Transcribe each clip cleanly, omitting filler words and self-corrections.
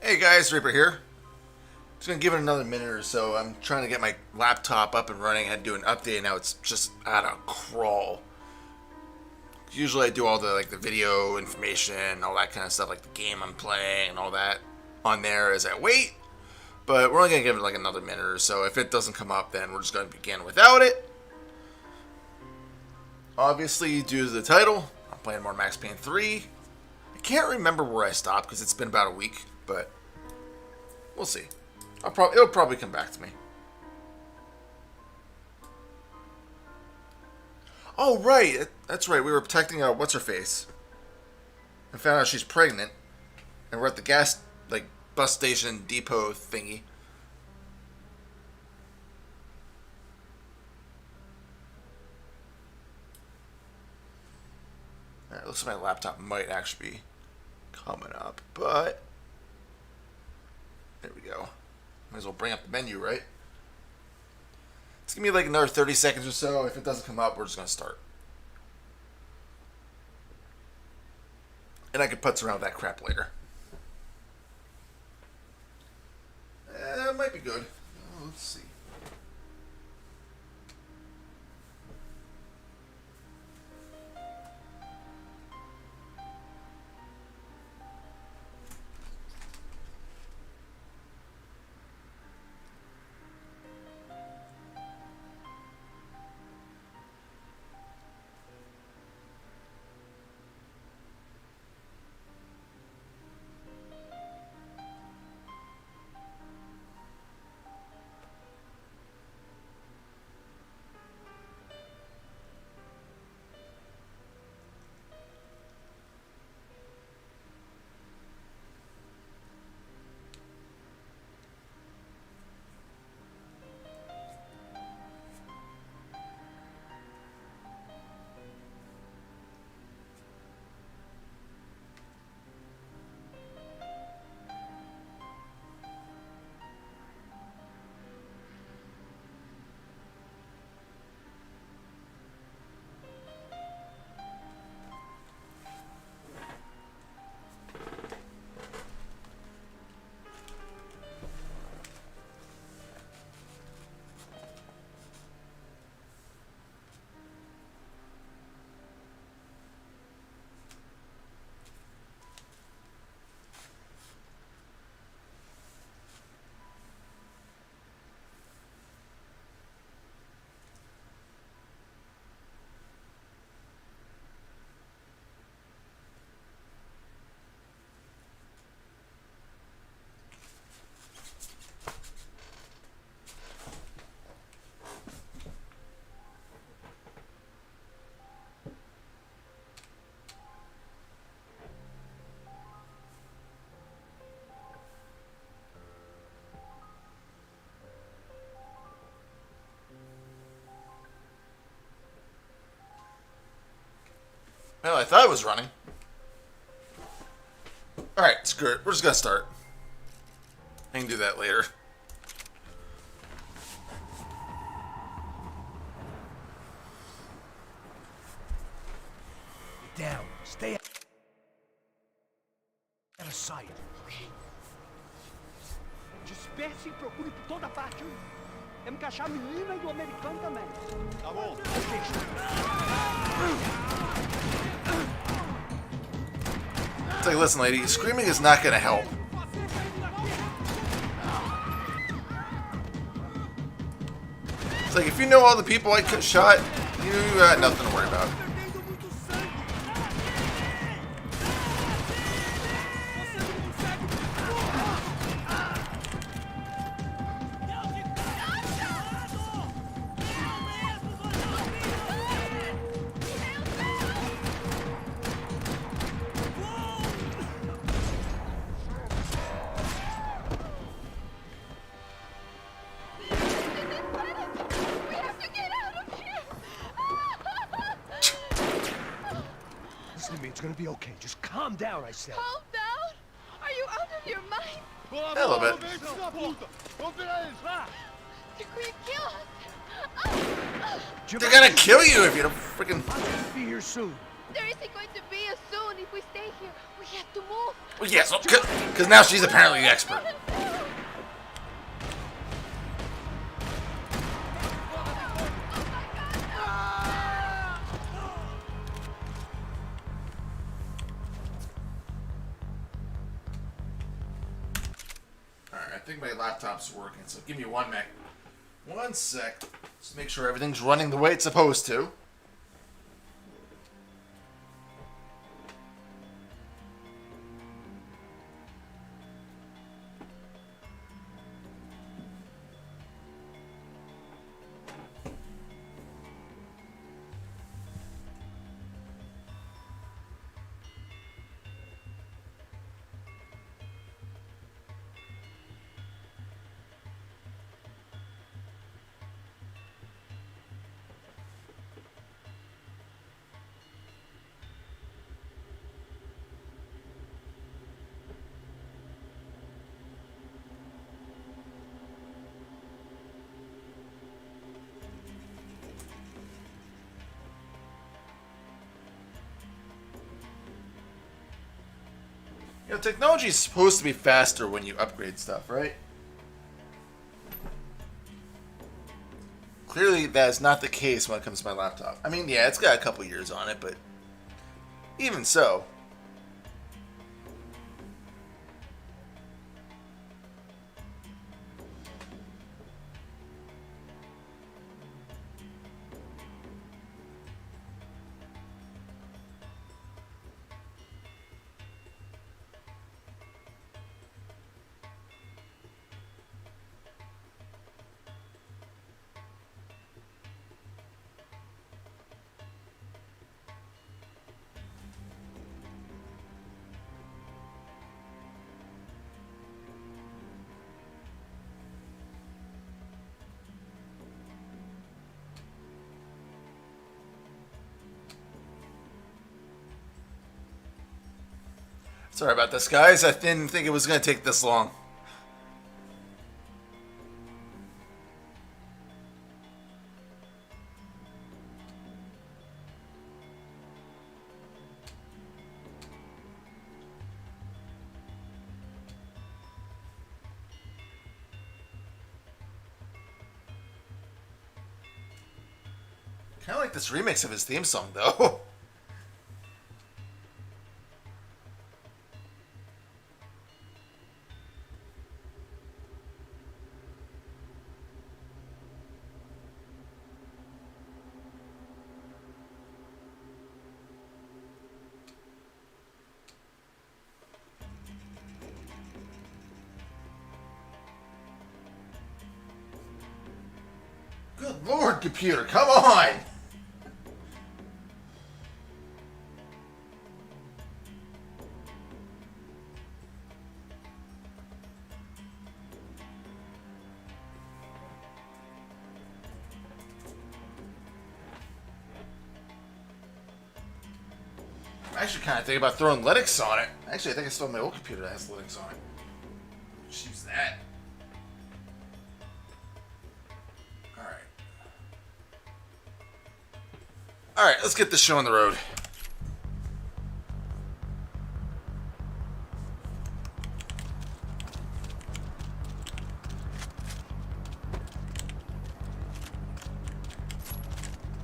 Hey guys, Reaper here. Just gonna give it another minute or so. I'm trying to get my laptop up and running. I had to do an update, and now it's just at a crawl. Usually I do all the the video information, all that kind of stuff, like the game I'm playing and all that on there as I wait. But we're only gonna give it like another minute or so. If it doesn't come up, then we're just gonna begin without it. Obviously, due to the title, I'm playing more Max Payne 3. I can't remember where I stopped because it's been about a week, but we'll see. It'll probably come back to me. Oh, right. That's right. We were protecting what's-her-face. I found out she's pregnant. And we're at the bus station depot thingy. Alright, looks like my laptop might actually be coming up, but there we go. Might as well bring up the menu, right? It's gonna be like another 30 seconds or so. If it doesn't come up, we're just gonna start. And I can putz around with that crap later. It might be good. Let's see. Well, I thought it was running. Alright, screw it. We're just gonna start. I can do that later. Down. Stay out of sight. Disperse e procure por toda parte. Temos que achar a menina e o americano também. Tá bom. It's like, listen, lady, screaming is not gonna help. It's like, if you know all the people I shot, you got nothing to worry about. It's gonna be okay. Just calm down, I said. Calm down? Are you out of your mind? A little bit. They're going to kill us. They're gonna kill you if you don't freaking. Be here soon. There isn't going to be a soon if we stay here. We have to move. Well, yes, because now she's apparently the expert. Alright, I think my laptop's working, so give me one sec. Just make sure everything's running the way it's supposed to. You know, technology is supposed to be faster when you upgrade stuff, right? Clearly, that is not the case when it comes to my laptop. I mean, yeah, it's got a couple years on it, but even so. Sorry about this, guys. I didn't think it was going to take this long. Kind of like this remix of his theme song, though. Good Lord, computer, come on! I'm actually kind of thinking about throwing Linux on it. Actually, I think I still have my old computer that has Linux on it. Just use that. Alright, let's get this show on the road.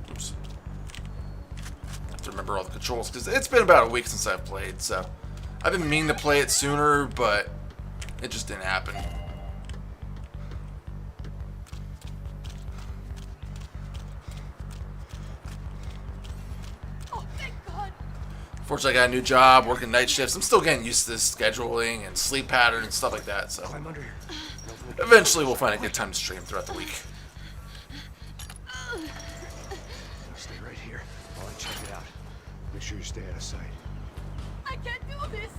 Oops. I have to remember all the controls, because it's been about a week since I've played, so I've been meaning to play it sooner, but it just didn't happen. Fortunately, I got a new job, working night shifts. I'm still getting used to this scheduling and sleep pattern and stuff like that, so Climb under here. eventually we'll find a good time to stream throughout the week. Stay right here while I check it out. Make sure you stay out of sight. I can't do this.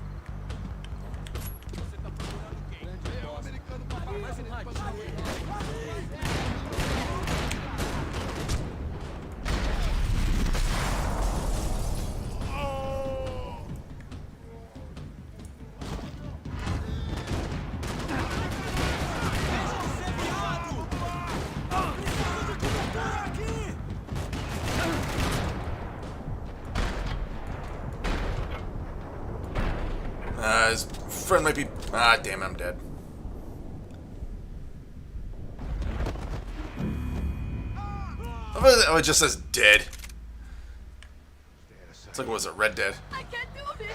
His friend might be... Ah, damn it, I'm dead. Oh, it just says dead. It's like, what was it, Red Dead? I can't do this.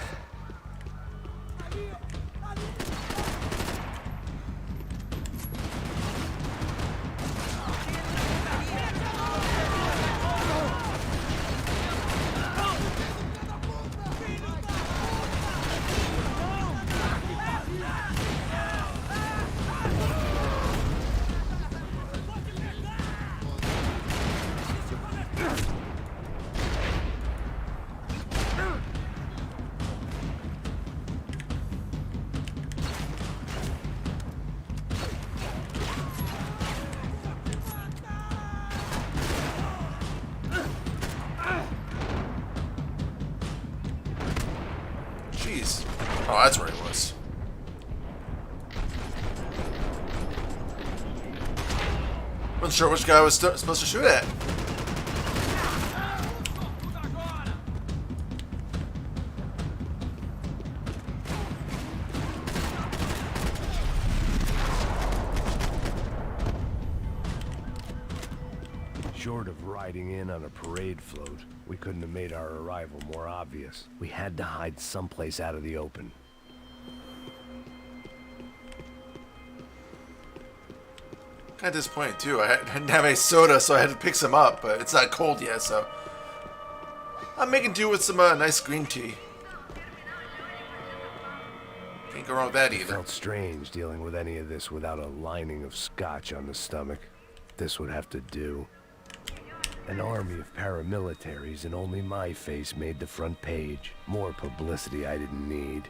Jeez. Oh, that's where he was. Wasn't sure which guy I was supposed to shoot at. Short of riding in on a parade float, we couldn't have made our arrival more obvious. We had to hide someplace out of the open. Kind of disappointed too. I didn't have any soda, so I had to pick some up, but it's not cold yet, so I'm making do with some nice green tea. Can't go wrong with that It either. felt strange dealing with any of this without a lining of scotch on the stomach. This would have to do. An army of paramilitaries and only my face made the front page. More publicity I didn't need.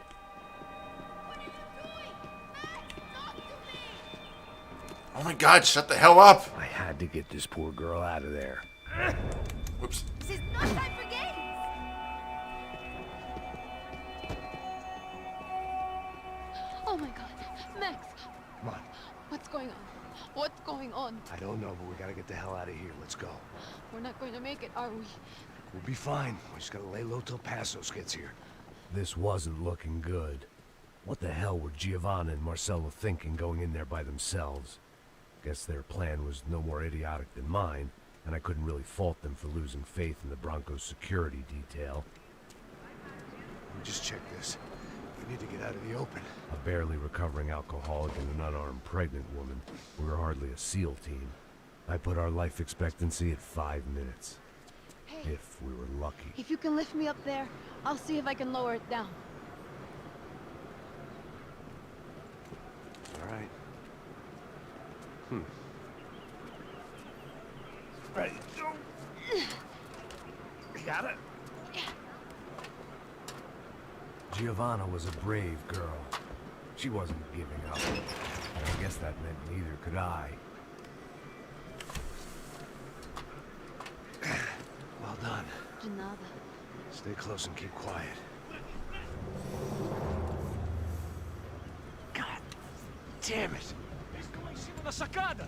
Oh my god, shut the hell up! I had to get this poor girl out of there. Whoops. This is not time for games. Oh my god. Max, Come on. what's going on? What's going on? I don't know, but we gotta get the hell out of here. Let's go. We're not going to make it, are we? We'll be fine. We just gotta lay low till Passos gets here. This wasn't looking good. What the hell were Giovanna and Marcelo thinking going in there by themselves? Guess their plan was no more idiotic than mine, and I couldn't really fault them for losing faith in the Broncos security detail. Let me just check this. We need to get out of the open. A barely recovering alcoholic and an unarmed pregnant woman. We were hardly a SEAL team. I put our life expectancy at 5 minutes. Hey, If we were lucky. if you can lift me up there, I'll see if I can lower it down. All right. Ready, go. Got it? Giovanna was a brave girl. She wasn't giving up. And I guess that meant neither could I. Well done. De nada. Stay close and keep quiet. God damn it! Na sacada!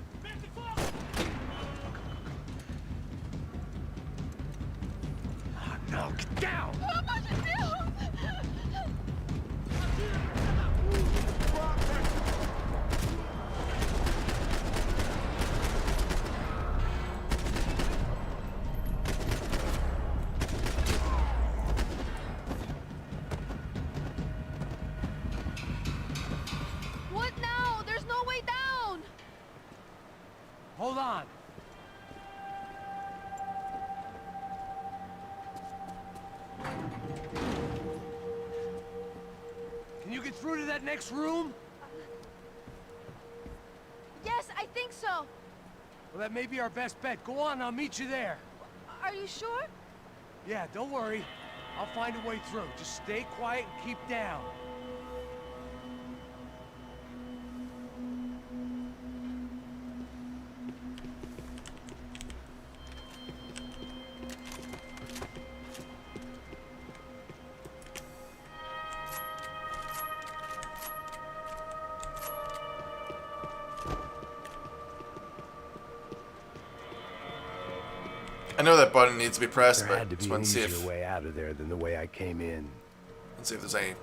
Oh, no, get down! What now? There's no way down! Hold on! Can you get through to that next room? Yes, I think so. Well, that may be our best bet. Go on, I'll meet you there. Are you sure? Yeah, don't worry. I'll find a way through. Just stay quiet and keep down. I know that button needs to be pressed, There but had to just be want an to see easier if way out of there than the way I came in. let's see if there's any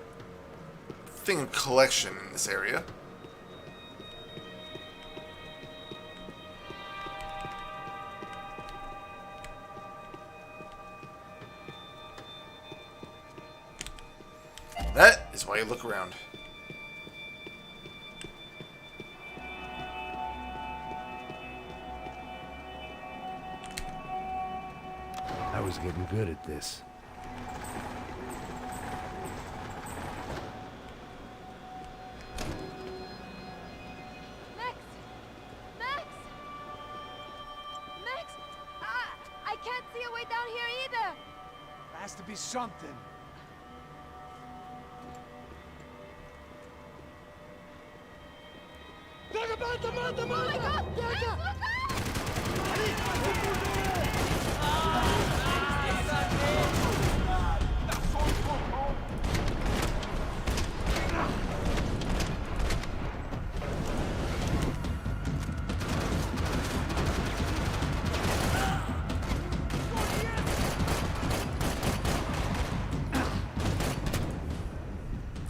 thing of collection in this area. That is why you look around. I was getting good at this. Max! Max! Max! I can't see a way down here either! Has to be something. Oh my God! Max, look out!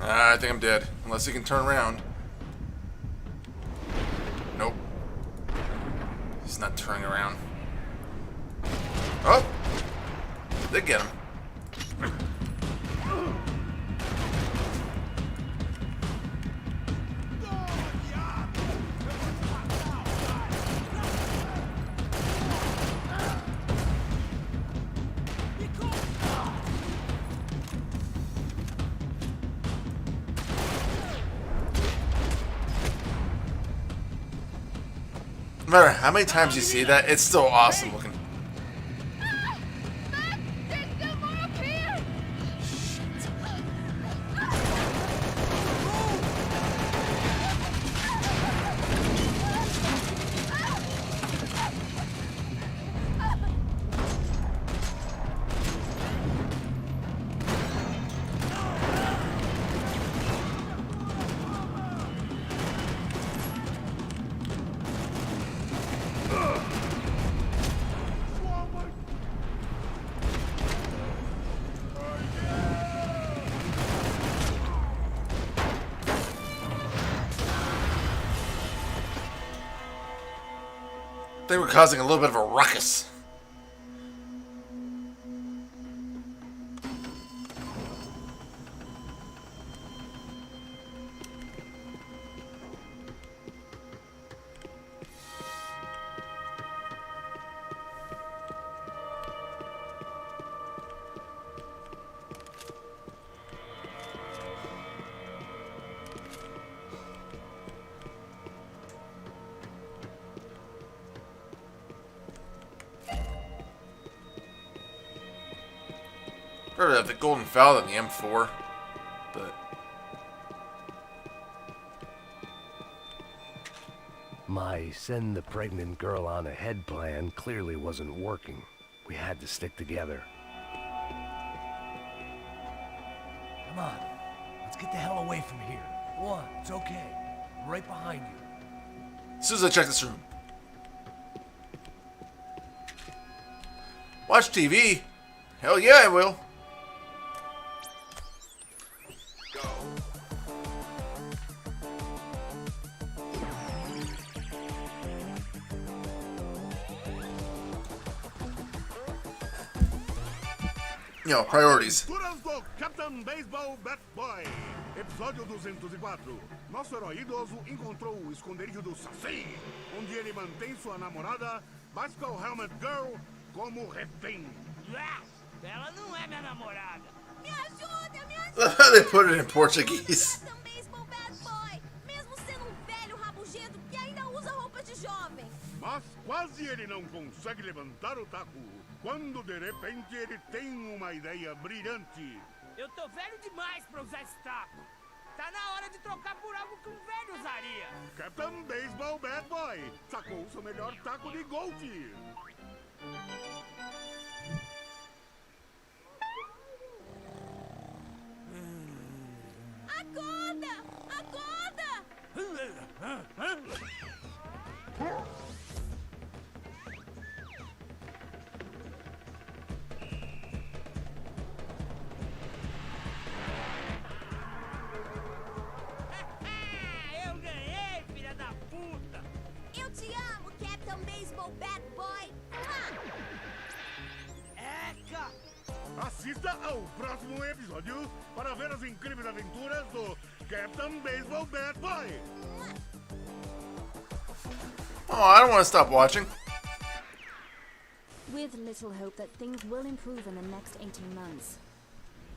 I think I'm dead. Unless he can turn around. Nope. He's not turning around. Oh! They get him. No matter how many times you see that, it's still awesome looking. Max! There's still more up here! They were causing a little bit of a ruckus. Better have the golden foul than the M4, but My send the pregnant girl on ahead plan clearly wasn't working. We had to stick together. Come on, let's get the hell away from here. Go on, it's okay. I'm right behind you. as soon as I check this room. Watch TV? Hell yeah, I will. You know, priorities. Aventuras do Capitão Baseball Bat Boy. Episódio 204. Nosso herói idoso encontrou o esconderijo do Saci, onde ele mantém sua namorada, Bicycle Helmet Girl, como refém. Ela não é minha namorada. Me ajuda, me ajuda! They put it in Portuguese. Capitão Baseball Bad Boy, mesmo sendo um velho rabugento que ainda usa roupa de jovem. Mas quase ele não consegue levantar o taco, quando de repente ele tem uma ideia brilhante. Eu tô velho demais pra usar esse taco. Tá na hora de trocar por algo que um velho usaria. Capitão Baseball Bad Boy sacou seu melhor taco de golfe. Acorda! Acorda! baseball bat, boy. Mwah! Eca! Assista ao próximo episódio para ver as incríveis aventuras do Captain Baseball Bat Boy. Oh, I don't want to stop watching. With little hope that things will improve in the next 18 months.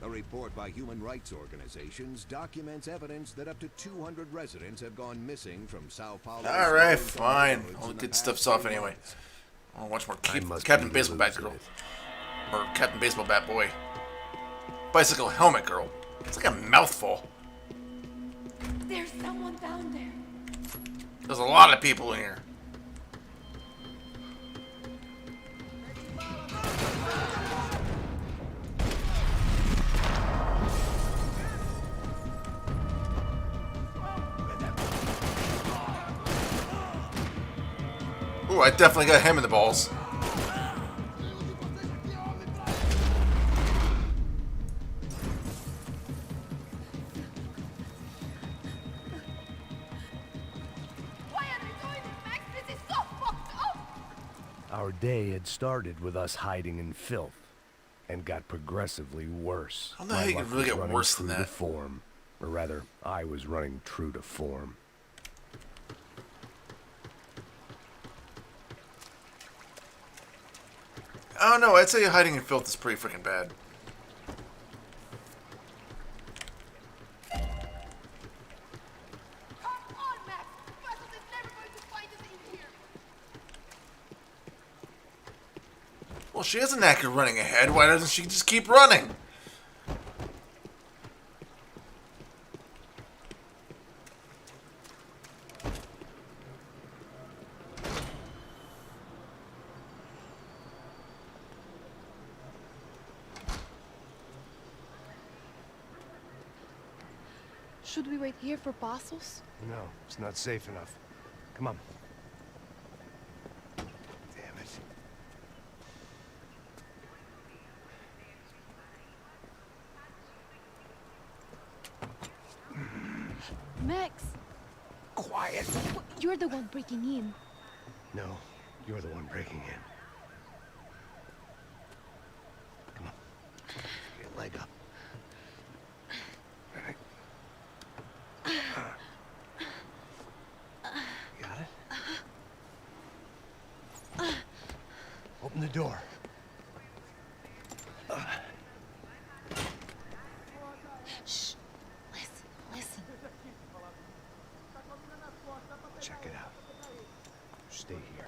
A report by human rights organizations documents evidence that up to 200 residents have gone missing from Sao Paulo. All right, fine. All the good stuff's off anyway. I'll watch more Captain Baseball Bat Girl. Or Captain Baseball Bat Boy. Bicycle Helmet Girl. It's like a mouthful. There's someone down there. There's a lot of people in here. Ooh, I definitely got him in the balls. Why are they doing this, Max? This is so fucked up. Our day had started with us hiding in filth, and got progressively worse. I don't know how you can really get worse than true to that. form. Or rather, I was running true to form. I don't know. I'd say hiding in filth is pretty freaking bad. Come on, Max. Russell is never going to find us in here. Well, she has a knack of running ahead. Why doesn't she just keep running? Should we wait here for Passos? No, it's not safe enough. Come on. Damn it. Max! Quiet! You're the one breaking in. No, you're the one breaking in. Come on. Get a leg up. Right. Got it? Open the door. Shh! Listen, listen. Check it out. Stay here.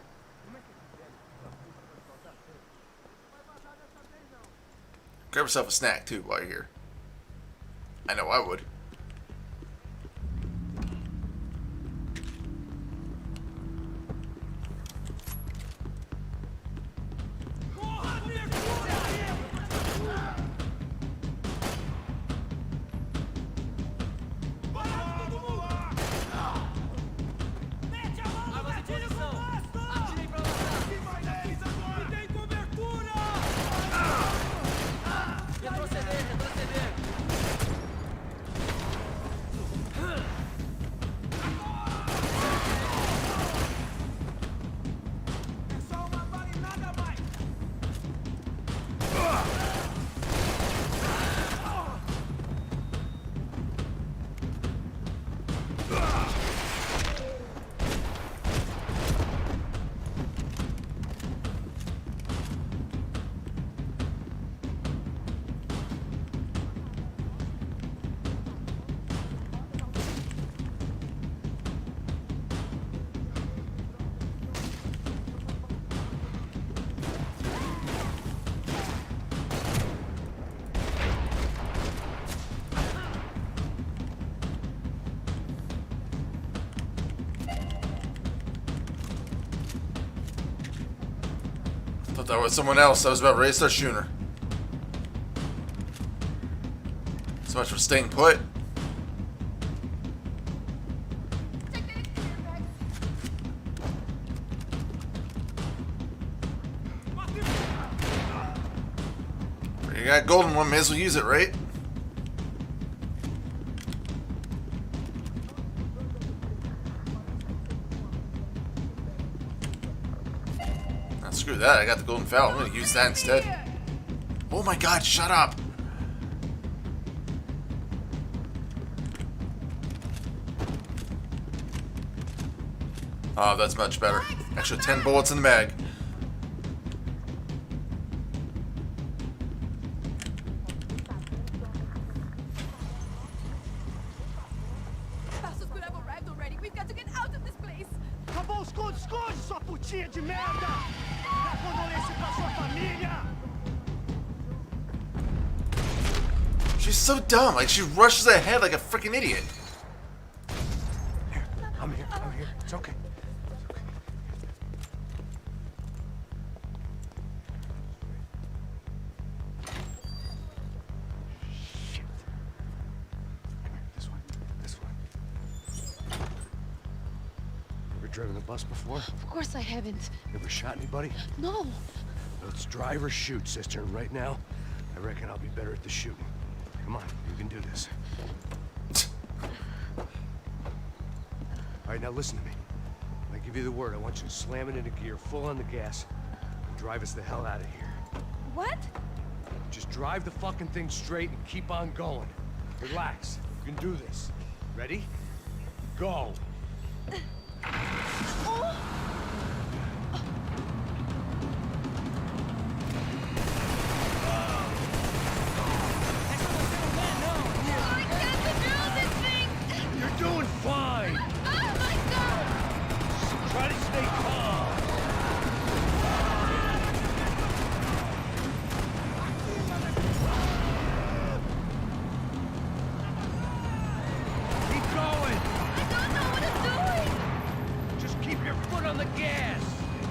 Grab yourself a snack, too, while you're here. I know I would. Mete a mão na direção! Atirem pra lá! E tem cobertura! Retroceder, retroceder! É só uma bala e nada mais! Thought that was someone else. I was about ready to start shooting her. So much for staying put. Take the exterior, Max. You got golden one, may as well use it, right? Now, screw that. I got the golden fowl. I'm gonna use that instead. Oh my god, shut up! Oh, that's much better. Extra 10 bullets in the mag. Passos could have arrived already. We've got to get out of this place. Acabou, esconde, esconde, sua putinha de merda! Dá condolência pra sua família! She's so dumb. Like, she rushes ahead like a freaking idiot. Here, I'm here. It's okay. Shit. Come here, this way. Ever driven a bus before? Of course I haven't. Ever shot anybody? No. Let's drive or shoot, sister. And right now, I reckon I'll be better at the shooting. Come on, you can do this. All right, now listen to me. When I give you the word, I want you to slam it into gear, full on the gas, and drive us the hell out of here. What? Just drive the fucking thing straight and keep on going. Relax. You can do this. Ready? Go. I can't control this thing. You're doing fine. Oh my god! Try to stay calm. Keep going. I don't know what I'm doing. Just keep your foot on the gas.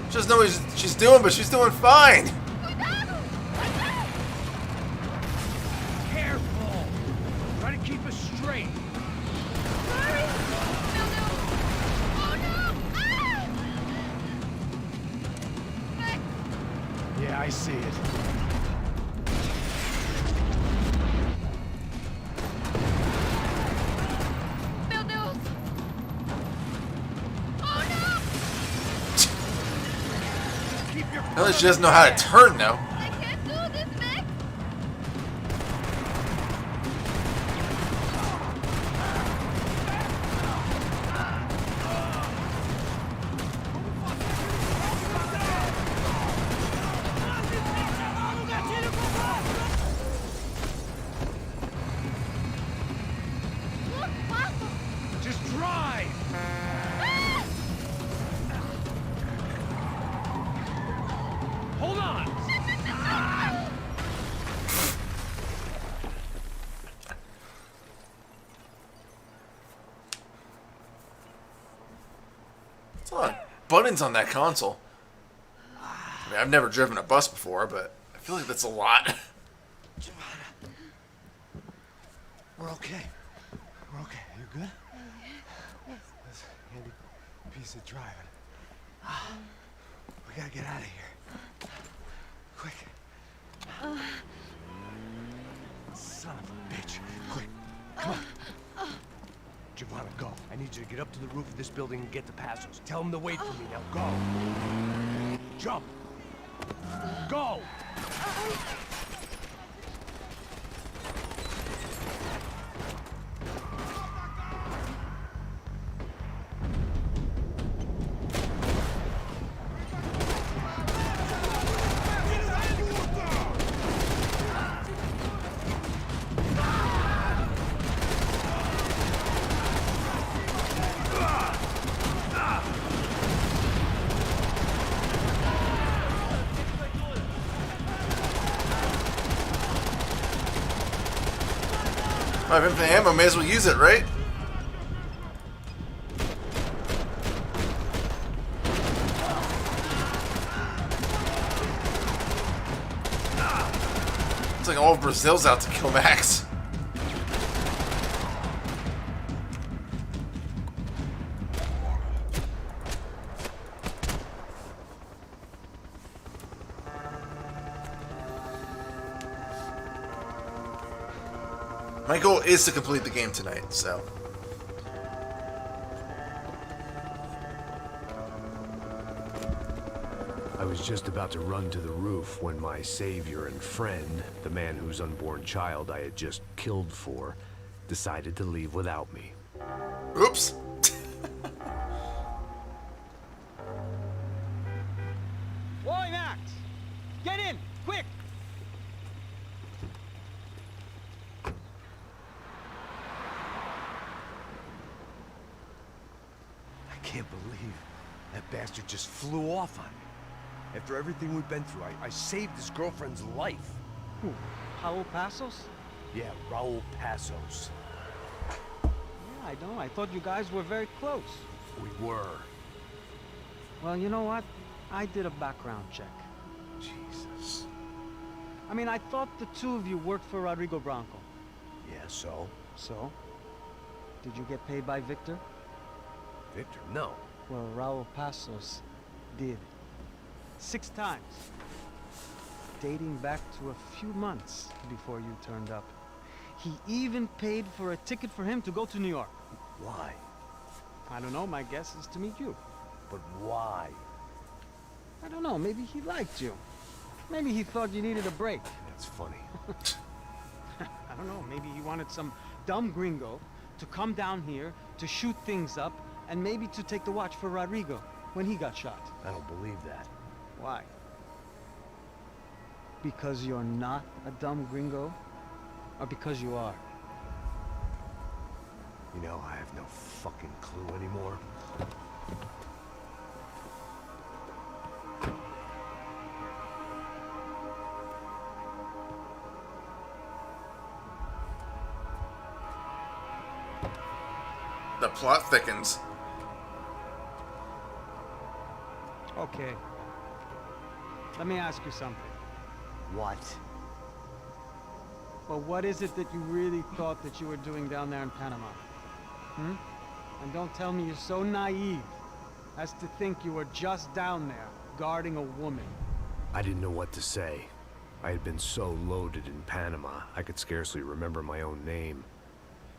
She doesn't know what she's doing, but she's doing fine. Careful. Try to keep us straight. Sorry. No, no. Oh no! Ah! Max, Yeah, I see it. meu Deus! Oh no! Keep your At least she doesn't know how to turn now. I can't do this, Max! Look, Passos! Just drive. Ah! Hold on. There's a lot of buttons on that console. I mean, I've never driven a bus before, but I feel like that's a lot. We're okay. We're okay. You good? That's a handy piece of driving. We gotta get out of here. Quick. Son of a bitch. Quick. Come on. Giovanna, go. I need you to get up to the roof of this building and get to Passos. Tell them to wait for me. Now go. Jump. Go. If I have infinite ammo, may as well use it, right? It's like all of Brazil's out to kill Max. My goal is to complete the game tonight, so. I was just about to run to the roof when my savior and friend, the man whose unborn child I had just killed for, decided to leave without me. Oops. Boy, Max! Get in! Quick! I can't believe that bastard just flew off on me. After everything we've been through, I saved his girlfriend's life. Who? Raul Passos? Yeah, Raul Passos. Yeah, I know. I thought you guys were very close. We were. Well, you know what? I did a background check. Jesus. I mean, I thought the two of you worked for Rodrigo Branco. Yeah, so? So? Did you get paid by Victor? Victor, no. Well, Raul Passos did. 6 times. Dating back to a few months before you turned up. He even paid for a ticket for him to go to New York. Why? I don't know, my guess is to meet you. But why? I don't know, maybe he liked you. Maybe he thought you needed a break. That's funny. I don't know, maybe he wanted some dumb gringo to come down here to shoot things up and maybe to take the watch for Rodrigo when he got shot. I don't believe that. Why? Because you're not a dumb gringo? Or because you are? You know, I have no fucking clue anymore. The plot thickens. Okay. Let me ask you something. What? Well, what is it that you really thought that you were doing down there in Panama? Hmm? And don't tell me you're so naive as to think you were just down there guarding a woman. I didn't know what to say. I had been so loaded in Panama, I could scarcely remember my own name.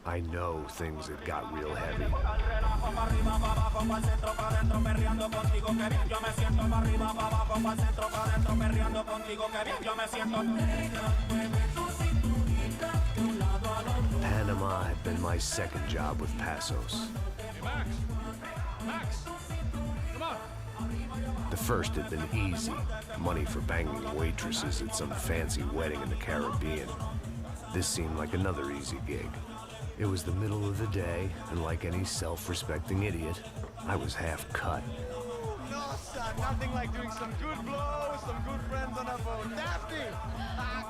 I know things had got real heavy. Panama had been my second job with Passos. Hey, Max! Max! Come on! The first had been easy. Money for banging waitresses at some fancy wedding in the Caribbean. This seemed like another easy gig. It was the middle of the day, and like any self-respecting idiot, I was half cut. No, son, nothing like doing some good blow with some good friends on a boat. Daphne!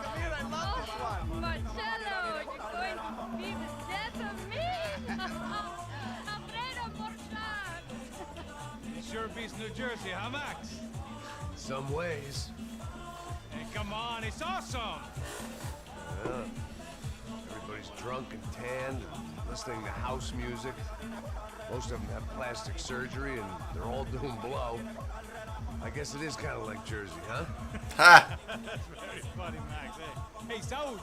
Come here, I love this one. Marcello, you're going to be the death of me? Alfredo Borchardt. It sure beats New Jersey, huh, Max? Some ways. Hey, come on, it's awesome! Yeah. Everybody's drunk and tanned and listening to house music. Most of them have plastic surgery and they're all doing blow. I guess it is kind of like Jersey, huh? Ha! That's very funny, Max. Hey, Saúde!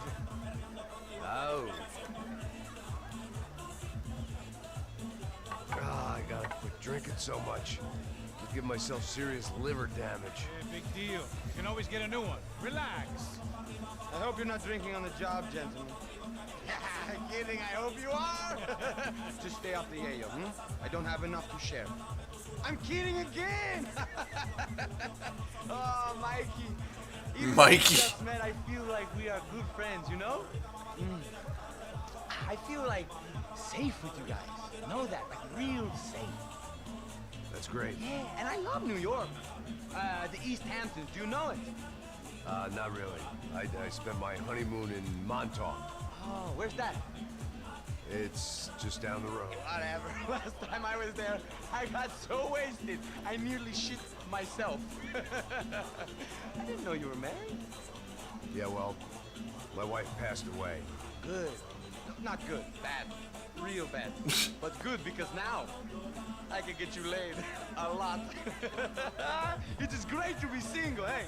Oh. I gotta quit drinking so much. Could give myself serious liver damage. Hey, big deal. You can always get a new one. Relax. I hope you're not drinking on the job, gentlemen. Kidding, I hope you are. Just stay off the yayo, I don't have enough to share. I'm kidding again. Oh, Mikey. Even though we Mikey. just met, I feel like we are good friends, you know? I feel like safe with you guys. Know that, like real safe. That's great. Yeah, and I love New York. The East Hamptons, do you know it? Not really. I spent my honeymoon in Montauk. Oh, where's that? It's just down the road. Whatever. Last time I was there, I got so wasted, I nearly shit myself. I didn't know you were married. Yeah, well, my wife passed away. Good. Not good. Bad. Real bad. But good because now I can get you laid a lot. It is great to be single, hey?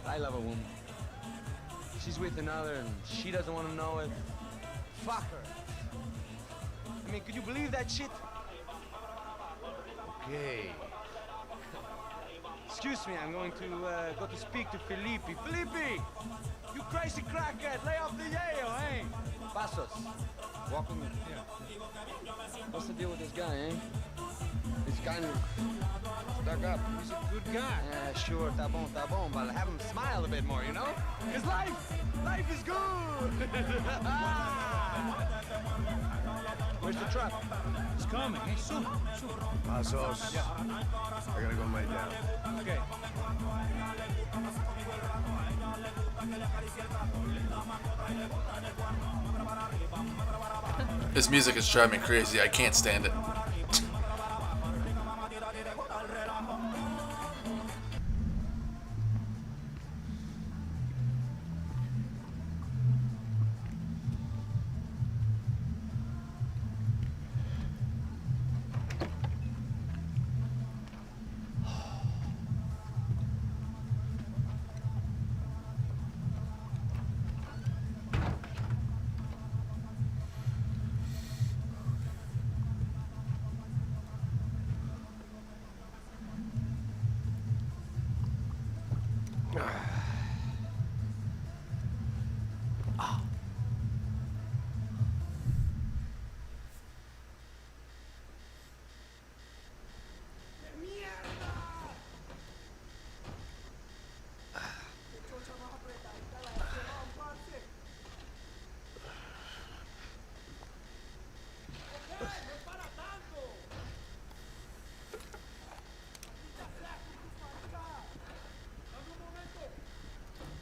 I love a woman. She's with another and she doesn't want to know it. Fuck her. I mean, could you believe that shit? Okay. Excuse me, I'm going to go to speak to Felipe. Felipe! You crazy crackhead! Lay off the yayo, eh? Passos, walk with me. What's the deal with this guy, eh? He's kind of stuck up. He's a good guy. Yeah, sure, tá bom, but have him smile a bit more, you know? Because life is good! Where's the truck? He's coming. Hey, soon. Passos. I gotta go lay down. Okay. This music is driving me crazy. I can't stand it.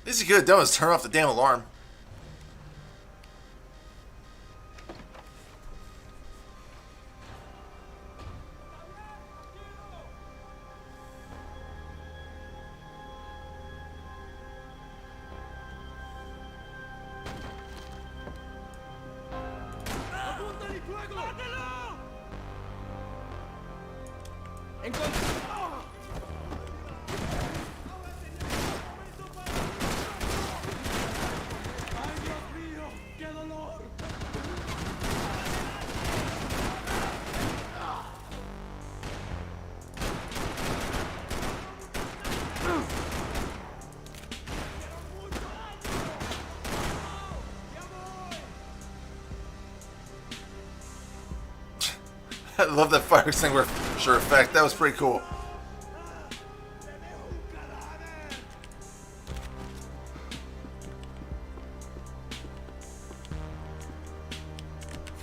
This he could have done was turn off the damn alarm. ¡Apúntale fuego! ¡Mátalo! ¡Ay, Dios mío! ¡Qué dolor! I love that fire extinguisher effect. That was pretty cool.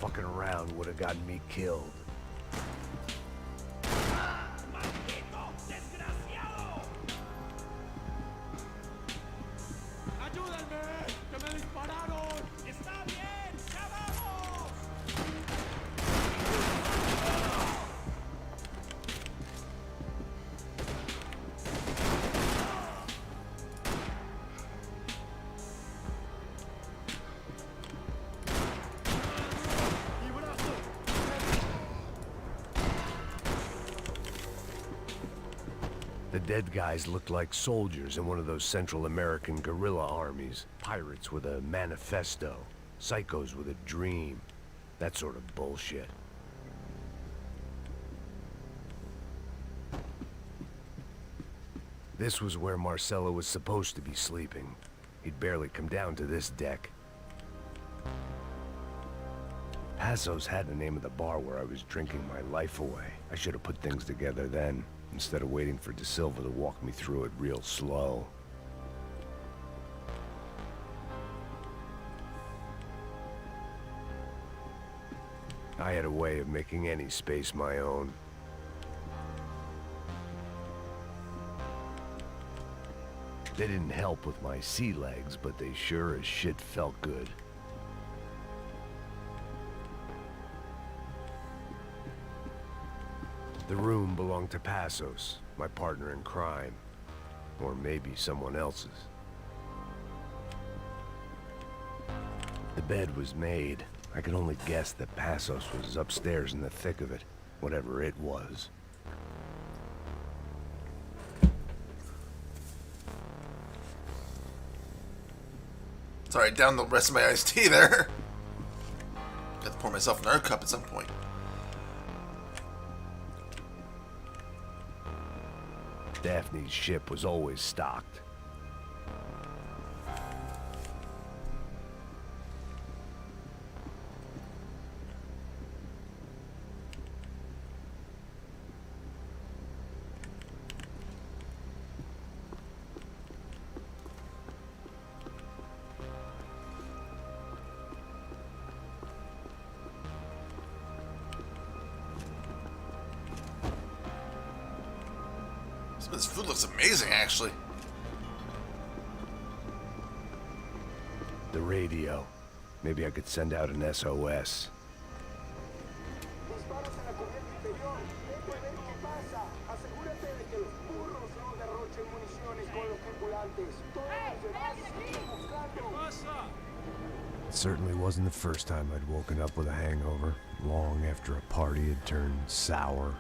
Fucking around would have gotten me killed. ¡Ayúdenme! ¡Que me dispararon! ¡Está bien! ¡Ya vamos! The dead guys looked like soldiers in one of those Central American guerrilla armies. Pirates with a manifesto. Psychos with a dream. That sort of bullshit. This was where Marcelo was supposed to be sleeping. He'd barely come down to this deck. Passos had the name of the bar where I was drinking my life away. I should have put things together then, instead of waiting for De Silva to walk me through it real slow. I had a way of making any space my own. They didn't help with my sea legs, but they sure as shit felt good. The room belonged to Passos, my partner in crime. Or maybe someone else's. The bed was made. I could only guess that Passos was upstairs in the thick of it, whatever it was. Sorry, down the rest of my iced tea there. Got to pour myself another cup at some point. Daphne's ship was always stocked. This food looks amazing, actually. The radio. Maybe I could send out an SOS. It certainly wasn't the first time I'd woken up with a hangover, long after a party had turned sour.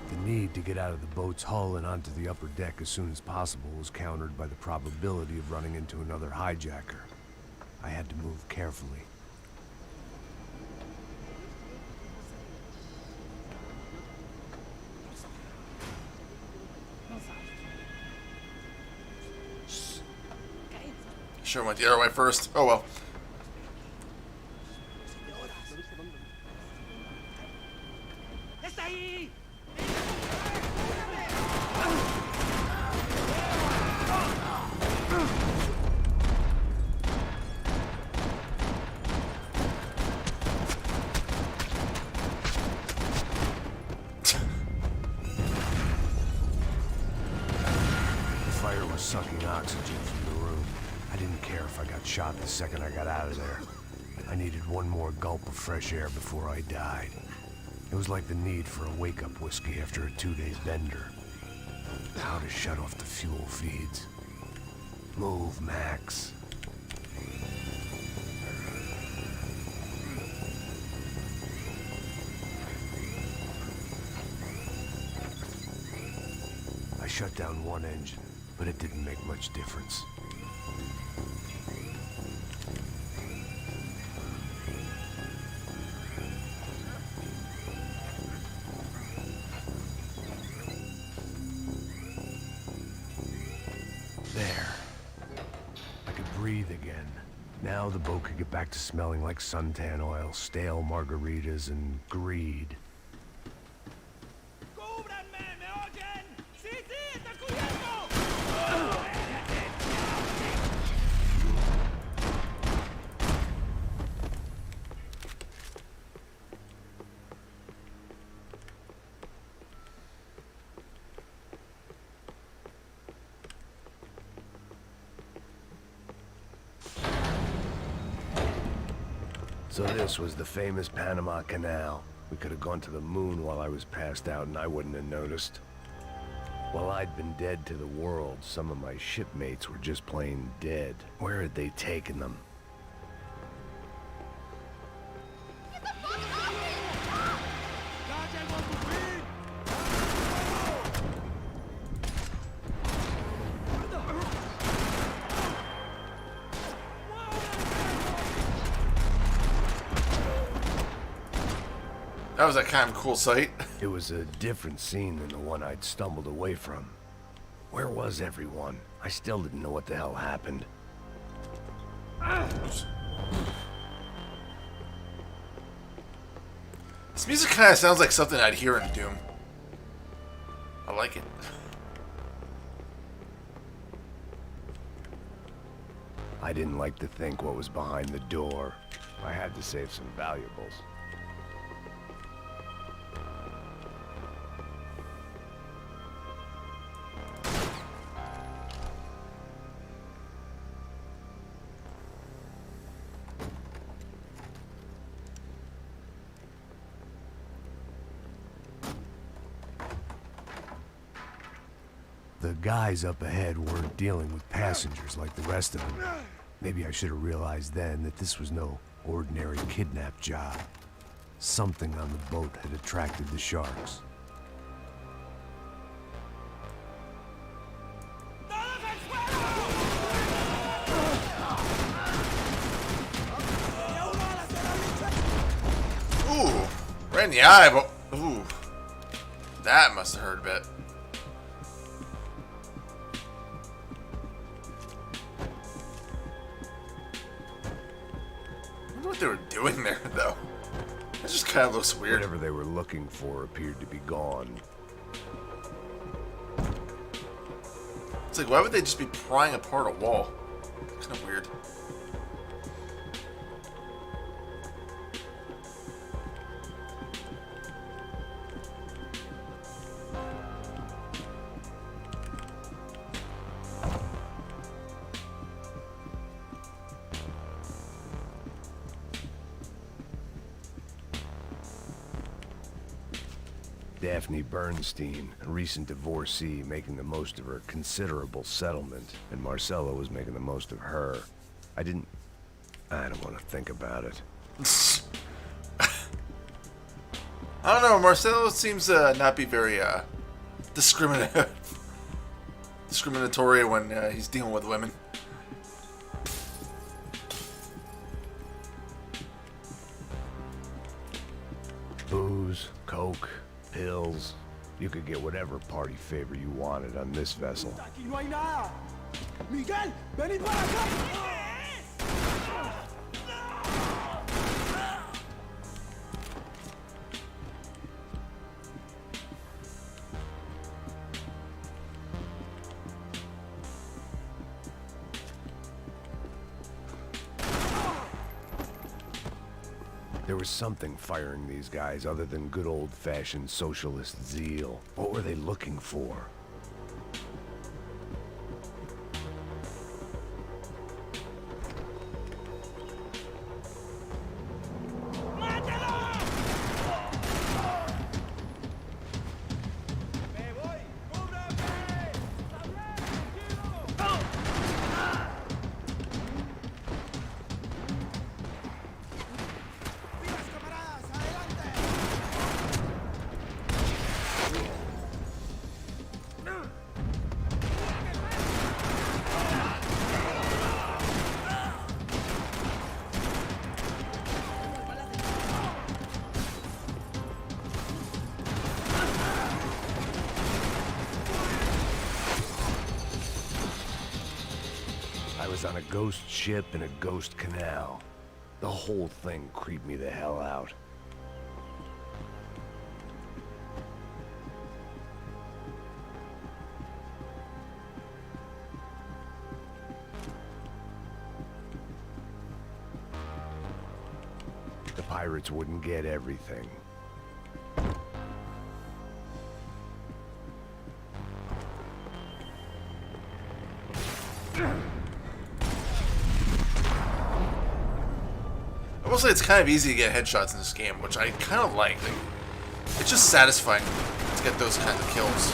The need to get out of the boat's hull and onto the upper deck as soon as possible was countered by the probability of running into another hijacker. I had to move carefully. Sure went the other way first. Oh well. Sucking oxygen from the room. I didn't care if I got shot the second I got out of there. I needed one more gulp of fresh air before I died. It was like the need for a wake-up whiskey after a 2-day bender. How to shut off the fuel feeds. Move, Max. I shut down one engine, but it didn't make much difference. There. I could breathe again. Now the boat could get back to smelling like suntan oil, stale margaritas, and greed. So this was the famous Panama Canal. We could have gone to the moon while I was passed out and I wouldn't have noticed. While I'd been dead to the world, some of my shipmates were just plain dead. Where had they taken them? That was a kind of cool sight. It was a different scene than the one I'd stumbled away from. Where was everyone? I still didn't know what the hell happened. This music kind of sounds like something I'd hear in Doom. I like it. I didn't like to think what was behind the door. I had to save some valuables. The guys up ahead weren't dealing with passengers like the rest of them. Maybe I should have realized then that this was no ordinary kidnap job. Something on the boat had attracted the sharks. Right in the eye, but ooh, that must have hurt a bit. I wonder what they were doing there, though. It just kind of looks weird. Whatever they were looking for appeared to be gone. It's like, why would they just be prying apart a wall? It's kind of weird. Daphne Bernstein, a recent divorcee, making the most of her considerable settlement, and Marcella was making the most of her. I don't want to think about it. I don't know, Marcelo seems not be very discriminatory when he's dealing with women. Booze, coke, pills. You could get whatever party favor you wanted on this vessel. Aquí no hay nada. Miguel, venid para acá. There was something firing these guys other than good old-fashioned socialist zeal. What were they looking for? I was on a ghost ship in a ghost canal. The whole thing creeped me the hell out. The pirates wouldn't get everything. I will say it's kind of easy to get headshots in this game, which I kind of like. It's just satisfying to get those kinds of kills.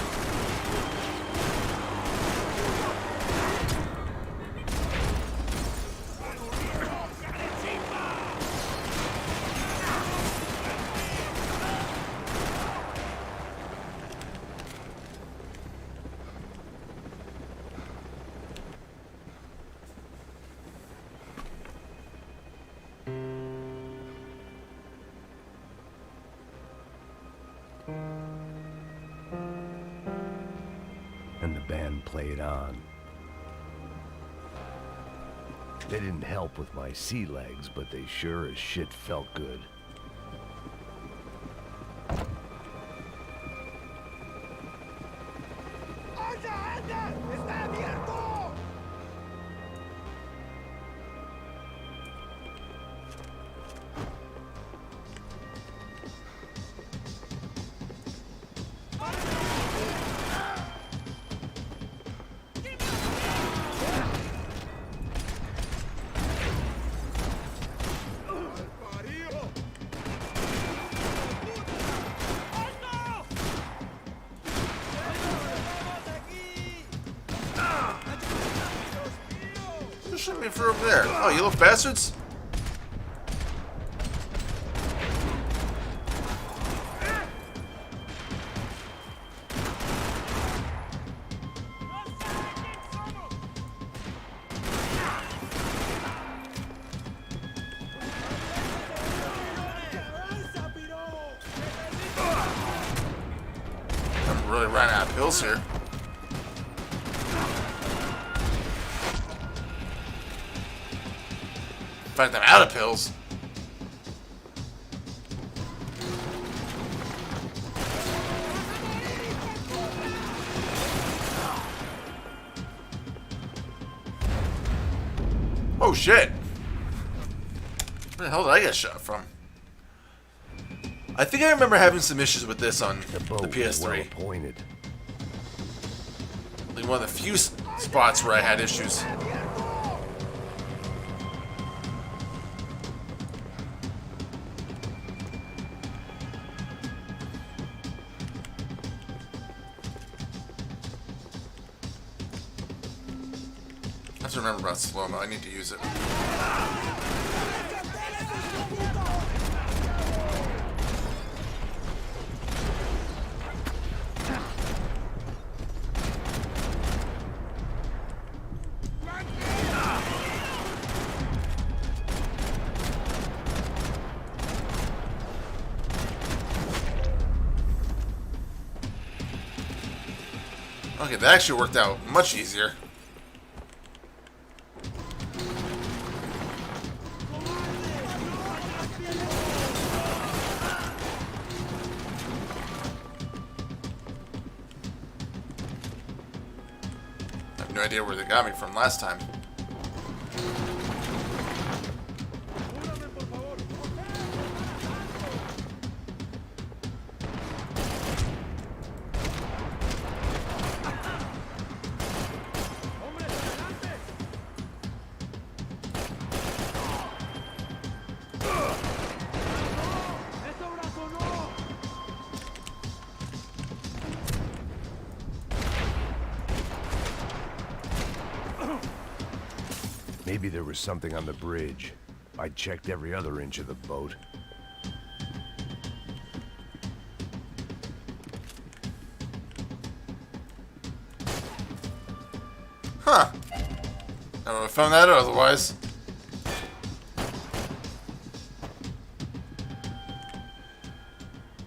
And the band played on. They didn't help with my sea legs, but they sure as shit felt good. Just shoot me from over there. Oh, you little bastards! pills here. In fact, I'm out of pills. Oh shit! Where the hell did I get shot from? I think I remember having some issues with this on the PS3. Well appointed. Like one of the few spots where I had issues. I have to remember about slow-mo. I need to use it. Okay, that actually worked out much easier. I have no idea where they got me from last time. Maybe there was something on the bridge. I checked every other inch of the boat. Huh. I would have found that out otherwise.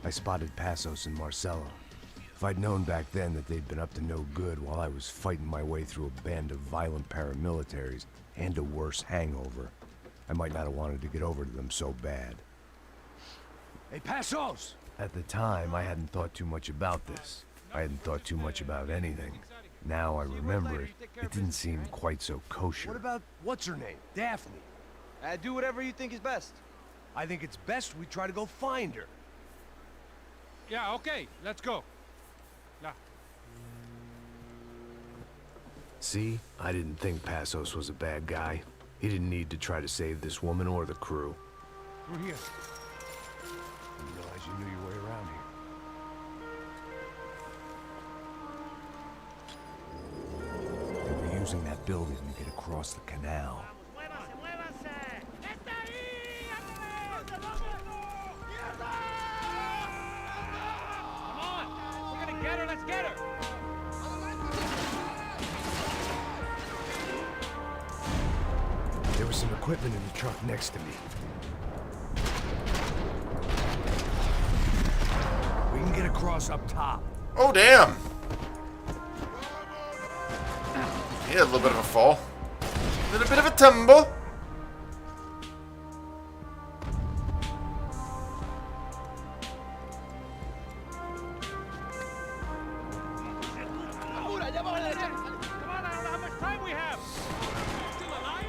I spotted Passos and Marcelo. If I'd known back then that they'd been up to no good while I was fighting my way through a band of violent paramilitaries and a worse hangover, I might not have wanted to get over to them so bad. Hey, Passos! At the time, I hadn't thought too much about this. I hadn't thought too much about anything. Now I remember it, it didn't seem quite so kosher. What about, what's her name? Daphne. Do whatever you think is best. I think it's best we try to go find her. Yeah, okay, let's go. Yeah. See? I didn't think Passos was a bad guy. He didn't need to try to save this woman or the crew. Through here. I didn't realize you knew your way around here. They were using that building to get across the canal. Come on! We're gonna get her, let's get her! There was some equipment in the truck next to me. We can get across up top. Oh, damn! He had a little bit of a fall. A little bit of a tumble. Come on, I don't know how much time we have! Still alive?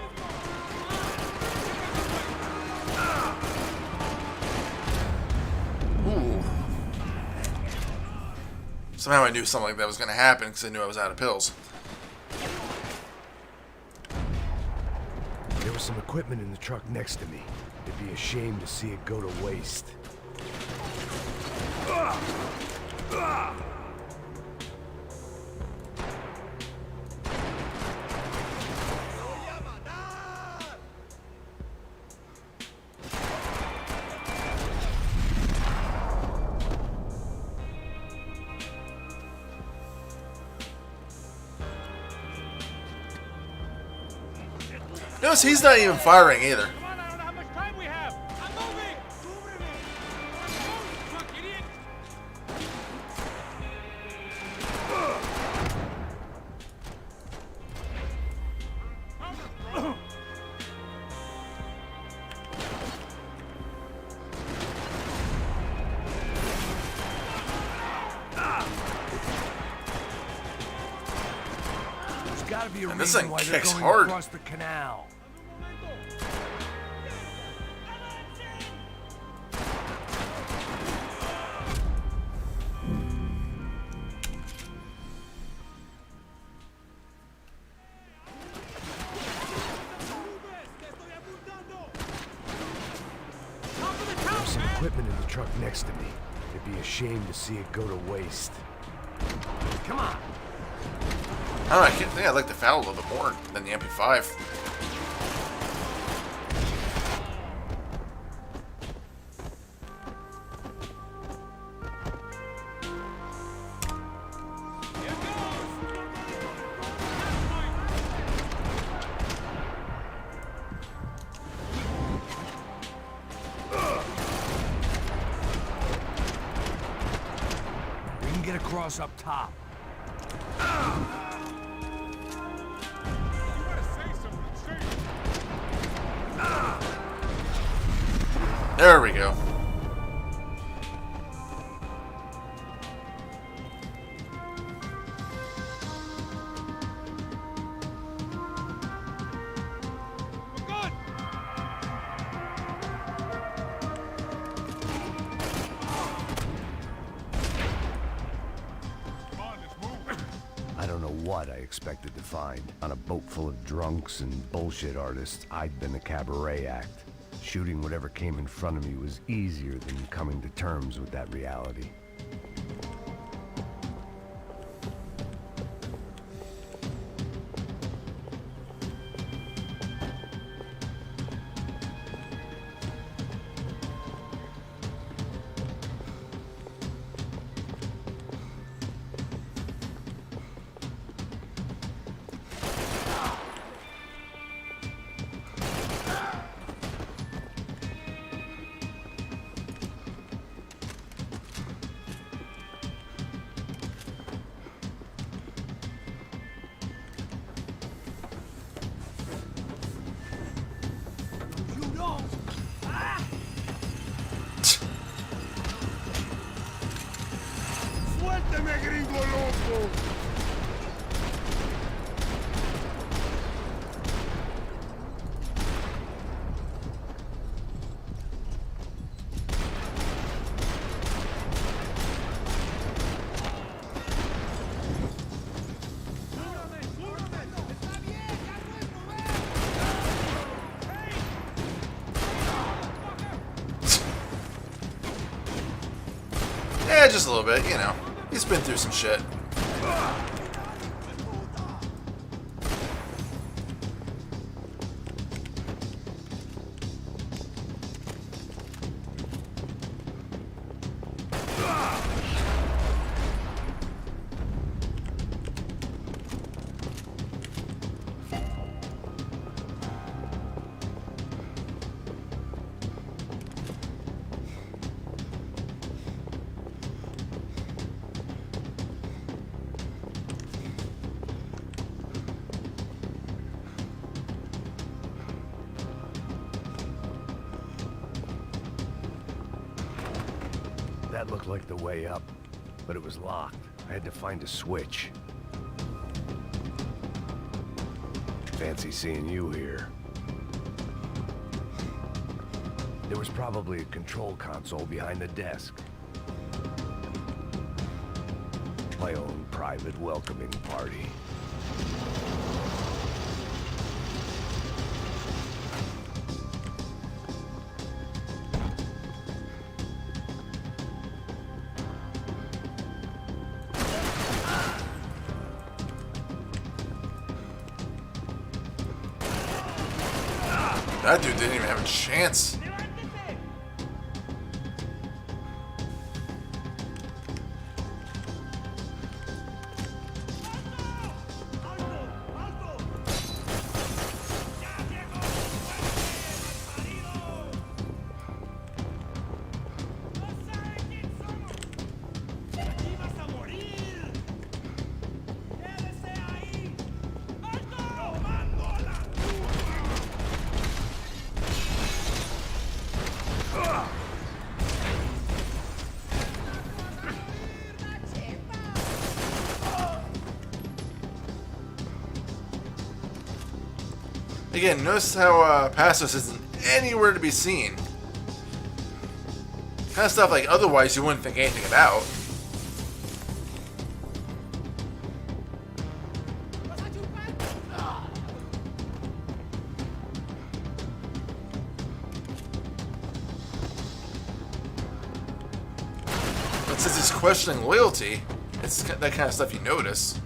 Ooh. Somehow I knew something like that was going to happen because I knew I was out of pills. There was some equipment in the truck next to me. It'd be a shame to see it go to waste. Notice he's not even firing either. Come on, I don't know how much time we have! I'm moving! Truck, idiot! gotta be a And this reason thing why they're kicks going hard. across the canal. There's some equipment in the truck next to me. It'd be a shame to see it go to waste. Come on. I don't know, I think I like the Foul a little bit more than the MP5. We can get across up top. There we go. I don't know what I expected to find. On a boat full of drunks and bullshit artists, I'd been a cabaret act. Shooting whatever came in front of me was easier than coming to terms with that reality. ¡Suélteme, gringo loco! Yeah, just a little bit, you know. He's been through some shit. That looked like the way up, but it was locked. I had to find a switch. Fancy seeing you here. There was probably a control console behind the desk. My own private welcoming party. That dude didn't even have a chance. Again, notice how Passos isn't anywhere to be seen. Kind of stuff like otherwise you wouldn't think anything about. But since he's questioning loyalty, it's that kind of stuff you notice.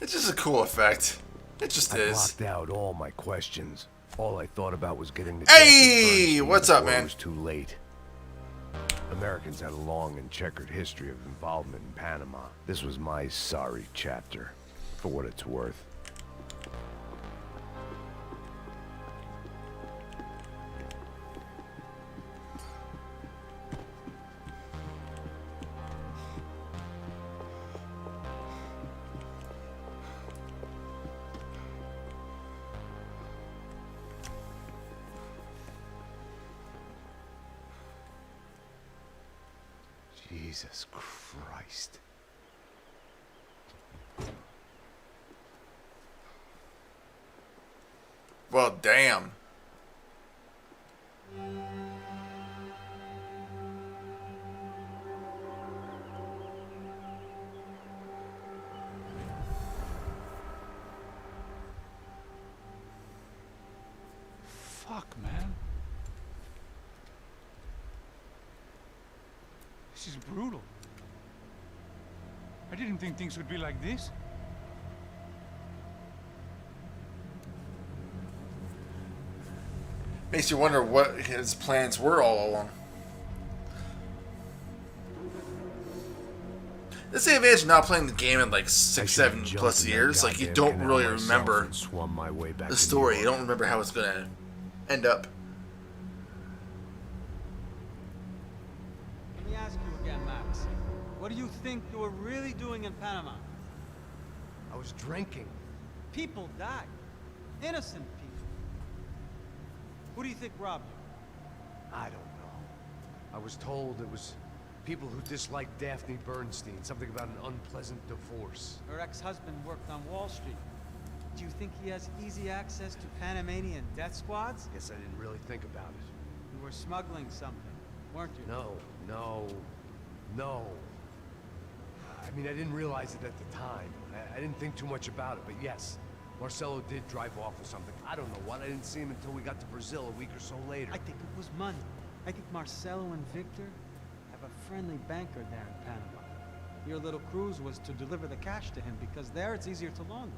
It's just a cool effect. It just I is. blocked out all my questions. All I thought about was getting the Hey, what's up, man? It was too late. Americans had a long and checkered history of involvement in Panama. This was my sorry chapter, for what it's worth. Jesus Christ. Well, damn. Fuck, man. This is brutal. I didn't think things would be like this. Makes you wonder what his plans were all along. This is the advantage of not playing the game in like 6, 7 plus years. Like, you don't really remember the story. You don't remember how it's gonna end up. Let me ask you again, Max. What do you think you were really doing in Panama? I was drinking. People died. Innocent people. Who do you think robbed you? I don't know. I was told it was people who disliked Daphne Bernstein. Something about an unpleasant divorce. Her ex-husband worked on Wall Street. Do you think he has easy access to Panamanian death squads? Guess I didn't really think about it. You were smuggling something, weren't you? No. I mean, I didn't realize it at the time. I didn't think too much about it, but yes. Marcelo did drive off with something. I don't know what. I didn't see him until we got to Brazil a week or so later. I think it was money. I think Marcelo and Victor have a friendly banker there in Panama. Your little cruise was to deliver the cash to him because there it's easier to launder.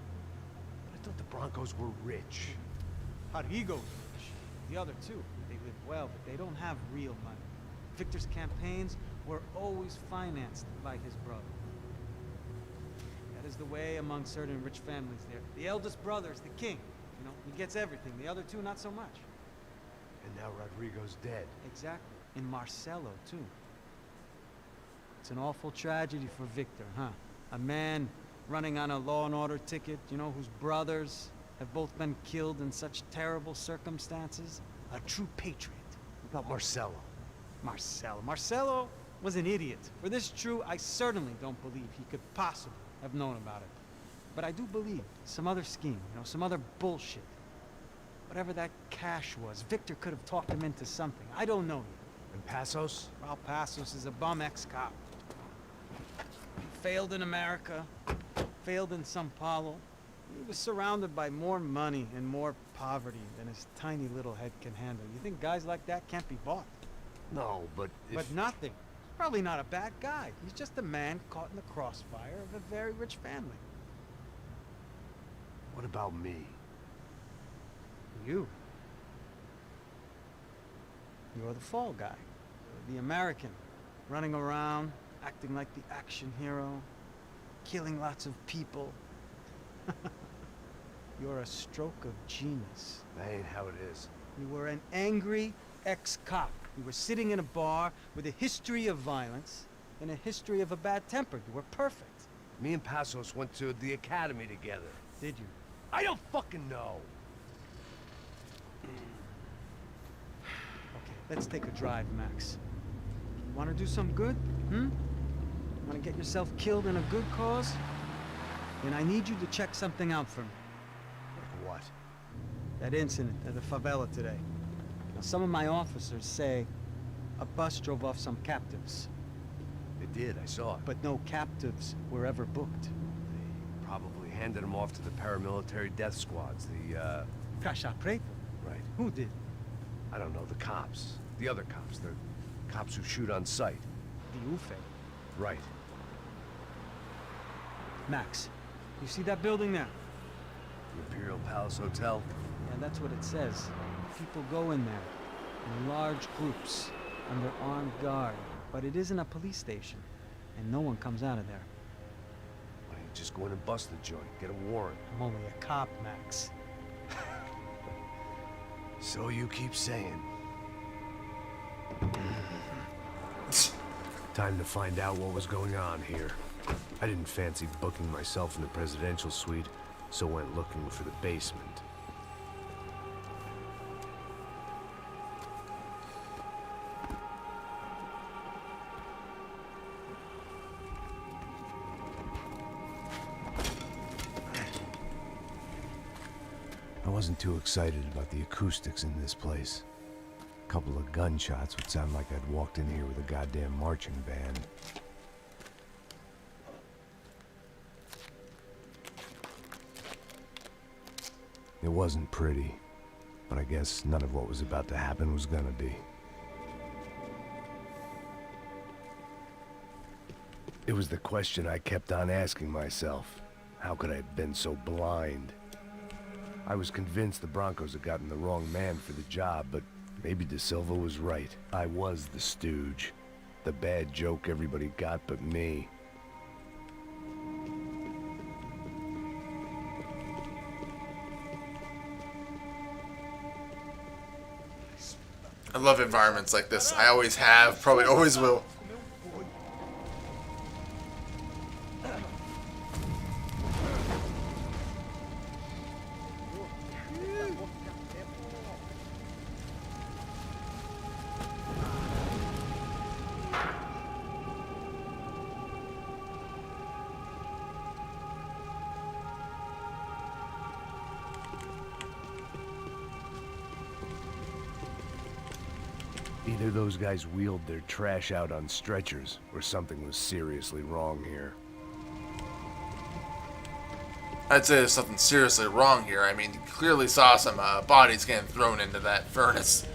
But I thought the Broncos were rich. Rodrigo's rich. The other two, they live well, but they don't have real money. Victor's campaigns were always financed by his brother. That is the way among certain rich families there. The eldest brother is the king. You know, he gets everything. The other two, not so much. And now Rodrigo's dead. Exactly. And Marcelo, too. It's an awful tragedy for Victor, huh? A man running on a law and order ticket, you know, whose brothers have both been killed in such terrible circumstances. A true patriot. What about Marcelo? Marcelo was an idiot. For this true, I certainly don't believe he could possibly have known about it. But I do believe some other scheme, you know, some other bullshit. Whatever that cash was, Victor could have talked him into something. I don't know yet. And Passos? Well, Passos is a bum ex-cop. He failed in America, failed in Sao Paulo. He was surrounded by more money and more poverty than his tiny little head can handle. You think guys like that can't be bought? No, but if... But nothing. Probably not a bad guy. He's just a man caught in the crossfire of a very rich family. What about me? You. You're the fall guy. The American, running around, acting like the action hero, killing lots of people. You're a stroke of genius. That ain't how it is. You were an angry ex-cop. You were sitting in a bar with a history of violence and a history of a bad temper. You were perfect. Me and Passos went to the academy together. Did you? I don't fucking know. Okay, let's take a drive, Max. Want to do some good? Want to get yourself killed in a good cause? Then I need you to check something out for me. Like what? That incident at the favela today. Now, some of my officers say a bus drove off some captives, It did, I saw it. but no captives were ever booked. They probably handed them off to the paramilitary death squads, the, Caixa Preta? Right. Who did? I don't know, the cops. The other cops. The cops who shoot on sight. The UFE. Right. Max, you see that building there? The Imperial Palace Hotel. Yeah, that's what it says. People go in there in large groups under armed guard, but it isn't a police station, and no one comes out of there. Why don't you just go in and bust the joint? Get a warrant. I'm only a cop, Max. So you keep saying. Time to find out what was going on here. I didn't fancy booking myself in the presidential suite, so went looking for the basement. I wasn't too excited about the acoustics in this place. A couple of gunshots would sound like I'd walked in here with a goddamn marching band. It wasn't pretty, but I guess none of what was about to happen was gonna be. It was the question I kept on asking myself. How could I have been so blind? I was convinced the Broncos had gotten the wrong man for the job, but maybe De Silva was right. I was the stooge. The bad joke everybody got but me. I love environments like this. I always have, probably always will. Either those guys wheeled their trash out on stretchers, or something was seriously wrong here. I'd say there's something seriously wrong here. I mean, you clearly saw some bodies getting thrown into that furnace.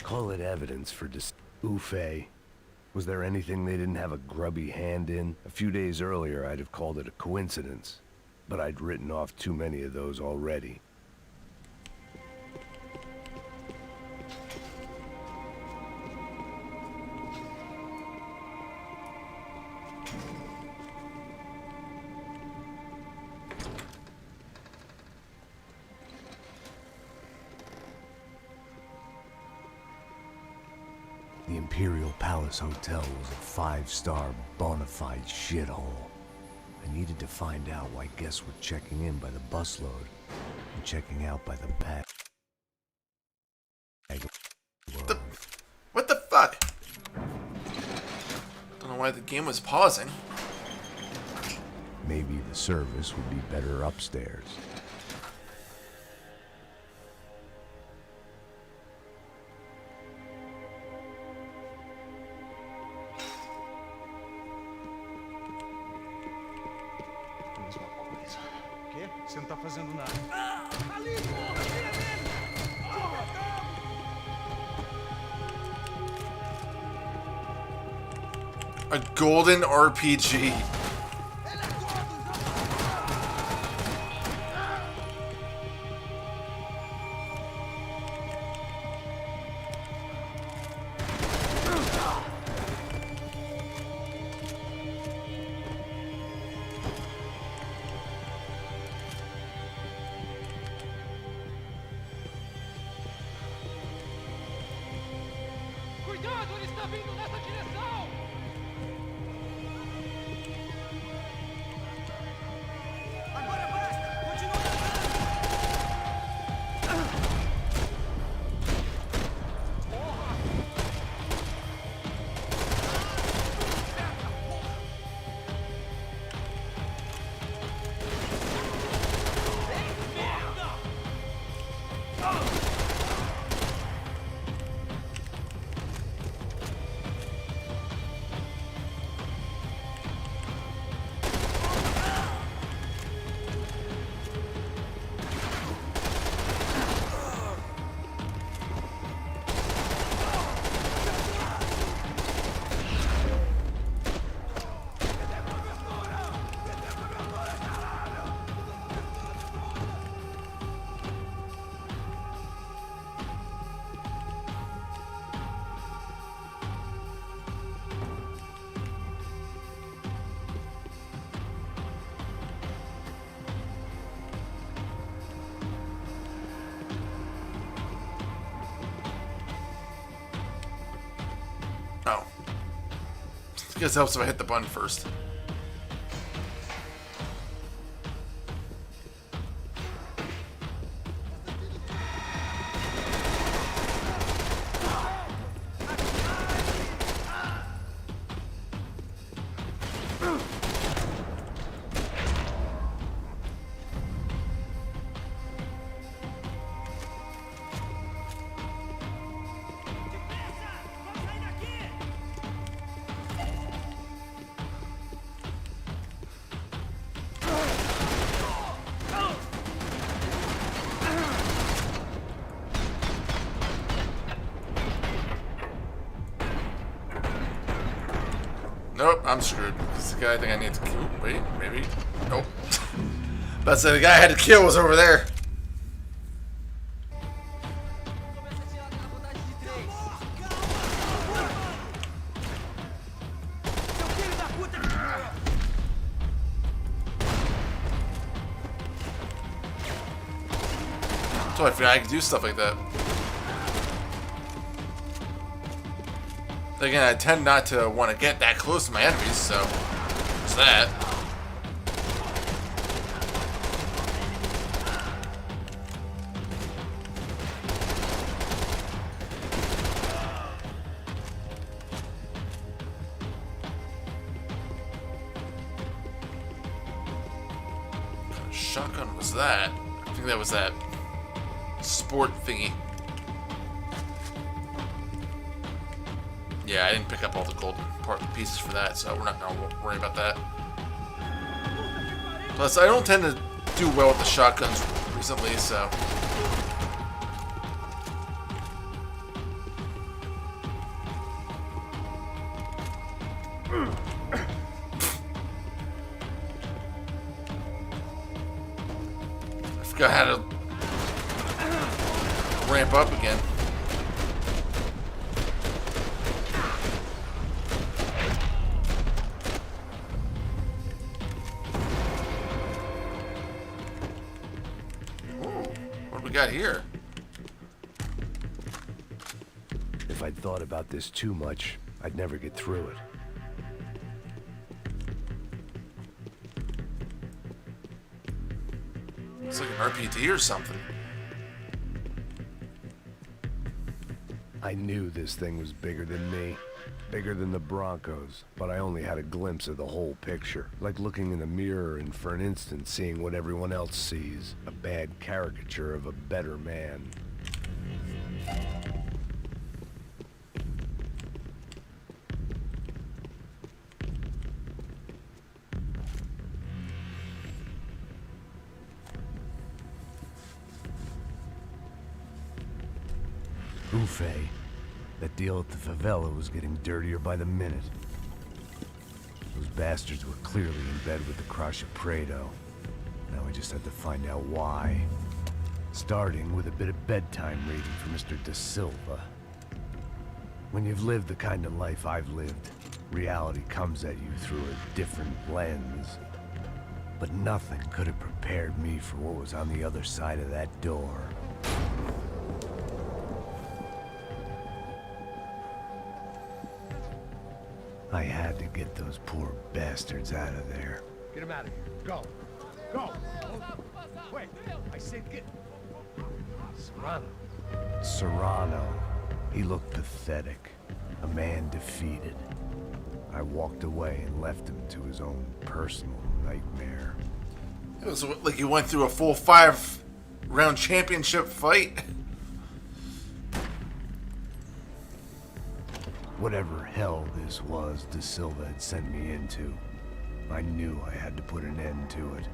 Call it evidence for Ufe. Was there anything they didn't have a grubby hand in? A few days earlier, I'd have called it a coincidence. But I'd written off too many of those already. The Imperial Palace Hotel was a five-star bona fide shithole. I needed to find out why guests were checking in by the busload and checking out by the bag. What the fuck? Don't know why the game was pausing. Maybe the service would be better upstairs. Você não tá fazendo nada. Ali, porra! Tira dele! A golden RPG. Cuidado, ele está vindo nessa direção! Agora basta! Continua Oh. I guess it helps if I hit the button first. Nope, I'm screwed. This guy I think I need to kill. Wait, maybe. Nope. But say the guy I had to kill was over there. Começa a tirar na contagem de 3. Seu filho da puta! So I figured I could do stuff like that. Again, I tend not to want to get that close to my enemies, so there's that. What kind of shotgun was that? I think that was that sport thingy. Yeah, I didn't pick up all the golden pieces for that, so we're not gonna worry about that. Plus, I don't tend to do well with the shotguns recently, so. I forgot how to ramp up again. Got here. If I'd thought about this too much, I'd never get through it. It's like an RPG or something. I knew this thing was bigger than me. Bigger than the Broncos, but I only had a glimpse of the whole picture. Like looking in a mirror and for an instant seeing what everyone else sees. A bad caricature of a better man. Buffet. That deal at the favela was getting dirtier by the minute. Those bastards were clearly in bed with the Crash of Prado. Now we just had to find out why. Starting with a bit of bedtime reading for Mr. Da Silva. When you've lived the kind of life I've lived, reality comes at you through a different lens. But nothing could have prepared me for what was on the other side of that door. I had to get those poor bastards out of there. Get him out of here. Go. Go. Wait. I said get. Serrano. Serrano. He looked pathetic. A man defeated. I walked away and left him to his own personal nightmare. It was like you went through a full 5-round championship fight. Whatever hell this was De Silva had sent me into, I knew I had to put an end to it.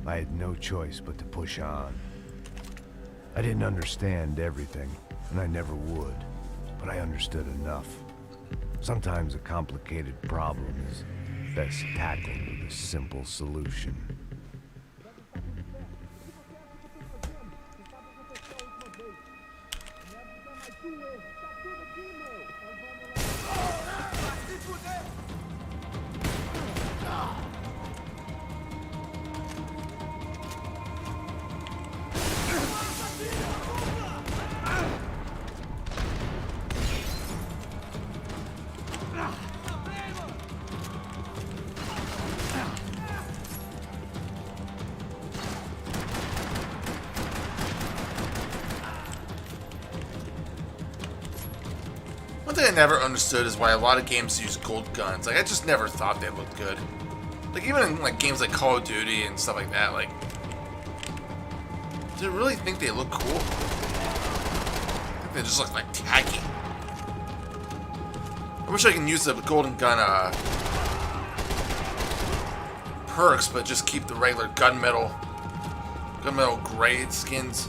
I had no choice but to push on. I didn't understand everything, and I never would, but I understood enough. Sometimes a complicated problem is best tackled with a simple solution. One thing I never understood is why a lot of games use gold guns. Like, I just never thought they looked good. Like, even in like games like Call of Duty and stuff like that, like, do you really think they look cool? I think they just look like tacky. I wish I can use the golden gun perks, but just keep the regular gunmetal gray skins.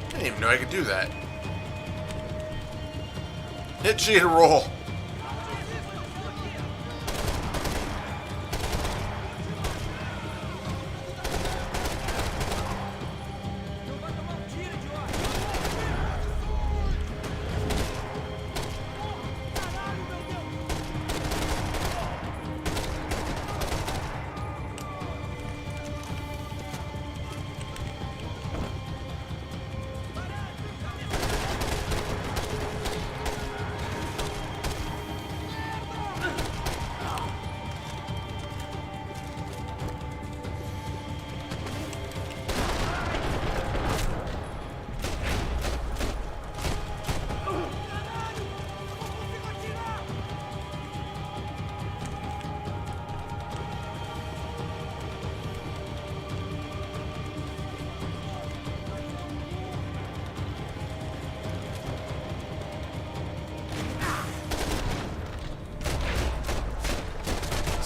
I didn't even know I could do that. Hit G to roll.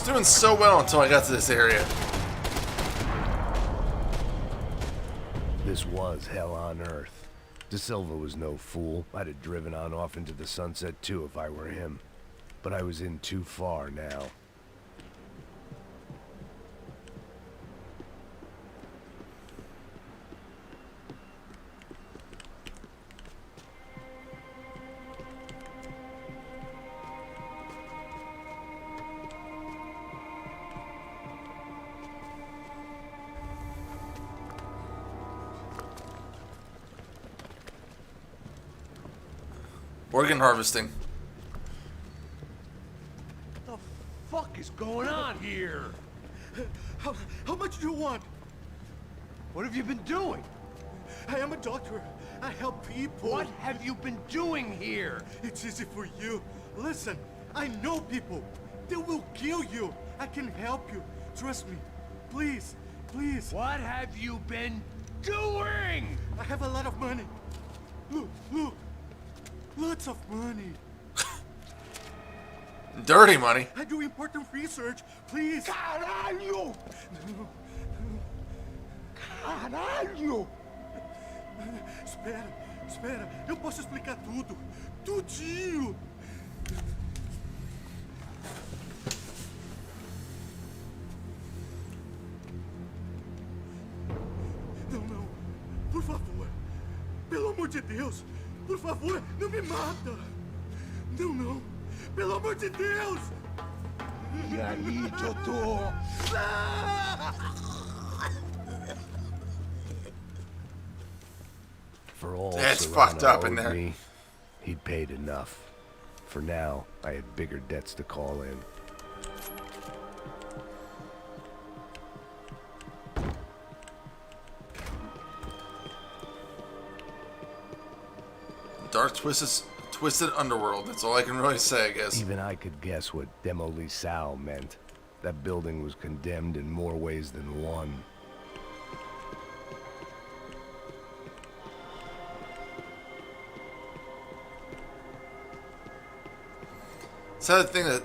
Doing so well until I got to this area. This was hell on earth. De Silva was no fool. I'd have driven on off into the sunset too if I were him. But I was in too far now. Organ harvesting. What the fuck is going on here? How much do you want? What have you been doing? I am a doctor. I help people. What have you been doing here? It's easy for you. Listen, I know people. They will kill you. I can help you. Trust me. Please, please. What have you been doing? I have a lot of money. Look, look. Lots of money. Dirty money. I do important research. Please. Caralho! Caralho! Espera. Eu posso explicar tudo. Tudinho. amor de Deus! Por favor, não me mata! Não, não! Pelo amor de Deus! E aí, Totó? For all That's Serrano fucked up in owed there. me, he'd paid enough. For now, I had bigger debts to call in. Dark twisted underworld. That's all I can really say, I guess. Even I could guess what demolisal meant. That building was condemned in more ways than one. Sad thing that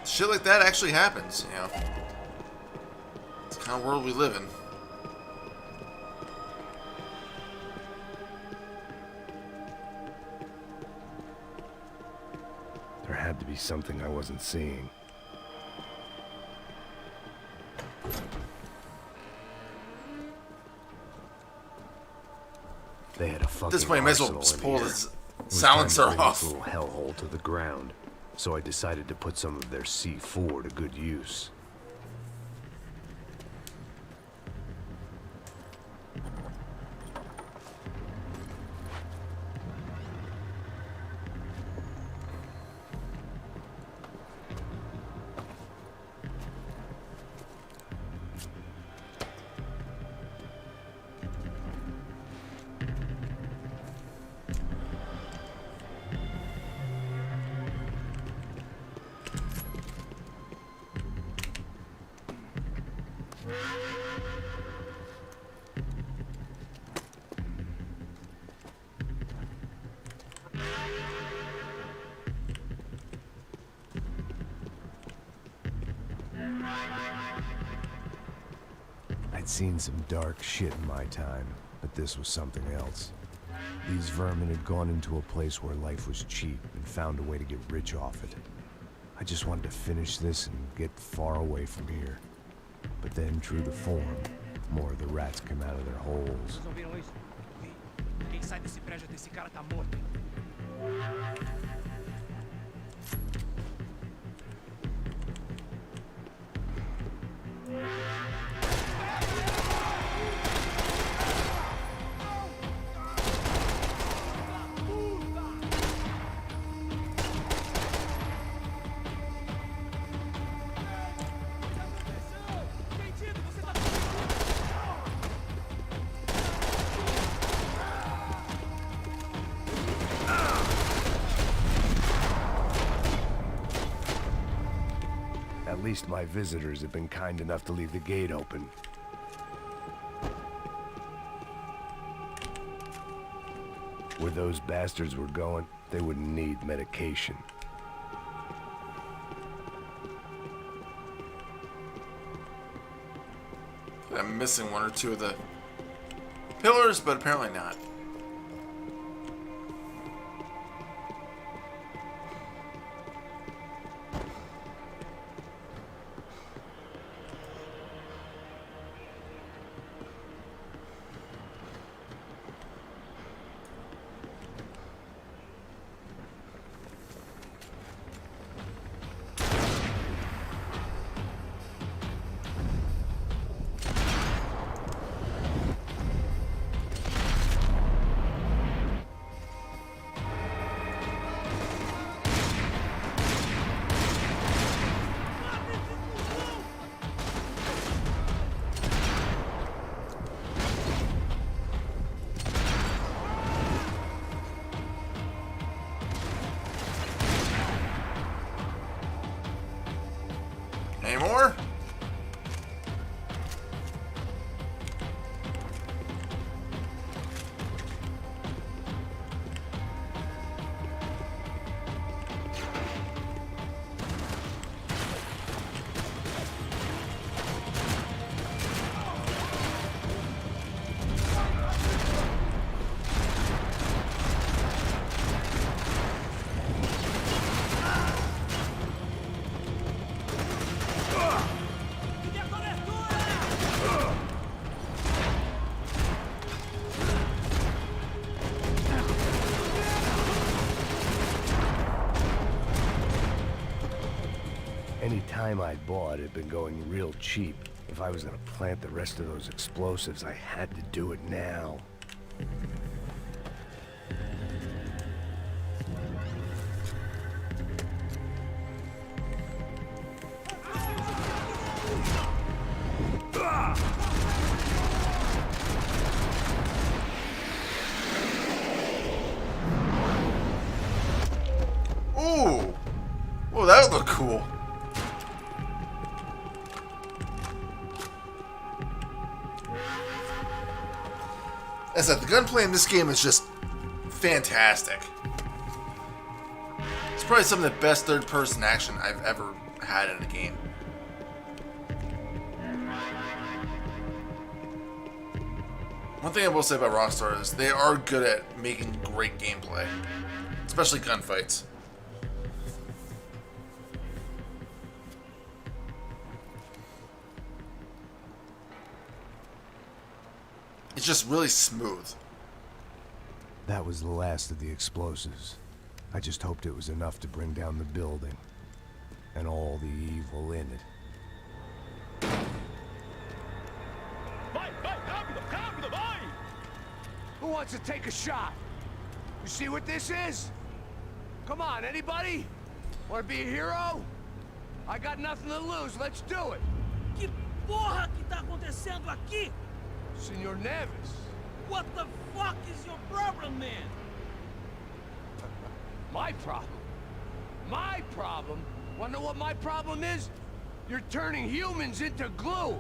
shit like that actually happens, you know. It's the kind of world we live in. There had to be something I wasn't seeing. They had a fucking At this point, you might as well arsenal just in pull here. this It was silencer time to bring off. this little hellhole to the ground, so I decided to put some of their C4 to good use. I'd seen some dark shit in my time, but this was something else. These vermin had gone into a place where life was cheap and found a way to get rich off it. I just wanted to finish this and get far away from here. But then, true to form, more of the rats came out of their holes. Vocês não viram isso? Vi. Quem sai desse prédio desse cara tá morto. Sentido, você tá At least my visitors have been kind enough to leave the gate open. Where those bastards were going, they wouldn't need medication. I'm missing one or two of the pillars, but apparently not. Any time I bought had been going real cheap. If I was gonna plant the rest of those explosives, I had to do it now. Ooh! Whoa, that would look cool. As I said, the gunplay in this game is just fantastic. It's probably some of the best third-person action I've ever had in a game. One thing I will say about Rockstar is they are good at making great gameplay, especially gunfights. It's just really smooth. That was the last of the explosives. I just hoped it was enough to bring down the building. And all the evil in it. Who wants to take a shot? You see what this is? Come on, anybody? Want to be a hero? I got nothing to lose, let's do it! Que porra que tá acontecendo aqui? Senor Neves. What the fuck is your problem, man? My problem? My problem? Wanna know what my problem is? You're turning humans into glue!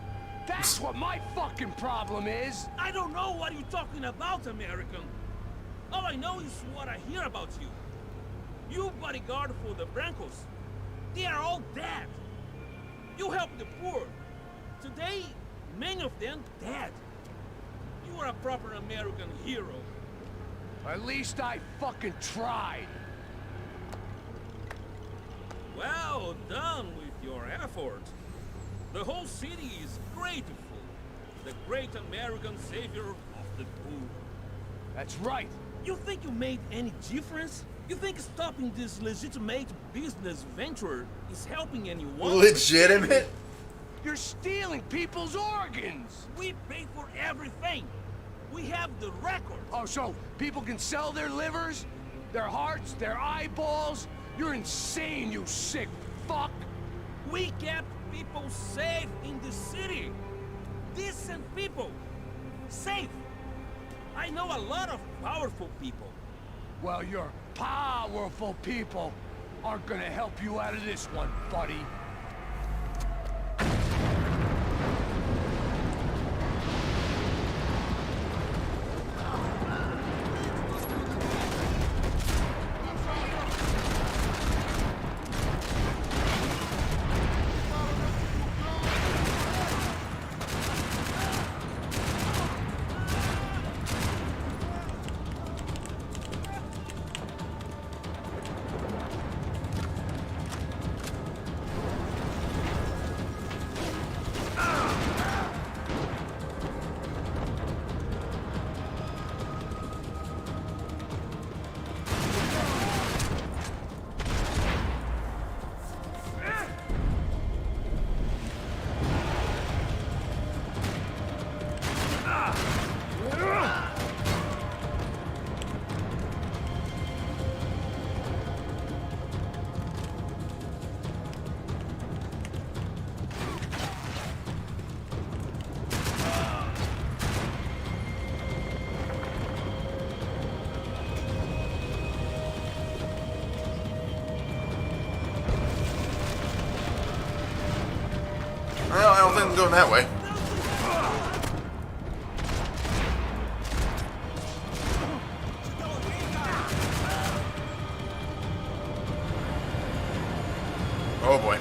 That's what my fucking problem is! I don't know what you're talking about, American. All I know is what I hear about you. You bodyguard for the Brancos. They are all dead. You help the poor. Today, many of them dead. You are a proper American hero. At least I fucking tried. Well done with your effort. The whole city is grateful. The great American savior of the poor. That's right. You think you made any difference? You think stopping this legitimate business venture is helping anyone? Legitimate? You're stealing people's organs! We pay for everything. We have the record. Oh, so people can sell their livers? Their hearts? Their eyeballs? You're insane, you sick fuck! We kept people safe in the city. Decent people. Safe. I know a lot of powerful people. Well, your powerful people aren't gonna help you out of this one, buddy. Well, I don't think I'm going that way. Oh boy.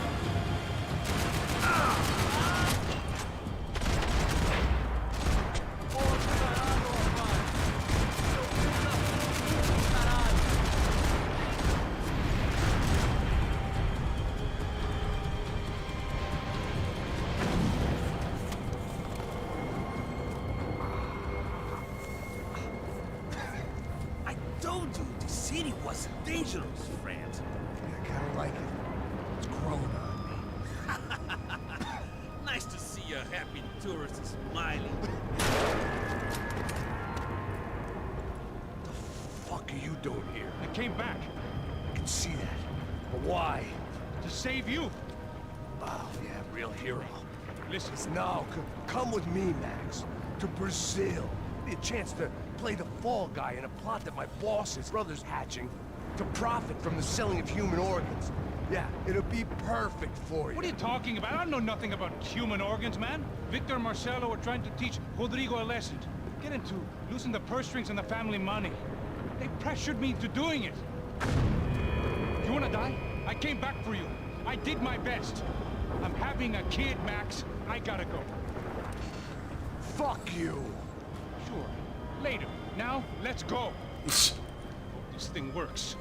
I told you the city was dangerous, friend. I kinda like it. It's grown on me. tourists smiling. What the fuck are you doing here? I came back I can see that. But why? to save you. Oh, yeah, real hero. Listen, No, come with me, Max. To Brazil. Be a chance to play the fall guy in a plot that my boss's brother's hatching to profit from the selling of human organs. Yeah, it'll be perfect for you. what are you talking about? I know nothing about human organs, man. Victor and Marcelo are trying to teach Rodrigo a lesson. Get him to loosen the purse strings and the family money. They pressured me into doing it. You wanna die? I came back for you. I did my best. I'm having a kid, Max. I gotta go. Fuck you. Sure. Later. Now, let's go. Hope this thing works.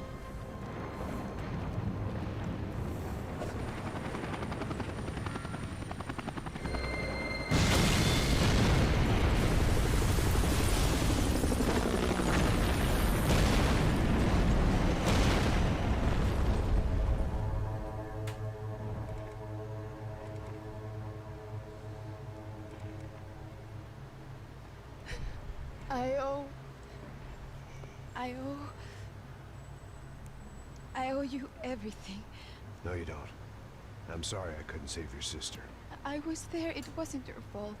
I owe you everything. No, you don't. I'm sorry I couldn't save your sister. I was there. It wasn't your fault.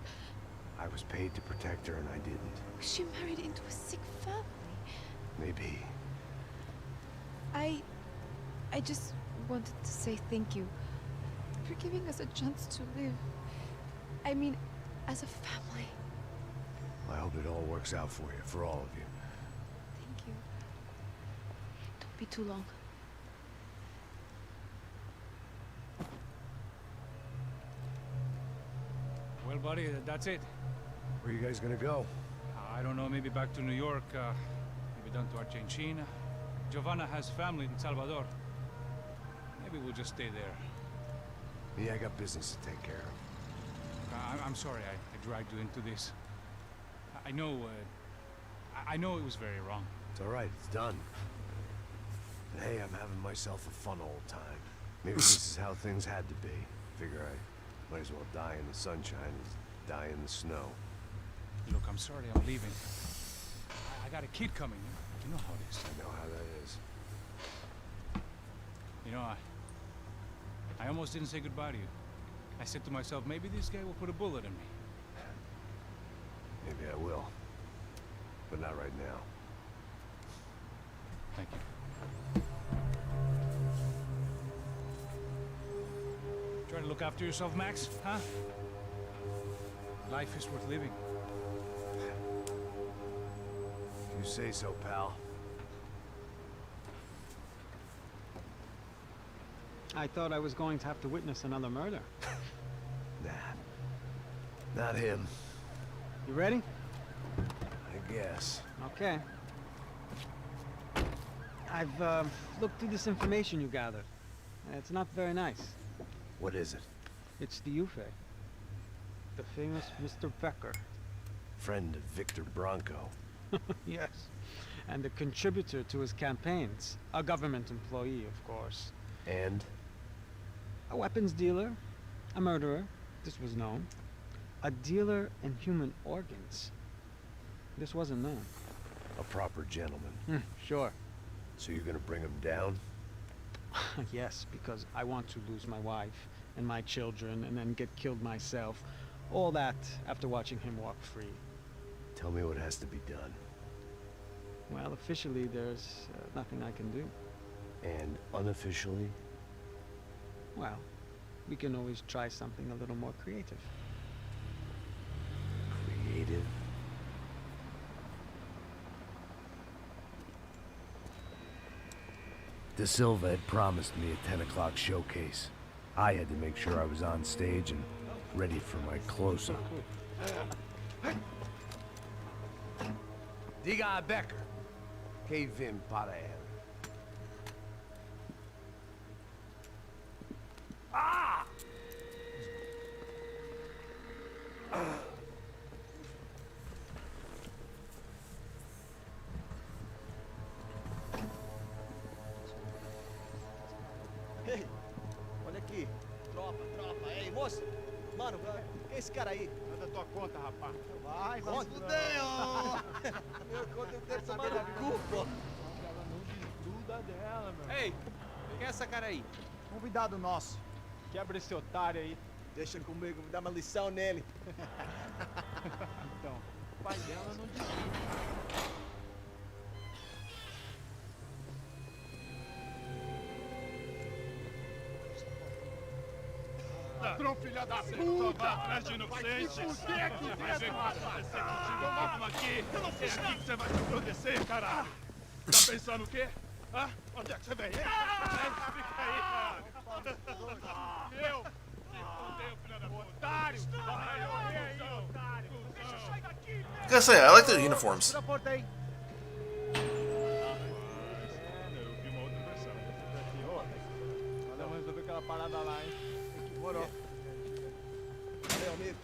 I was paid to protect her and I didn't. She married into a sick family. Maybe. I just wanted to say thank you for giving us a chance to live. I mean, as a family. I hope it all works out for you, for all of you. Thank you. Don't be too long. Well, buddy, that's it. Where are you guys gonna go? I don't know, maybe back to New York, maybe down to Argentina. Giovanna has family in Salvador. Maybe we'll just stay there. Me, I got business to take care of. I'm sorry I dragged you into this. I know it was very wrong. It's all right, it's done. But hey, I'm having myself a fun old time. Maybe this is how things had to be. Figure I might as well die in the sunshine as die in the snow. Look, I'm sorry I'm leaving. I got a kid coming. You know how it is. I know how that is. You know, I almost didn't say goodbye to you. I said to myself, maybe this guy will put a bullet in me. Maybe I will. But not right now. Thank you. Try to look after yourself, Max, huh? Life is worth living. If you say so, pal. I thought I was going to have to witness another murder. Nah. Not him. You ready? I guess. Okay. I've looked through this information you gathered. It's not very nice. What is it? It's the Ufe. The famous Mr. Becker. Friend of Victor Bronco. Yes. And a contributor to his campaigns. A government employee, of course. And? A weapons dealer. A murderer. This was known. A dealer in human organs. This wasn't known. A proper gentleman. Sure. So you're gonna bring him down? Yes, because I want to lose my wife and my children and then get killed myself. All that after watching him walk free. Tell me what has to be done. Well, officially there's nothing I can do. And unofficially? Well, we can always try something a little more creative. Creative? De Silva had promised me a 10 o'clock showcase. I had to make sure I was on stage and ready for my close-up. Diga a Becker. Que vim para ele. Ah! Ei, olha aqui. Tropa. Ei, moça. Mano, quem é esse cara aí? tua conta, rapaz. Vai, Se fuder, ó. Meu conta eu quero saber da cu, pô. Ela não desgruda dela, meu. Ei, quem é essa cara aí? Convidado nosso. Quebra esse otário aí. Deixa comigo, me dá uma lição nele. Então, o pai dela não desgruda. Ladrão, filha da puta! Vai atrás de inocente! Vai ver o que vai acontecer contigo, vamos aqui! É aqui que você vai se acontecer, caralho! Tá pensando o quê? Hã? Onde é que você vem? Fica aí, caralho! Eu? Se fudeu, filha da puta! Otário! Vai, otário! Deixa eu sair daqui! Gotta say, I like their uniforms. Tira a porta aí. Eu vi uma outra versão. Vamos resolver aquela parada lá, hein? Morou. Valeu, amigo.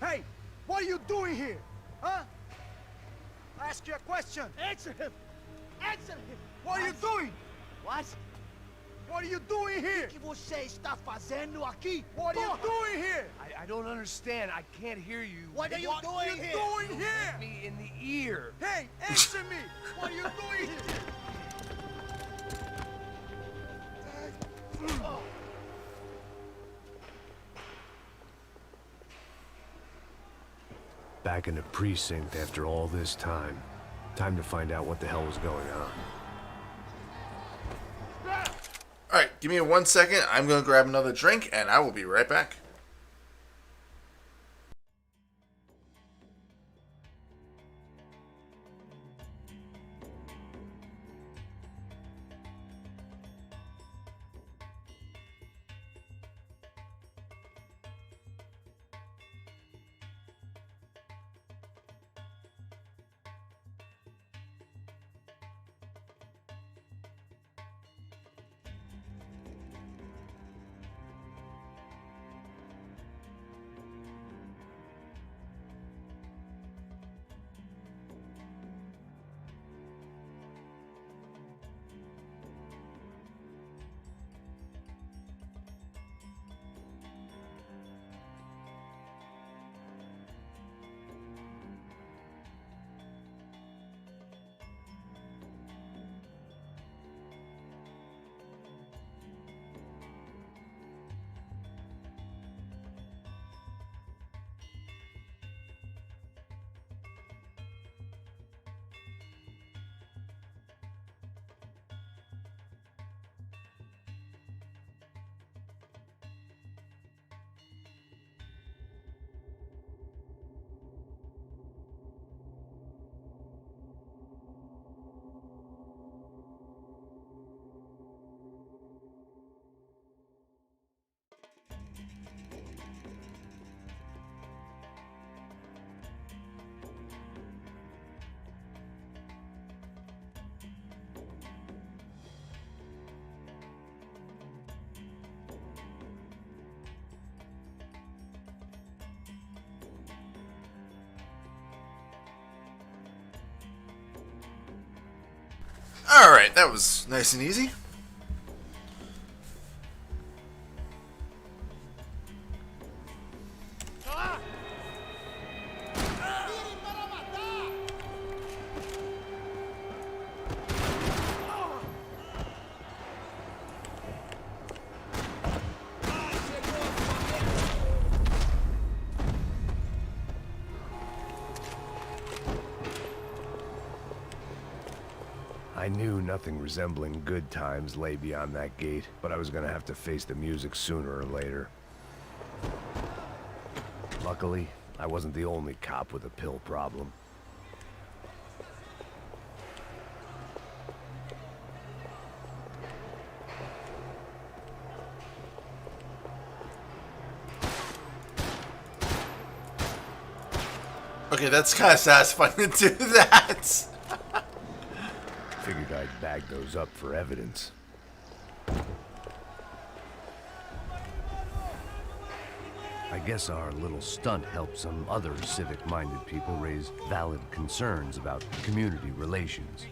Hey, what are you doing here? Huh? I ask you a question. Answer him. Answer him. What are you doing? What? What are you doing here? O que você está fazendo aqui? What are you doing here? I don't understand. I can't hear you. What are you doing here? Doing here? Me in the ear. Hey, answer me. What are you doing here? Back in the precinct after all this time. Time to find out what the hell was going on. Alright, give me 1 second. I'm going to grab another drink, and I will be right back. Alright, that was nice and easy. I knew nothing resembling good times lay beyond that gate, but I was gonna have to face the music sooner or later. Luckily, I wasn't the only cop with a pill problem. Okay, that's kind of satisfying to do that. Figured I'd bag those up for evidence. guess our little stunt helped some other civic-minded people raise valid concerns about community relations.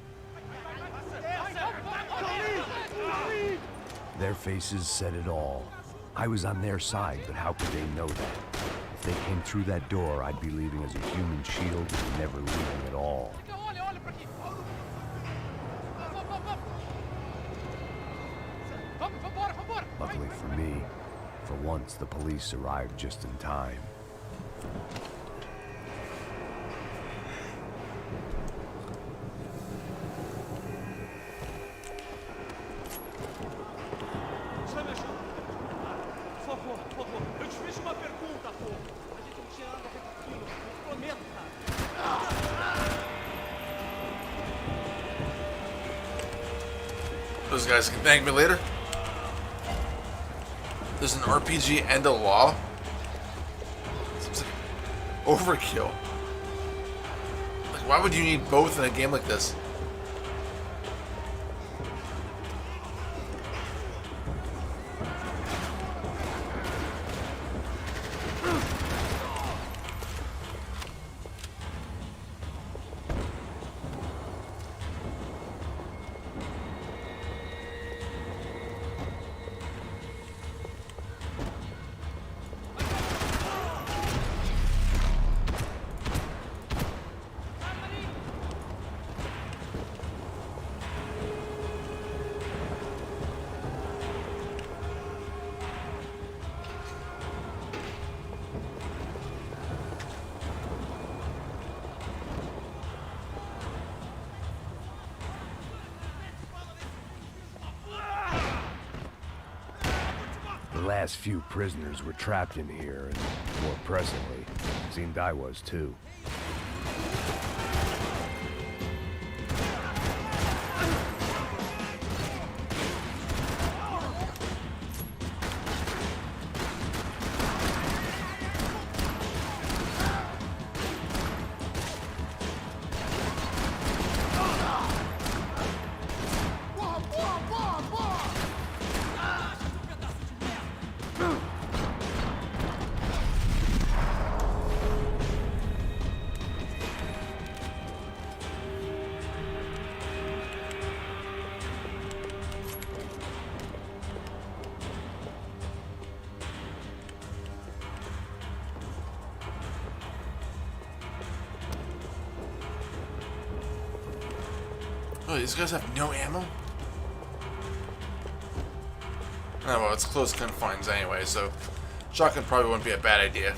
Their faces said it all. I was on their side, but how could they know that? If they came through that door, I'd be leaving as a human shield and never leaving at all. Luckily for me, for once the police arrived just in time. Those guys can thank me later. There's an RPG and a law. Seems like overkill. Like, why would you need both in a game like this? The last few prisoners were trapped in here, and more presently, it seemed I was too. Oh, these guys have no ammo? Oh, well, it's close confines anyway, so shotgun probably wouldn't be a bad idea.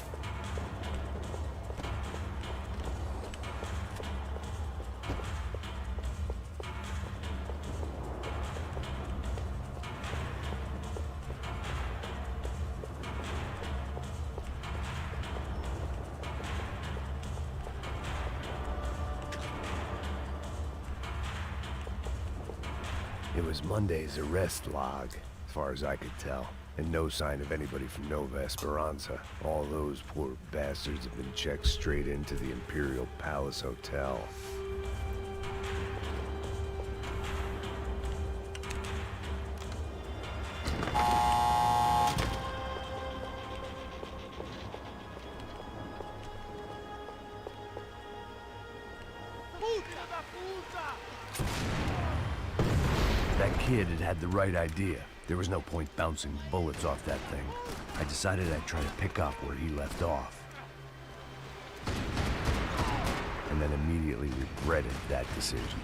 It was Monday's arrest log, as far as I could tell, and no sign of anybody from Nova Esperanza. All those poor bastards have been checked straight into the Imperial Palace Hotel. That kid had the right idea. There was no point bouncing bullets off that thing. I decided I'd try to pick up where he left off. And then immediately regretted that decision.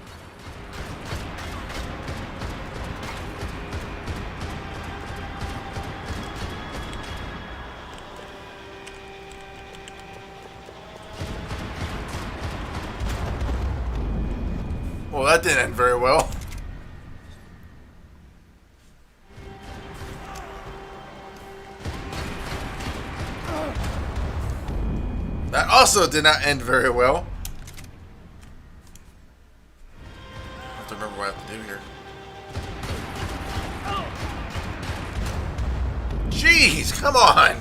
Well, that didn't end very well. That also did not end very well. I have to remember what I have to do here. Jeez, come on!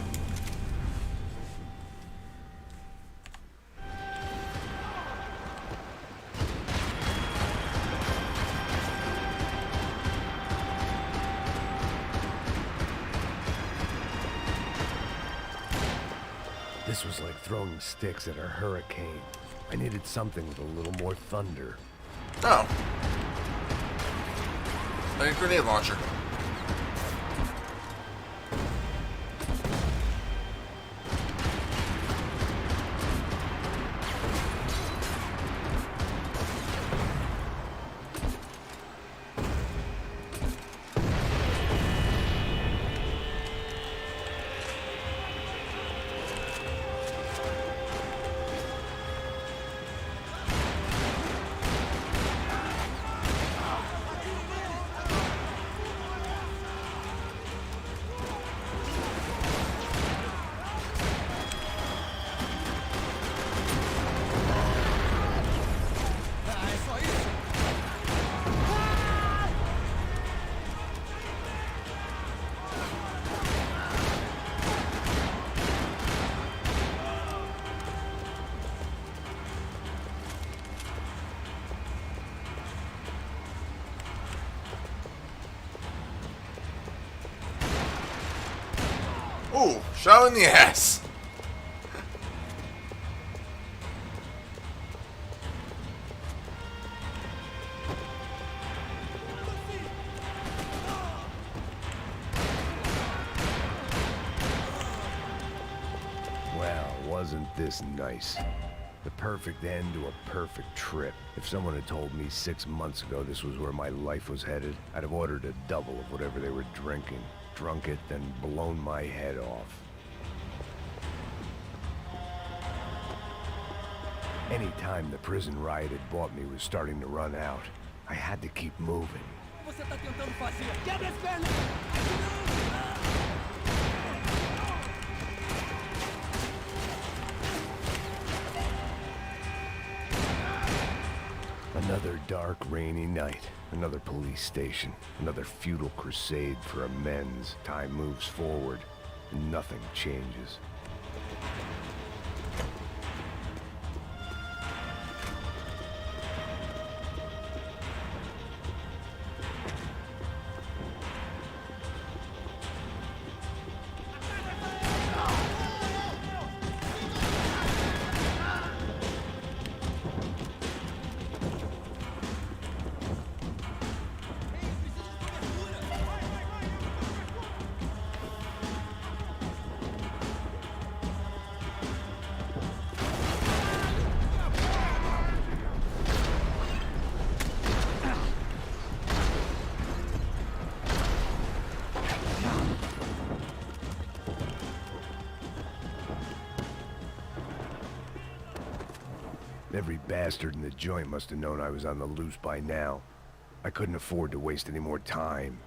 This was like throwing sticks at a hurricane. I needed something with a little more thunder. Oh. Like a grenade launcher. Ooh, shot in the ass. Well, wasn't this nice? The perfect end to a perfect trip. If someone had told me 6 months ago this was where my life was headed, I'd have ordered a double of whatever they were drinking. Drunk it, then blown my head off. Any time the prison riot had bought me was starting to run out. I had to keep moving. Você tá tentando fazer? Quebra as pernas! Another dark, rainy night. Another police station. Another futile crusade for amends. Time moves forward, and nothing changes. Every bastard in the joint must have known I was on the loose by now. I couldn't afford to waste any more time.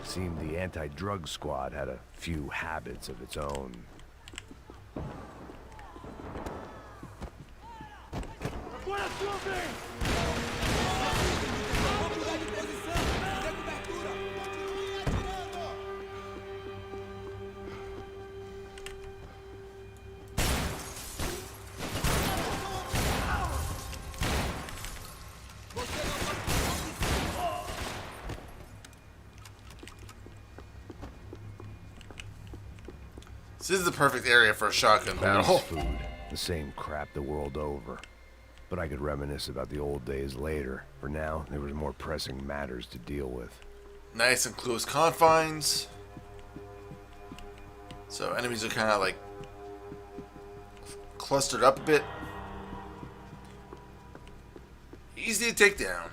Seemed the anti-drug squad had a few habits of its own. This is the perfect area for a shotgun battle. Police food, the same crap the world over. But I could reminisce about the old days later. For now, there was more pressing matters to deal with. Nice and close confines. So enemies are kind of like clustered up a bit. Easy to take down.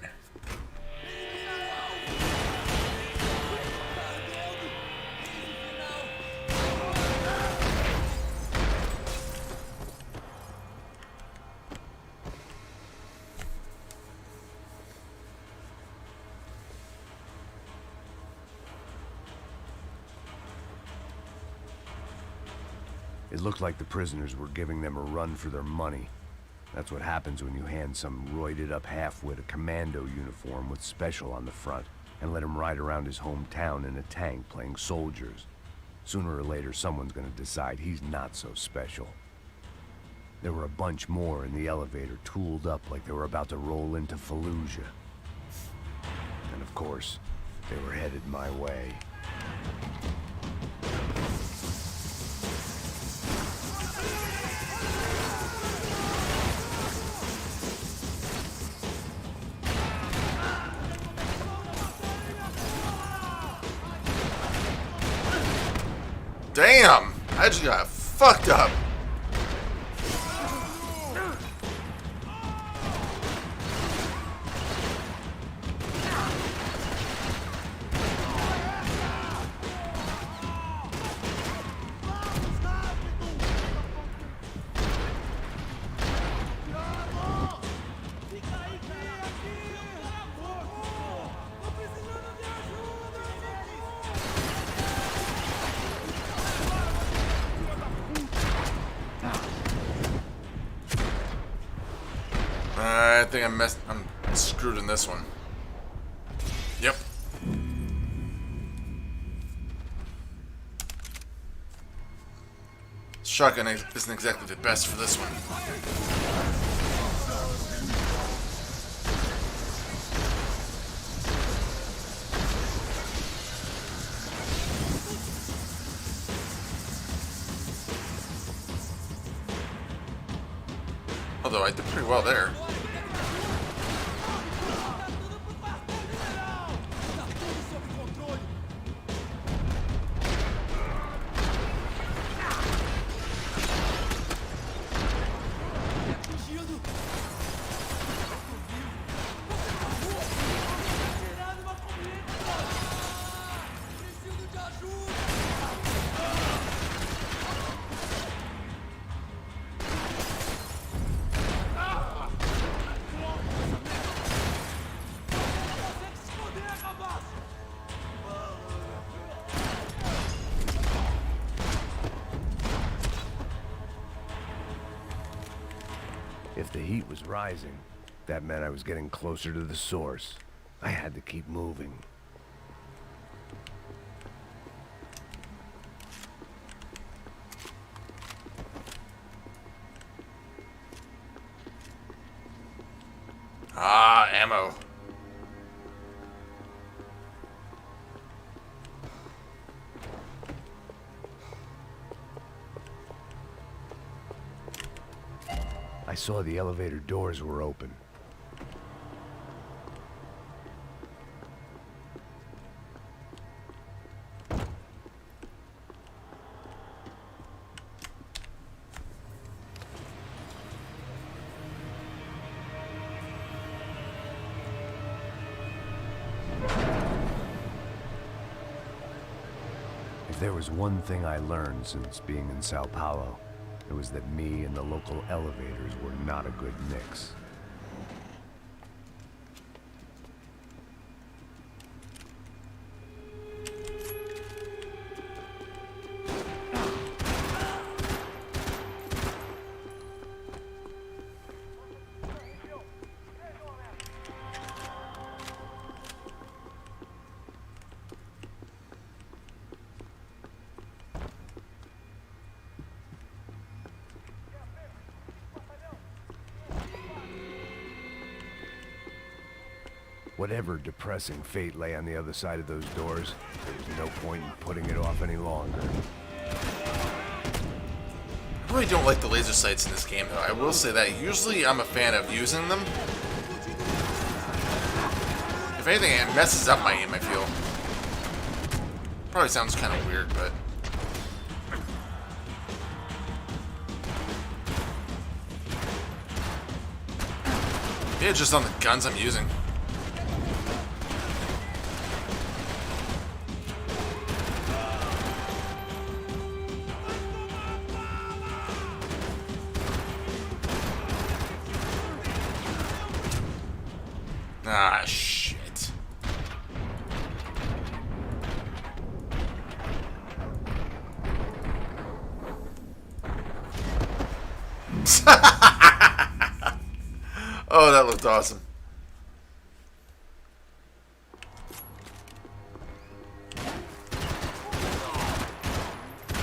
It looked like the prisoners were giving them a run for their money. That's what happens when you hand some roided-up halfwit a commando uniform with special on the front and let him ride around his hometown in a tank playing soldiers. Sooner or later, someone's gonna decide he's not so special. There were a bunch more in the elevator, tooled up like they were about to roll into Fallujah. And of course, they were headed my way. Damn! I just got fucked up. I think I'm screwed in this one. Yep. Shotgun isn't exactly the best for this one. Although I did pretty well there. If the heat was rising, that meant I was getting closer to the source. I had to keep moving. Ah, ammo. I saw the elevator doors were open. If there was one thing I learned since being in Sao Paulo, it was that me and the local elevators were not a good mix. Whatever depressing fate lay on the other side of those doors, there was no point in putting it off any longer. I really don't like the laser sights in this game, though. I will say that. Usually I'm a fan of using them. If anything, it messes up my aim, I feel. Probably sounds kind of weird, but... maybe it's just on the guns I'm using. Ah, shit. Oh, that looked awesome.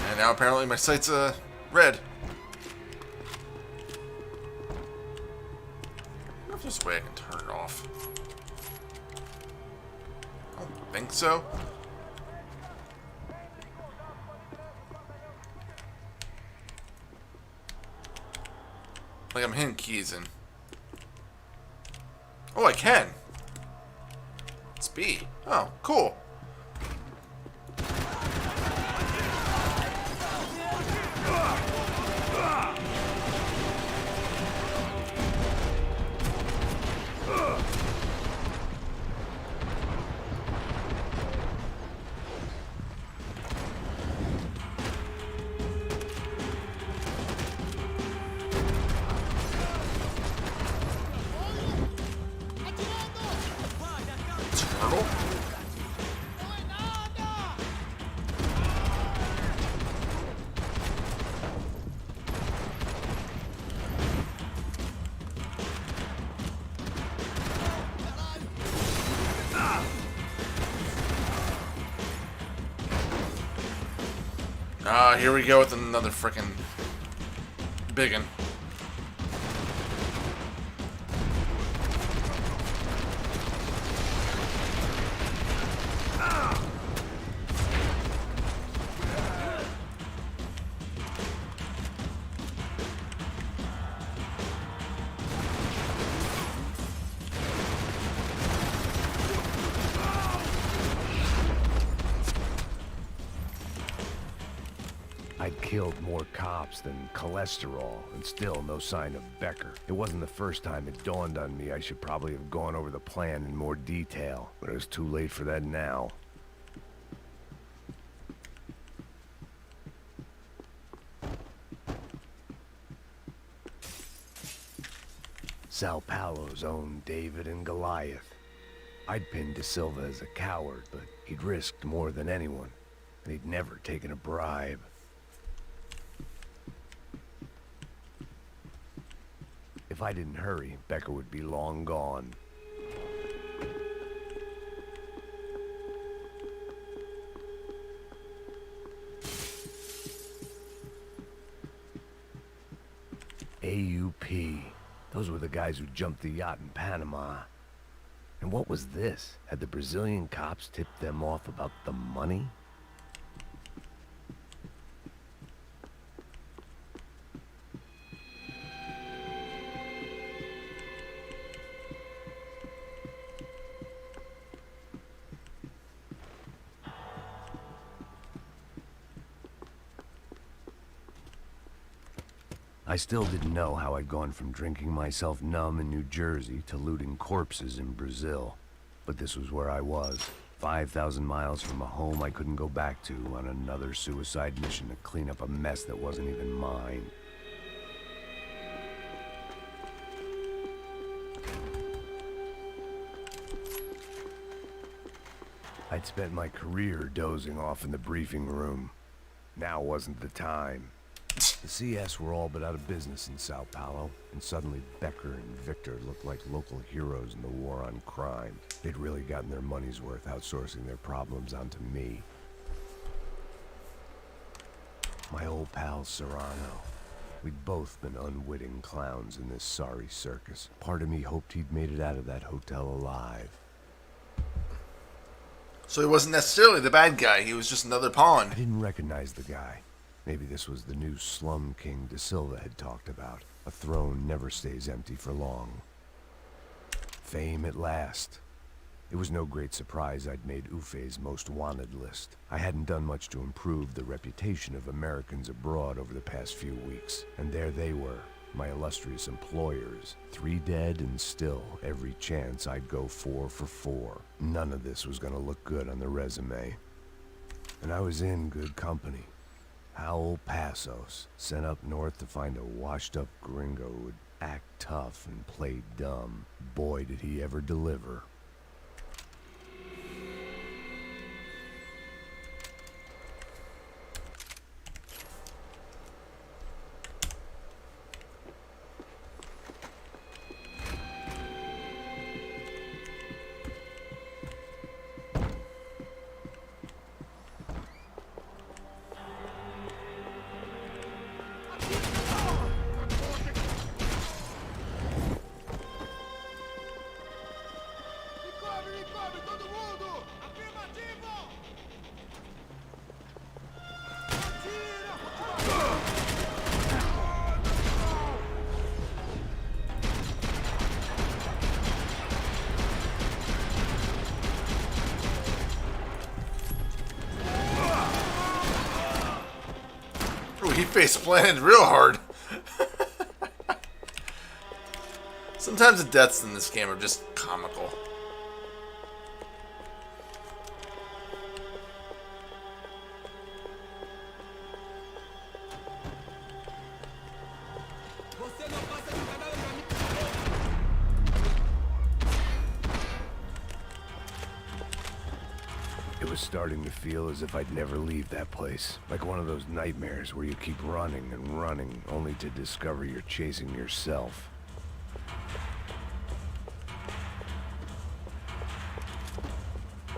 And now apparently my sight's red. I wonder if there's a way I can turn it off. I don't think so. Like I'm hitting keys in. Oh, I can. It's B. Oh, cool. Ah, here we go with another frickin' biggin. I'd killed more cops than cholesterol, and still no sign of Becker. It wasn't the first time it dawned on me I should probably have gone over the plan in more detail, but it was too late for that now. Sao Paulo's own David and Goliath. I'd pinned De Silva as a coward, but he'd risked more than anyone, and he'd never taken a bribe. If I didn't hurry, Becker would be long gone. AUP. Those were the guys who jumped the yacht in Panama. And what was this? Had the Brazilian cops tipped them off about the money? I still didn't know how I'd gone from drinking myself numb in New Jersey to looting corpses in Brazil. But this was where I was, 5,000 miles from a home I couldn't go back to, on another suicide mission to clean up a mess that wasn't even mine. I'd spent my career dozing off in the briefing room. Now wasn't the time. The CS were all but out of business in Sao Paulo, and suddenly Becker and Victor looked like local heroes in the war on crime. They'd really gotten their money's worth outsourcing their problems onto me. My old pal Serrano. We'd both been unwitting clowns in this sorry circus. Part of me hoped he'd made it out of that hotel alive. So he wasn't necessarily the bad guy, he was just another pawn. I didn't recognize the guy. Maybe this was the new slum king De Silva had talked about. A throne never stays empty for long. Fame at last. It was no great surprise I'd made Ufe's most wanted list. I hadn't done much to improve the reputation of Americans abroad over the past few weeks, and there they were, my illustrious employers. 3 dead, and still, every chance I'd go 4 for 4. None of this was gonna look good on the resume. And I was in good company. Howell Passos, sent up north to find a washed-up gringo who would act tough and play dumb. Boy, did he ever deliver. He face planted real hard. Sometimes the deaths in this game are just comical. It was starting to feel as if I'd never leave that place. Like one of those nightmares where you keep running and running, only to discover you're chasing yourself.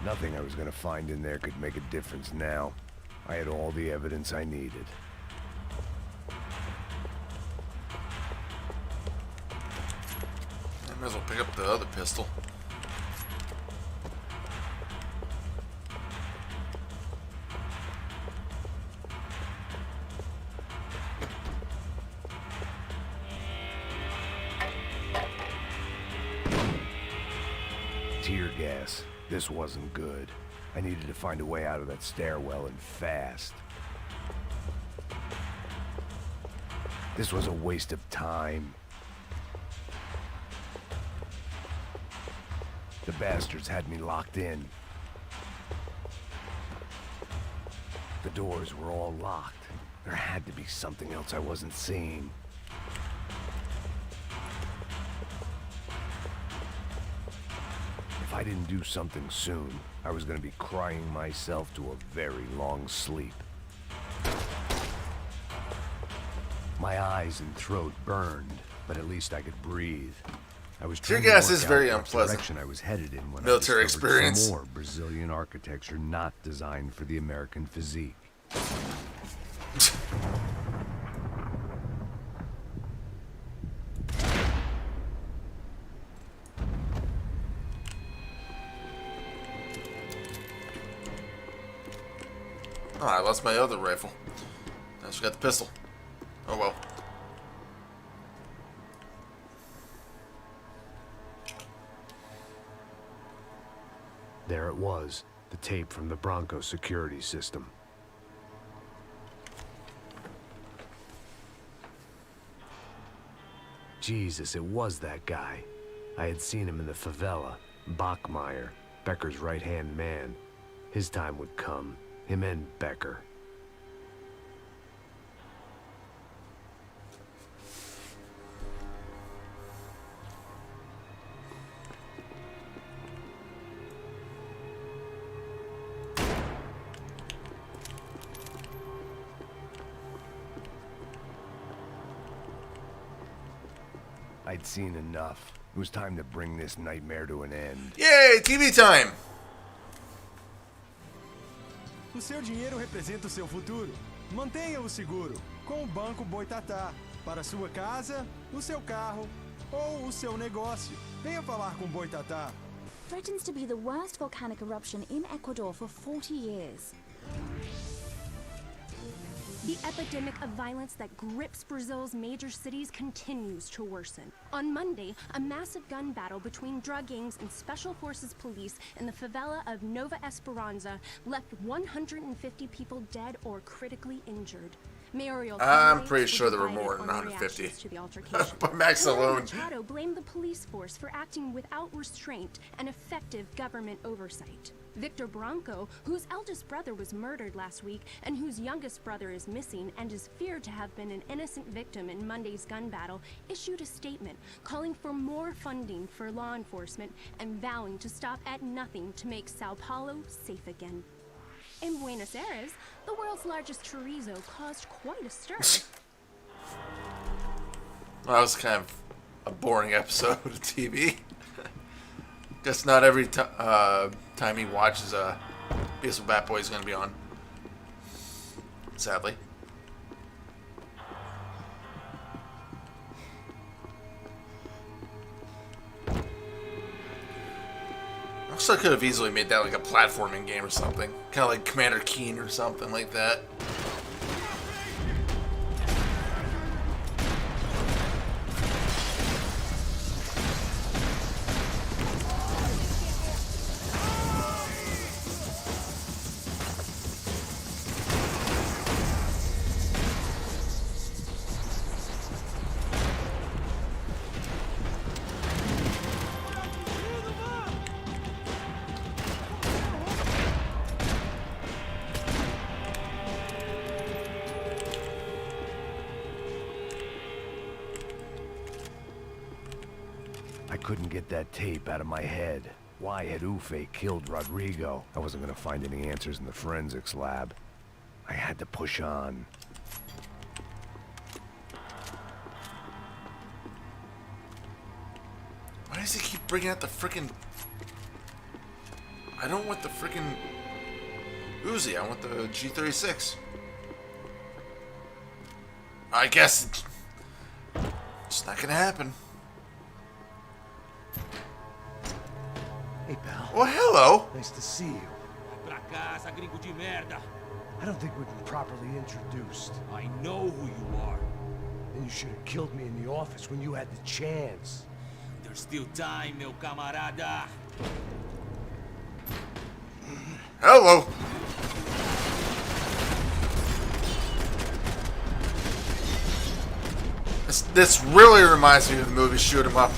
Nothing I was gonna find in there could make a difference now. I had all the evidence I needed. I might as well pick up the other pistol. Tear gas. This wasn't good. I needed to find a way out of that stairwell and fast. This was a waste of time. The bastards had me locked in. The doors were all locked. There had to be something else I wasn't seeing. If I didn't do something soon, I was gonna be crying myself to a very long sleep. My eyes and throat burned, but at least I could breathe. I was Tear trying to gas work is out very what unpleasant. direction I was headed in when Military I discovered experience. some more Brazilian architecture not designed for the American physique. Oh, I lost my other rifle. I just got the pistol. Oh well. There it was, the tape from the Bronco security system. Jesus, it was that guy. I had seen him in the favela. Bachmeyer, Becker's right-hand man. His time would come. Him and Becker. I'd seen enough. It was time to bring this nightmare to an end. Yay, TV time! O seu dinheiro representa o seu futuro. Mantenha-o seguro com o Banco Boitatá. Para a sua casa, o seu carro ou o seu negócio. Venha falar com o Boitatá. Threatens to be the worst volcanic eruption in Ecuador for 40 years. The epidemic of violence that grips Brazil's major cities continues to worsen. On Monday, a massive gun battle between drug gangs and special forces police in the favela of Nova Esperanza left 150 people dead or critically injured. Mayoral I'm candidates pretty sure there were divided more than on 150. reactions to the altercation. By Max alone. Machado blamed the police force for acting without restraint and effective government oversight. Victor Branco, whose eldest brother was murdered last week and whose youngest brother is missing and is feared to have been an innocent victim in Monday's gun battle, issued a statement calling for more funding for law enforcement and vowing to stop at nothing to make Sao Paulo safe again. In Buenos Aires, the world's largest chorizo caused quite a stir. Well, that was kind of a boring episode of TV. Guess not every time he watches a Beast Bat Boy is going to be on. Sadly. Also, I could have easily made that like a platforming game or something. Kind of like Commander Keen or something like that. I couldn't get that tape out of my head. Why had Ufe killed Rodrigo? I wasn't gonna find any answers in the forensics lab. I had to push on. Why does he keep bringing out the frickin'... I don't want the frickin' Uzi, I want the G36. I guess it's not gonna happen. Hey, pal. Well, hello. Nice to see you. Pra casa, gringo de merda. I don't think we've been properly introduced. I know who you are. Then you should have killed me in the office when you had the chance. There's still time, meu camarada. Hello. This really reminds me of the movie Shoot 'Em Up.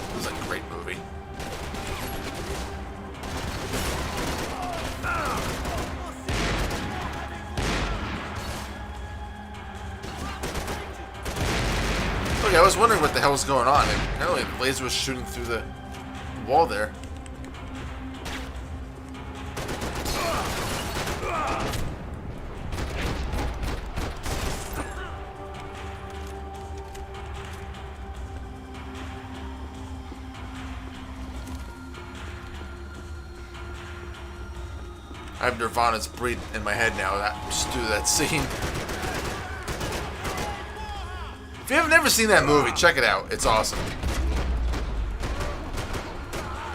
It was a great movie. Okay, I was wondering what the hell was going on, and apparently the laser was shooting through the wall there. I have Nirvana's Breed in my head now, just due to that scene. If you have never seen that movie, check it out. It's awesome.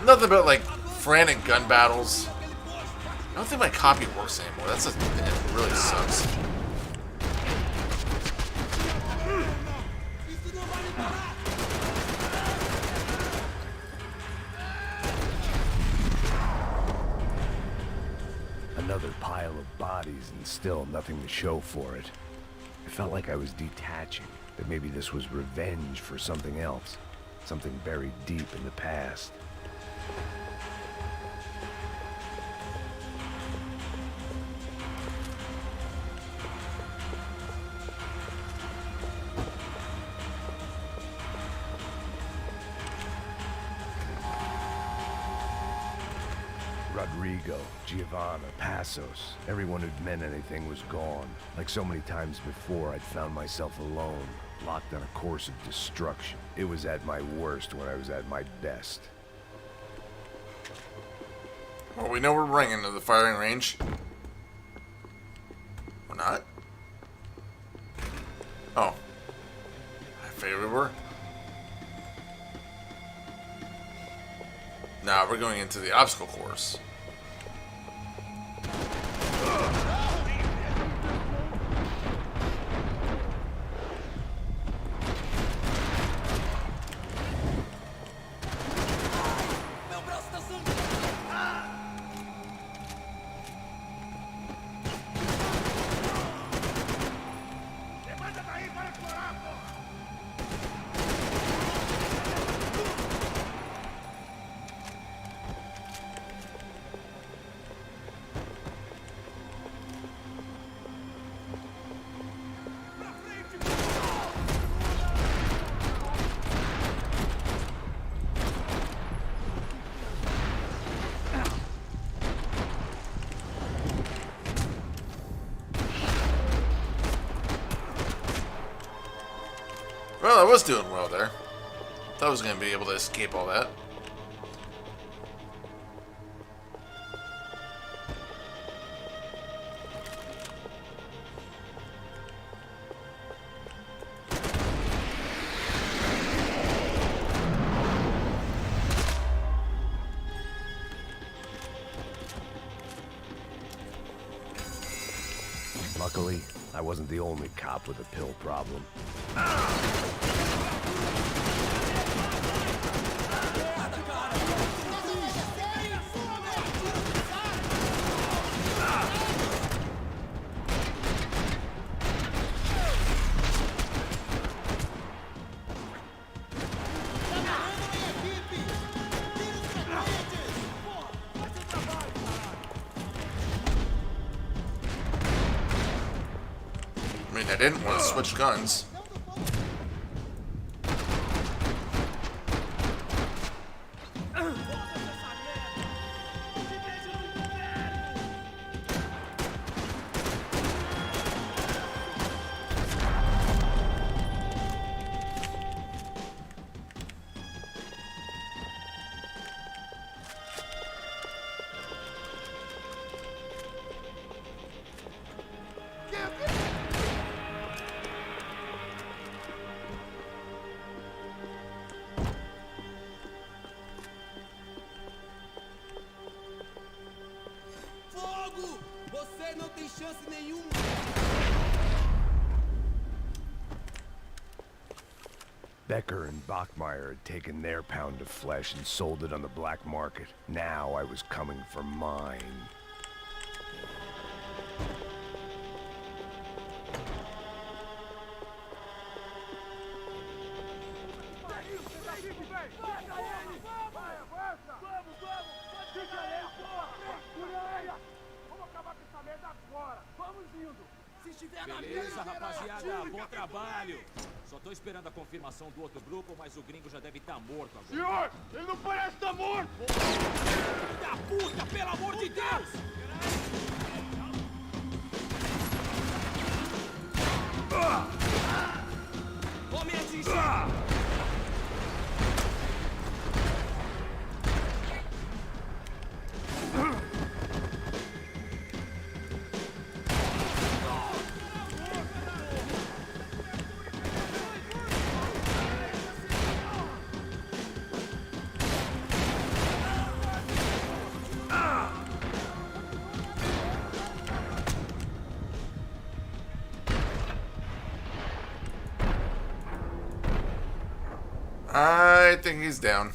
Nothing but like frantic gun battles. I don't think my copy works anymore. It really sucks. Another pile of bodies and still nothing to show for it. It felt like I was detaching, that maybe this was revenge for something else. Something buried deep in the past. Rodrigo, Giovanna, Passos, everyone who'd meant anything was gone. Like so many times before, I'd found myself alone, locked on a course of destruction. It was at my worst when I was at my best. Well, we know we're ringing to the firing range. We're not? Oh. I figured we were. Nah, we're going into the obstacle course. Well, I was doing well there. Thought I was going to be able to escape all that. Luckily, I wasn't the only cop with a pill problem. I mean, I didn't want to switch guns. Você não tem chance nenhuma. Becker and Bachmeyer had taken their pound of flesh and sold it on the black market. Now I was coming for mine. Beleza, rapaziada, bom trabalho. Só tô esperando a confirmação do outro grupo, mas o gringo já deve estar morto agora. Senhor, ele não parece estar morto! Filho da puta, pelo amor de Deus! Vou me atingir! I think he's down.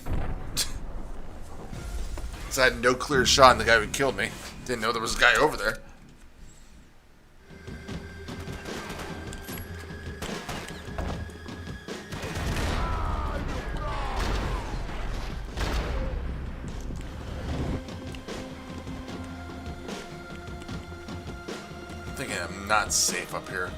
So I had no clear shot on the guy who killed me. Didn't know there was a guy over there. I'm thinking I'm not safe up here.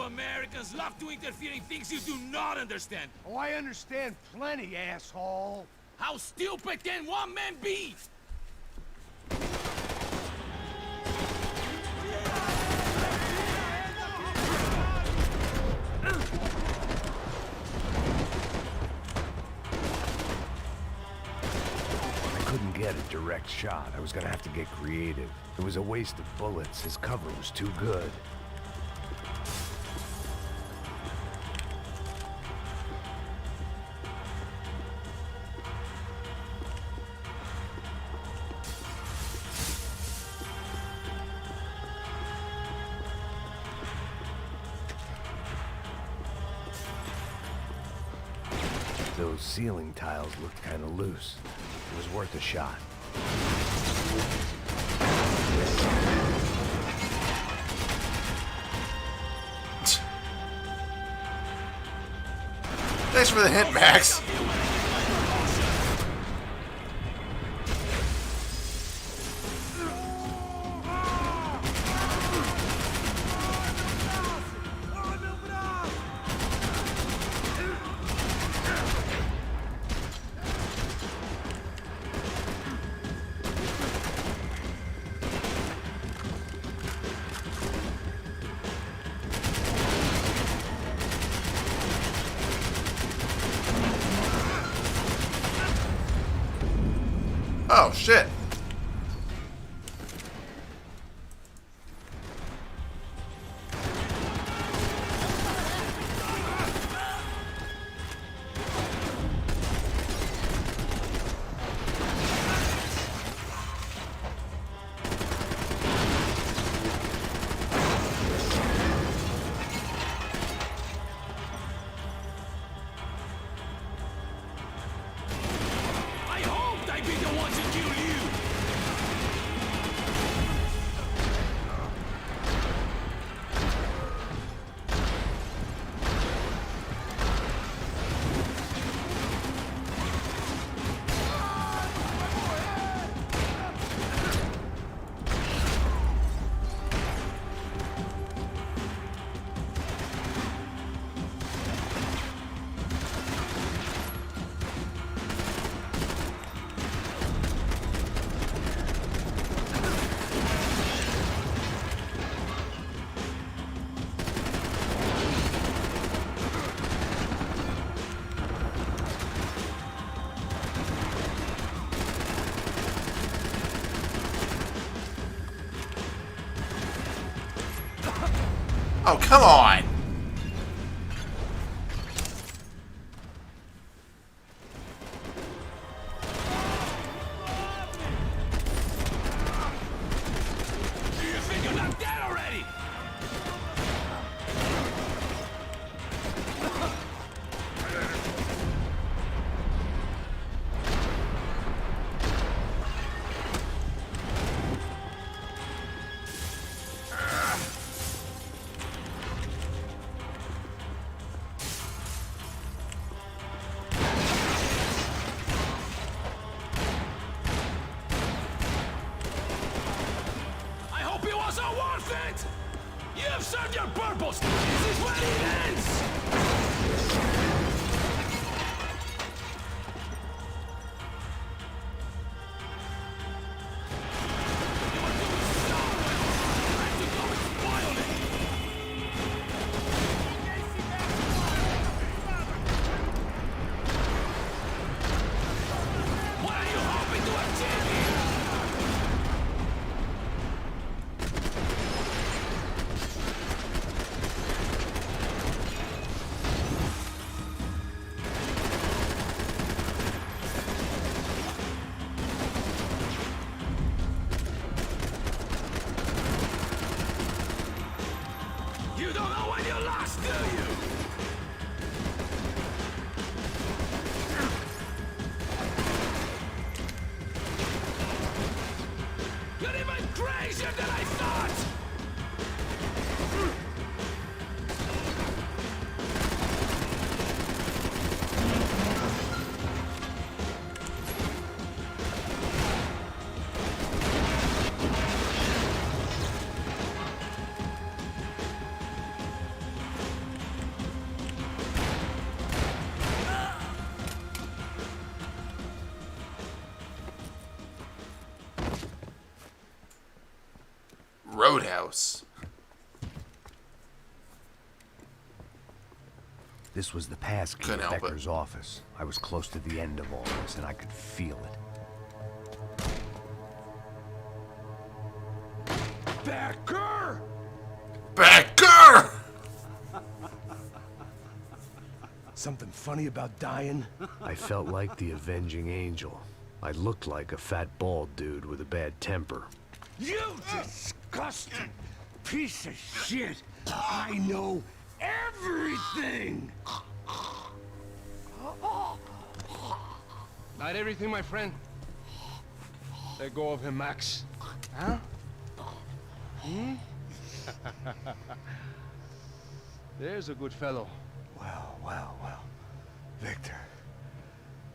Americans love to interfere in things you do not understand. Oh, I understand plenty, asshole. How stupid can one man be? I couldn't get a direct shot. I was gonna have to get creative. It was a waste of bullets. His cover was too good. Those ceiling tiles looked kind of loose. It was worth a shot. Thanks for the hint, Max. Oh, shit. Oh, come on! Do you think you're not dead already? I hope it was all worth it! You have served your purpose! This is where it ends! You are doing so well! Time to go and spoil it! What are you hoping to achieve here? You don't know when you're lost, do you? You're even crazier than I thought! Roadhouse. This was the pass key Couldn't at help it. Becker's office. I was close to the end of all this, and I could feel it. Becker! Becker! Something funny about dying? I felt like the avenging angel. I looked like a fat bald dude with a bad temper. You disgusting piece of shit! I know everything! Not everything, my friend. Let go of him, Max. Huh? Hmm? There's a good fellow. Well. Victor,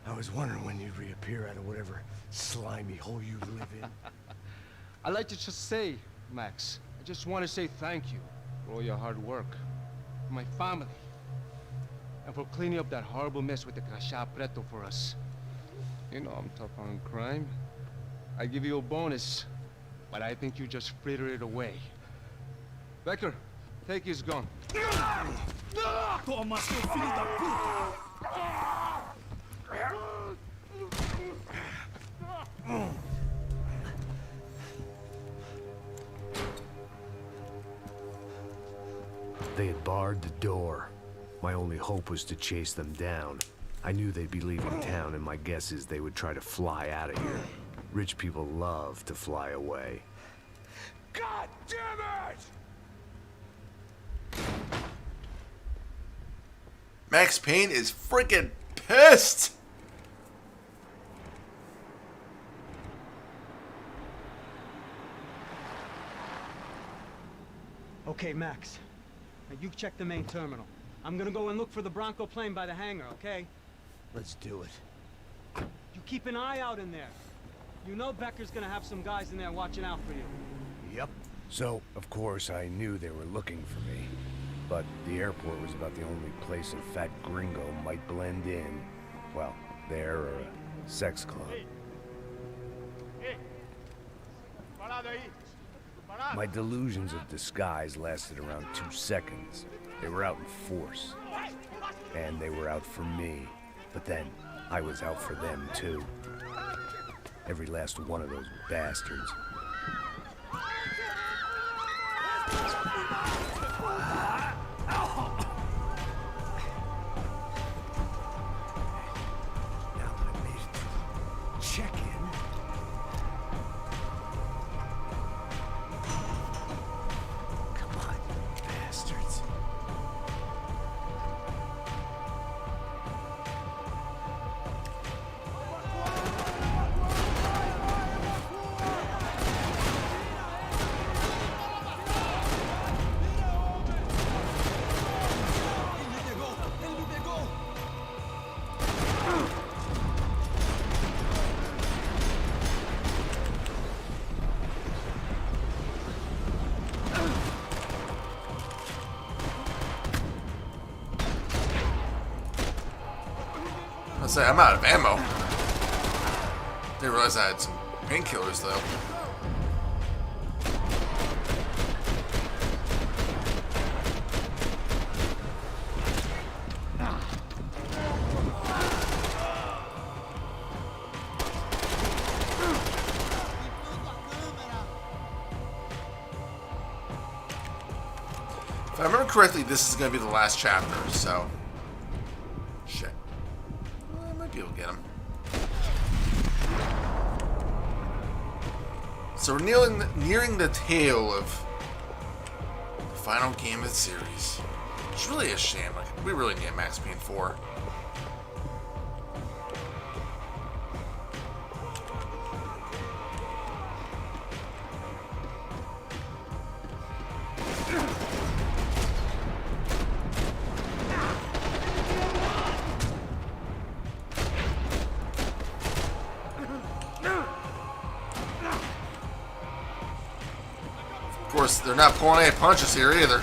I was wondering when you'd reappear out of whatever slimy hole you live in. I'd like to just say, Max, I just want to say thank you for all your hard work, for my family, and for cleaning up that horrible mess with the Crachá Preto for us. You know I'm tough on crime. I give you a bonus, but I think you just fritter it away. Becker, take his gun. Toma, seu filho da puta! They had barred the door. My only hope was to chase them down. I knew they'd be leaving town, and my guess is they would try to fly out of here. Rich people love to fly away. God damn it! Max Payne is freaking pissed! Okay, Max. Now you check the main terminal. I'm gonna go and look for the Bronco plane by the hangar, okay? Let's do it. You keep an eye out in there. You know Becker's gonna have some guys in there watching out for you. Yep. So, of course, I knew they were looking for me. But the airport was about the only place a fat gringo might blend in. Well, there or a sex club. My delusions of disguise lasted around 2 seconds. They were out in force. And they were out for me. But then, I was out for them too. Every last one of those bastards. Now that I made it through check-in. Come on, you bastards. I'll say I'm out of ammo. Didn't realize I had some painkillers though. If I remember correctly, this is going to be the last chapter, so... Shit. I might be able to get him. So we're nearing the tail of the final game of the series. It's really a shame. Like, we really need Max Payne 4. Of course, they're not pulling any punches here either.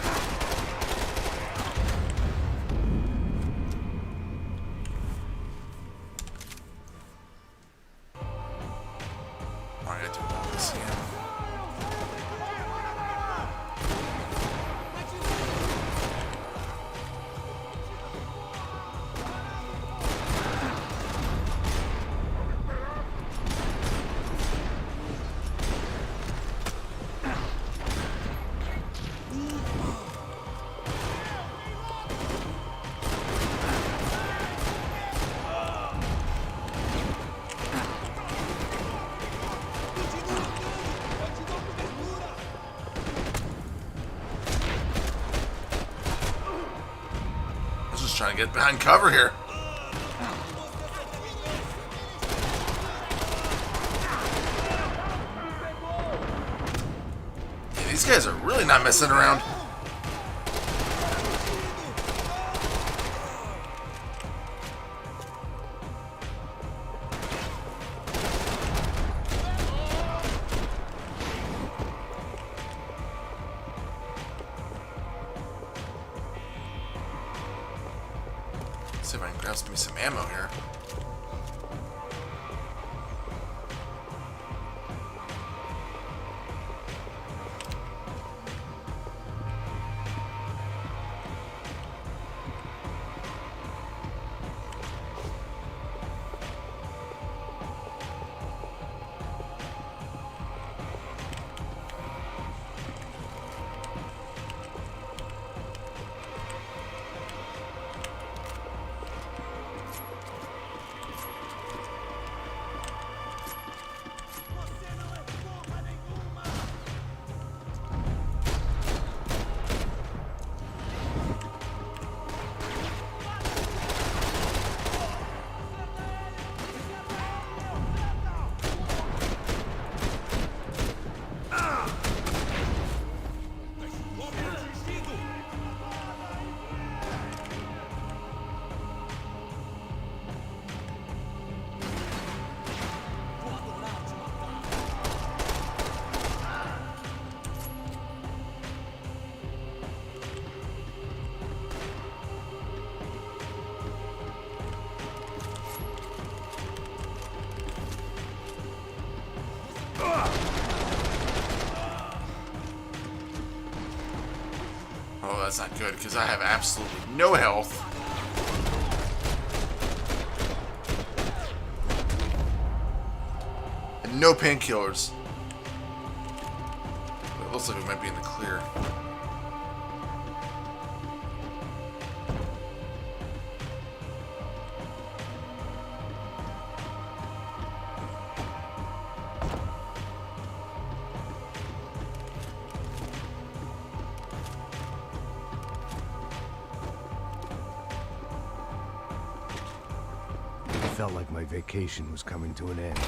I gotta do all this again. Trying to get behind cover here. Yeah, these guys are really not messing around. See if I can grab me some ammo here. Oh, that's not good, because I have absolutely no health. And no painkillers. But it looks like we might be in the clear. felt like my vacation was coming to an end.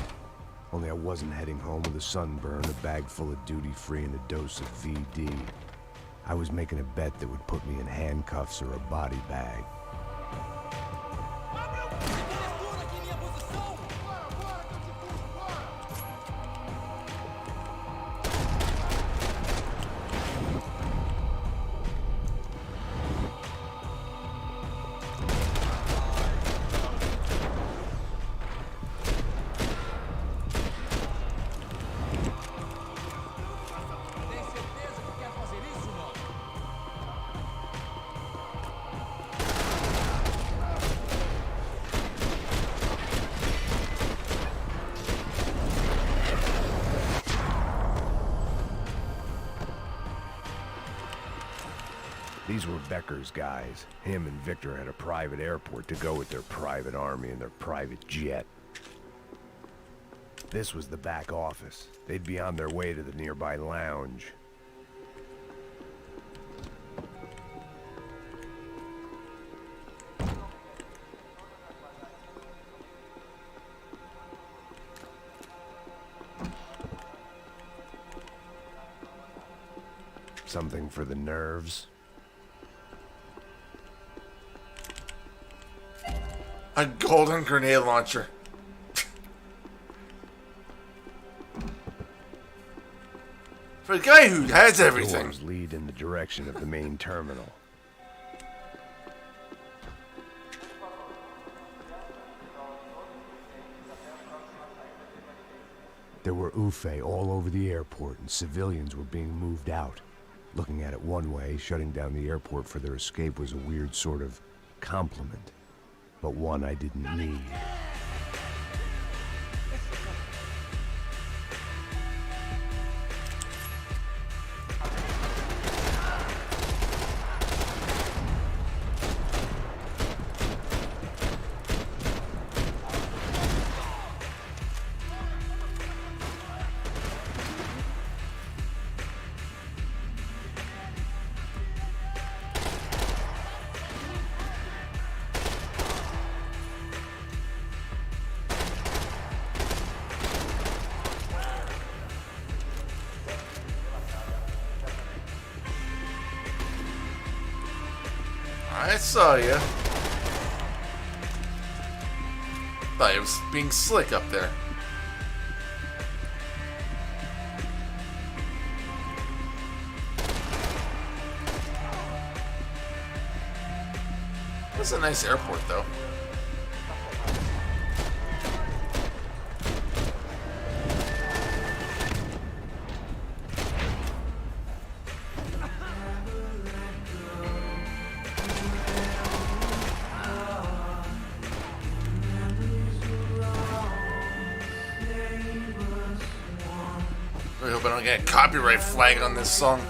Only I wasn't heading home with a sunburn, a bag full of duty-free, and a dose of VD. I was making a bet that would put me in handcuffs or a body bag. These were Becker's guys. Him and Victor had a private airport to go with their private army and their private jet. This was the back office. They'd be on their way to the nearby lounge. Something for the nerves. A golden grenade launcher. For a guy who has everything. Doors lead in the direction of the main terminal. There were UFE all over the airport, and civilians were being moved out. Looking at it one way, shutting down the airport for their escape was a weird sort of compliment. But one I didn't need. I saw you. Thought he was being slick up there. That's a nice airport, though. I hope I don't get a copyright flag on this song.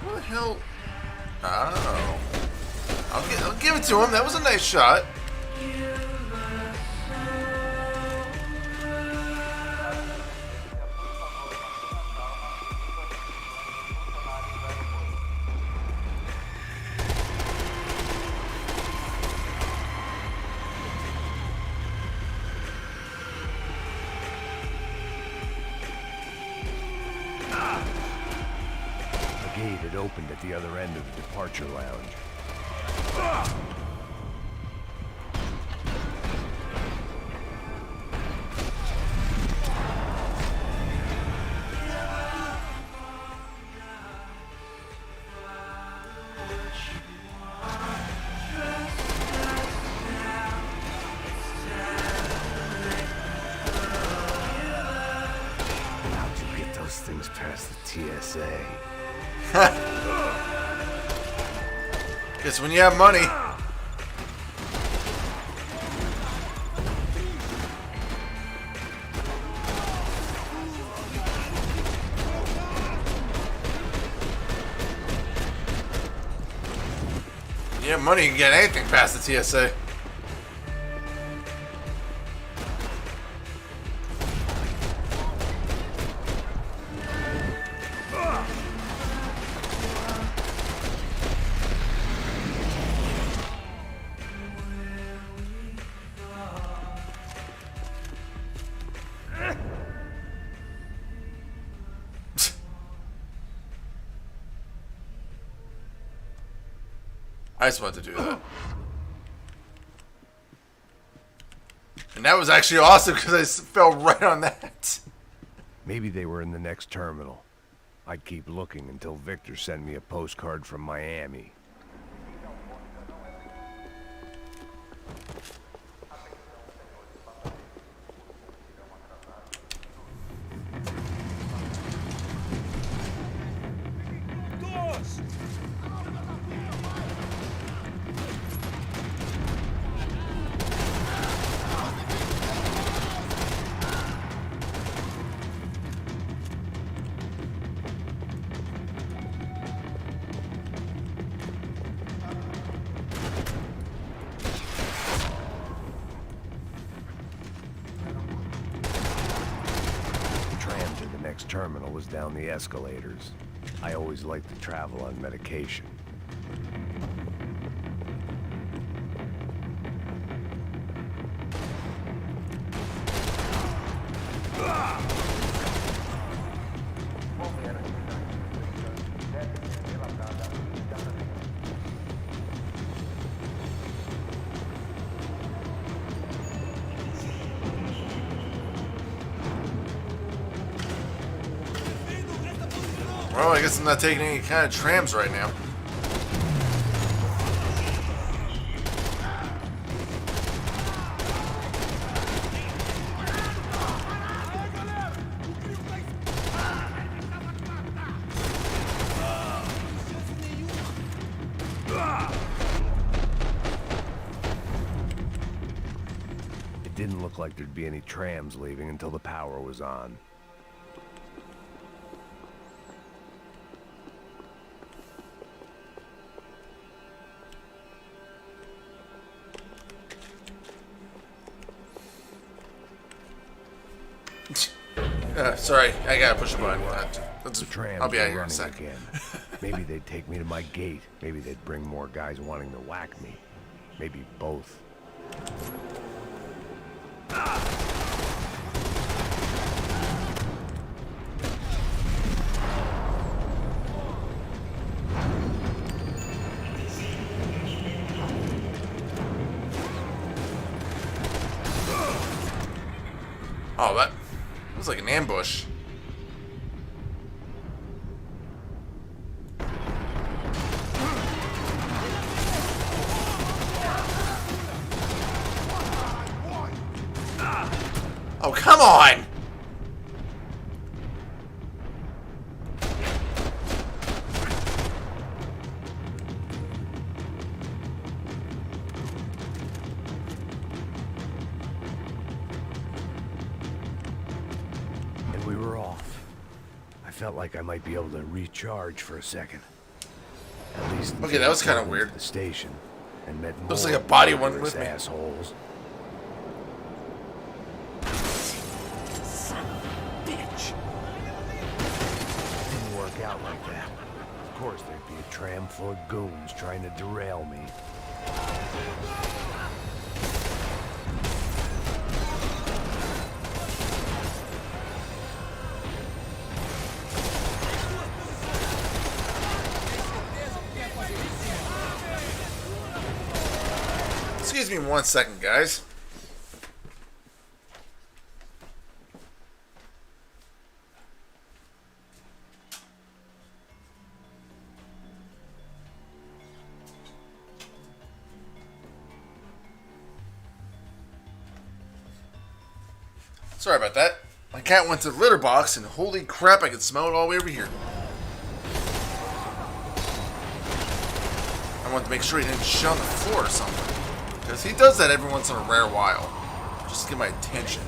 What the hell? Oh. I'll give it to him. That was a nice shot. The gate had opened at the other end of the departure lounge. How'd you get those things past the TSA? Guess when you have money. Yeah, money, you can get anything past the TSA. I just wanted to do that. And that was actually awesome because I fell right on that. Maybe they were in the next terminal. I'd keep looking until Victor sent me a postcard from Miami. Terminal was down the escalators. I always liked to travel on medication. Well, I guess I'm not taking any kind of trams right now. It didn't look like there'd be any trams leaving until the power was on. Sorry, I gotta push a button. The trams I'll be out were here in a running sec. again. Maybe they'd take me to my gate. Maybe they'd bring more guys wanting to whack me. Maybe both. Oh, that was like an ambush. Oh, come on! And we were off. I felt like I might be able to recharge for a second. At least Okay, that was kind of weird. The station and met more Looks like a body one murderous with me. assholes. Bitch. Didn't work out like that. Of course, there'd be a tram full of goons trying to derail me. Excuse me 1 second, guys. Sorry about that. My cat went to the litter box, and holy crap, I could smell it all the way over here. I wanted to make sure he didn't shit on the floor or something. Because he does that every once in a rare while. Just to get my attention.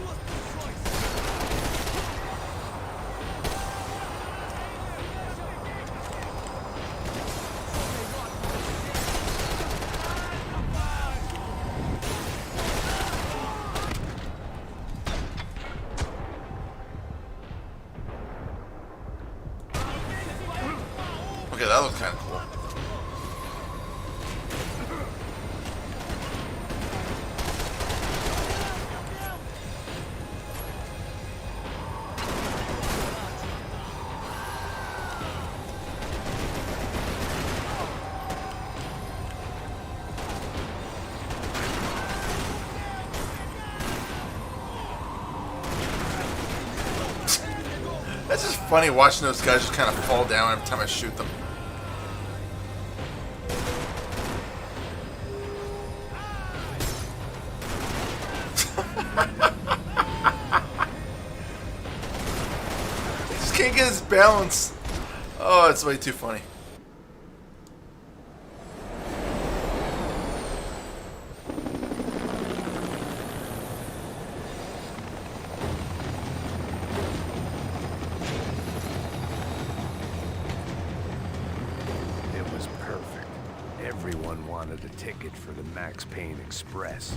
Okay, that looks kind of cool. That's just funny watching those guys just kind of fall down every time I shoot them. He just can't get his balance. Oh, it's way too funny. Everyone wanted a ticket for the Max Payne Express.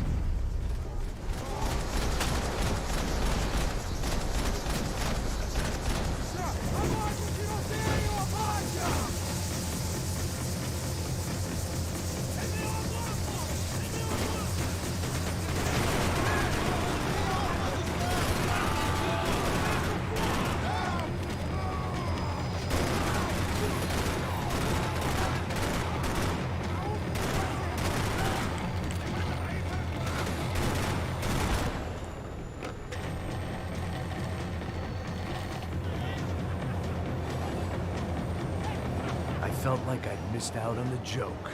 I felt like I'd missed out on the joke,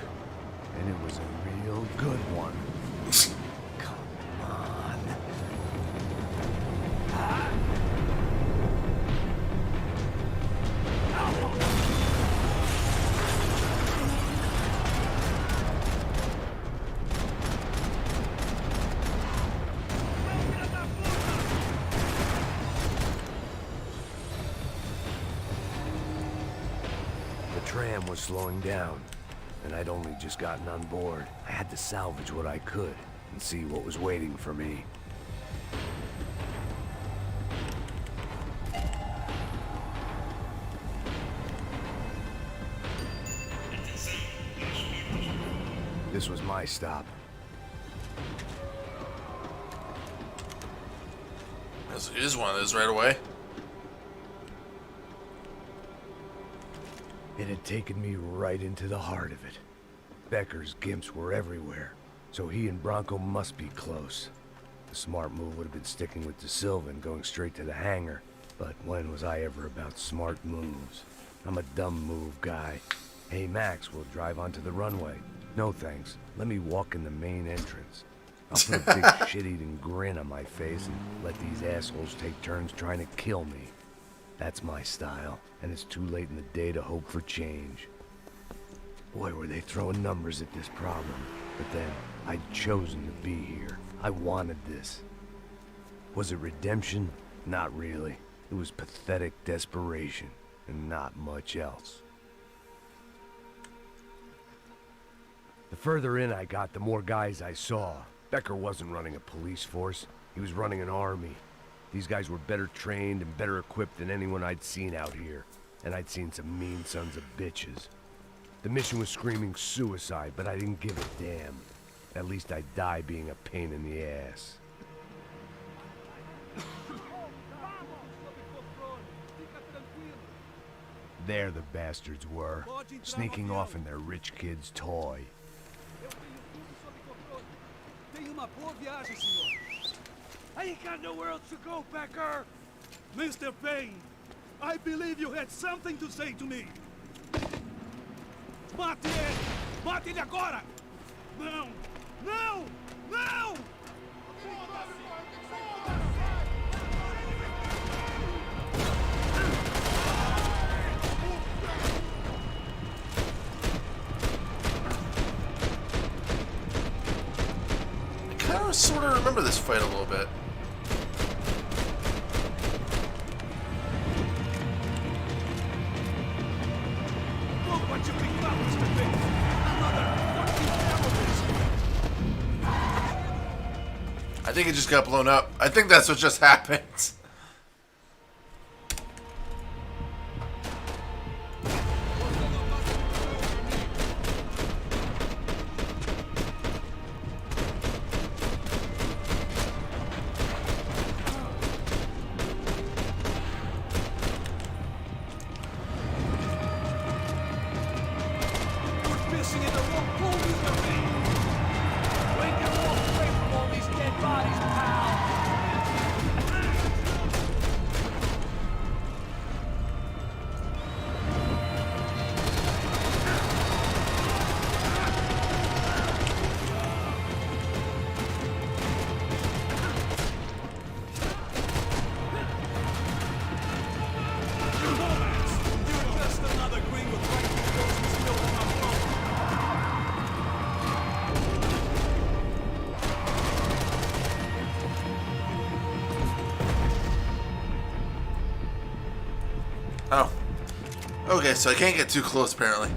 and it was a real good one. Come on. The tram was slowing down, and I'd only just gotten on board. I had to salvage what I could and see what was waiting for me. This was my stop. This is one of those right away. It had taken me right into the heart of it. Becker's gimps were everywhere, so he and Bronco must be close. The smart move would have been sticking with De Silva and going straight to the hangar, but when was I ever about smart moves? I'm a dumb move guy. Hey Max, we'll drive onto the runway. No thanks, let me walk in the main entrance. I'll put a big shit-eating grin on my face and let these assholes take turns trying to kill me. That's my style, and it's too late in the day to hope for change. Boy, were they throwing numbers at this problem. But then, I'd chosen to be here. I wanted this. Was it redemption? Not really. It was pathetic desperation, and not much else. The further in I got, the more guys I saw. Becker wasn't running a police force. He was running an army. These guys were better trained and better equipped than anyone I'd seen out here. And I'd seen some mean sons of bitches. The mission was screaming suicide, but I didn't give a damn. At least I'd die being a pain in the ass. There the bastards were, sneaking off in their rich kid's toy. I ain't got nowhere else to go, Becker! Mr. Payne, I believe you had something to say to me. Mate ele! Mate ele agora! Não! Não! Não! I kind of sort of remember this fight a little bit. I think it just got blown up. I think that's what just happened. Oh. Okay, so I can't get too close, apparently.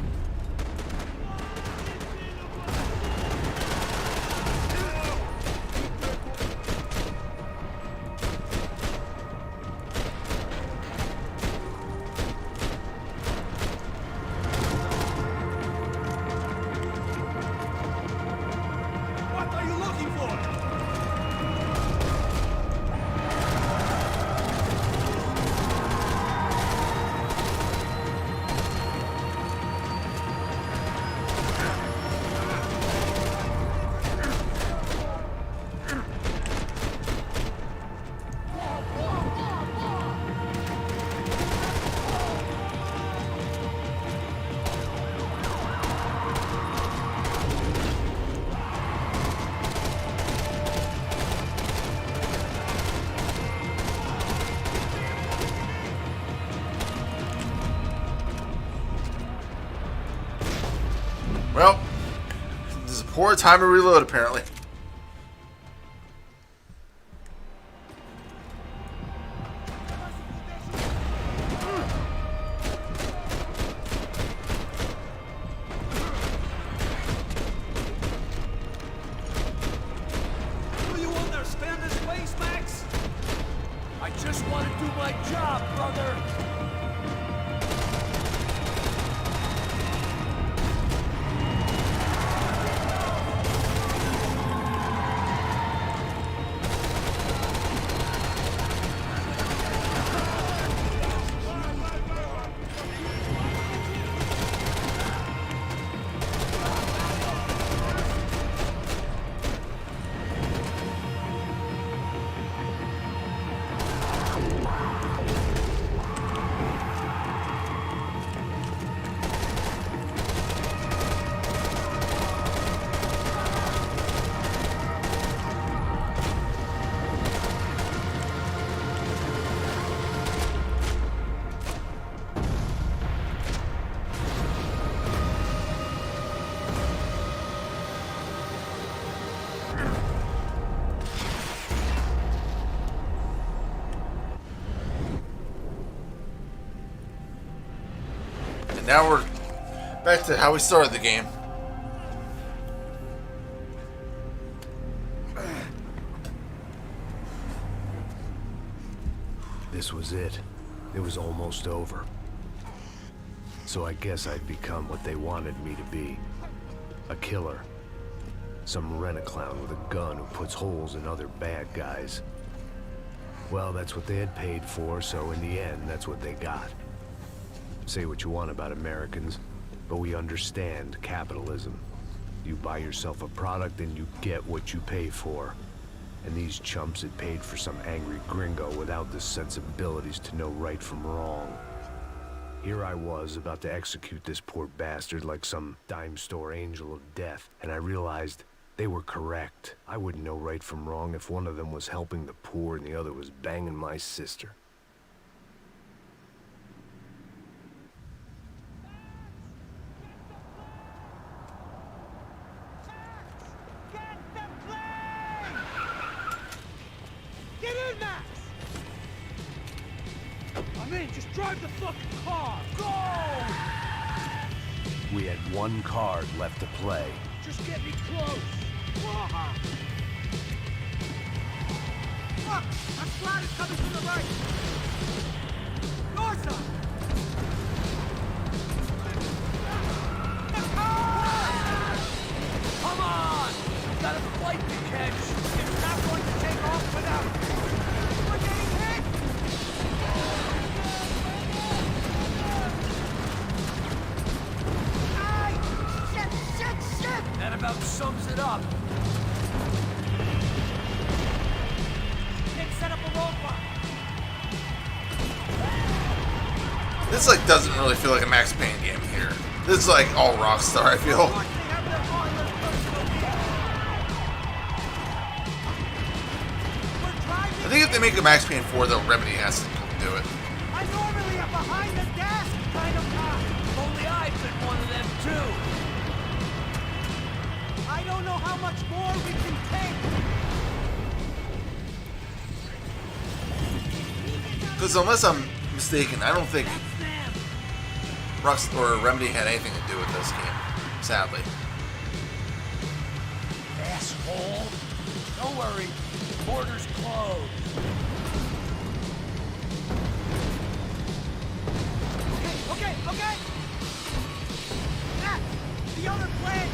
What are you looking for? Well, this is a poor time to reload, apparently. Do you understand this place, Max? I just want to do my job, brother. And now we're back to how we started the game. This was it. It was almost over. So I guess I'd become what they wanted me to be. A killer. Some rent-a-clown with a gun who puts holes in other bad guys. Well, that's what they had paid for, so in the end, that's what they got. Say what you want about Americans, but we understand capitalism. You buy yourself a product and you get what you pay for. And these chumps had paid for some angry gringo without the sensibilities to know right from wrong. Here I was, about to execute this poor bastard like some dime store angel of death, and I realized they were correct. I wouldn't know right from wrong if one of them was helping the poor and the other was banging my sister. Just drive the fucking car! Go! We had one card left to play. Just get me close! Look! That slide is coming from the right! North side! Come on! We've got a flight to catch! It's not going to take off without it! We're getting hit! That about sums it up. Nick, set up a roadblock. This like doesn't really feel like a Max Payne game here. This is like all Rockstar, I feel. I think if they make a Max Payne 4, though, Remedy has to do it. I'm normally a behind the desk kind of guy. Only I've been one of them too. I don't know how much more we can take. Because unless I'm mistaken, I don't think Rust or Remedy had anything to do with this game, sadly. Asshole! Don't worry, border's closed. Okay. Ah, the other plane!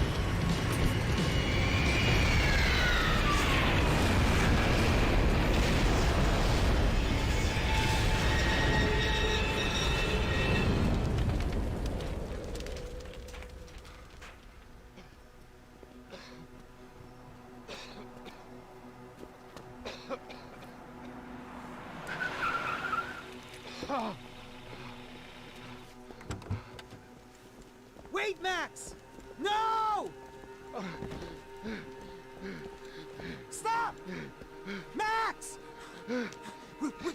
Wait, Max! No! Stop! Max!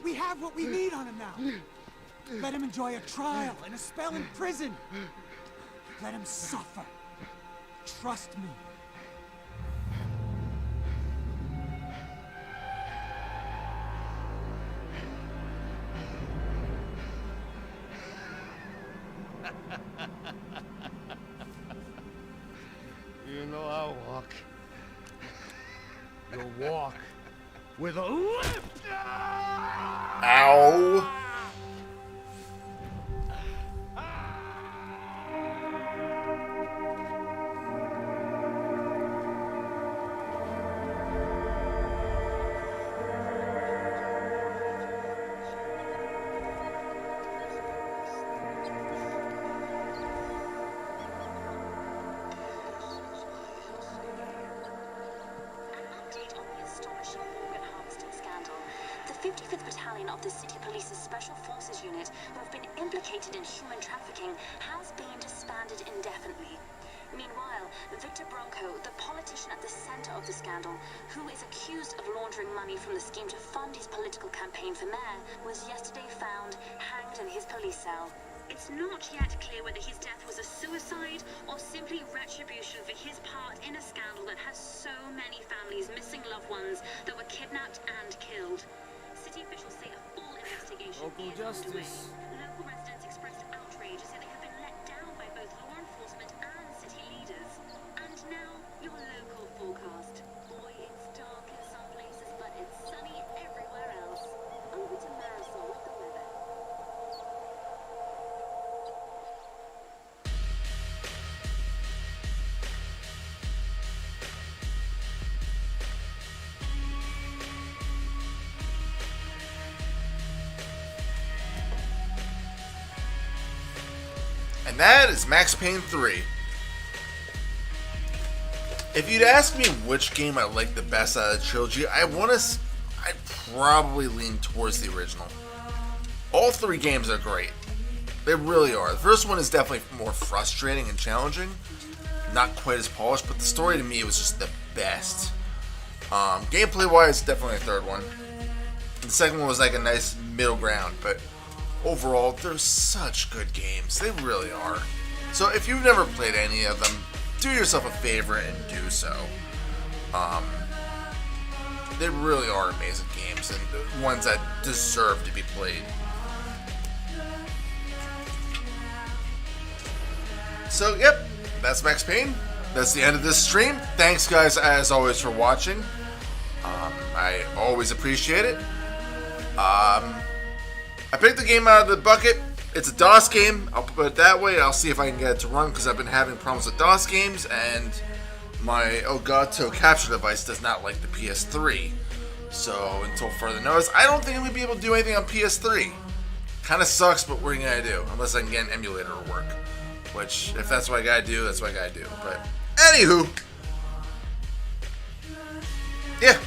We have what we need on him now. Let him enjoy a trial and a spell in prison. Let him suffer. Trust me. You know I'll walk. You'll walk with a limp! Ow! The 55th Battalion of the City Police's Special Forces Unit, who have been implicated in human trafficking, has been disbanded indefinitely. Meanwhile, Victor Bronco, the politician at the center of the scandal, who is accused of laundering money from the scheme to fund his political campaign for mayor, was yesterday found hanged in his police cell. It's not yet clear whether his death was a suicide or simply retribution for his part in a scandal that has so many families missing loved ones that were kidnapped and killed. City officials say a full investigation is underway. Local residents expressed outrage, say they have been let down by both law enforcement and city leaders. And now, your local forecast. Boy, it's dark in some places, but it's sunny everywhere else. Over to Marisol with the weather. And that is Max Payne 3. If you'd ask me which game I like the best out of the trilogy, I'd probably lean towards the original. All three games are great. They really are. The first one is definitely more frustrating and challenging. Not quite as polished, but the story to me was just the best. Gameplay-wise, definitely the third one. The second one was like a nice middle ground, but overall, they're such good games. They really are. So if you've never played any of them, do yourself a favor and do so. They really are amazing games and ones that deserve to be played. So, yep, that's Max Payne. That's the end of this stream. Thanks, guys, as always, for watching. I always appreciate it. I picked the game out of the bucket. It's a DOS game. I'll put it that way. I'll see if I can get it to run because I've been having problems with DOS games and my Elgato capture device does not like the PS3. So until further notice, I don't think I'm going to be able to do anything on PS3. Kind of sucks, but what are you going to do? Unless I can get an emulator to work. Which, if that's what I got to do, that's what I got to do. But anywho. Yeah.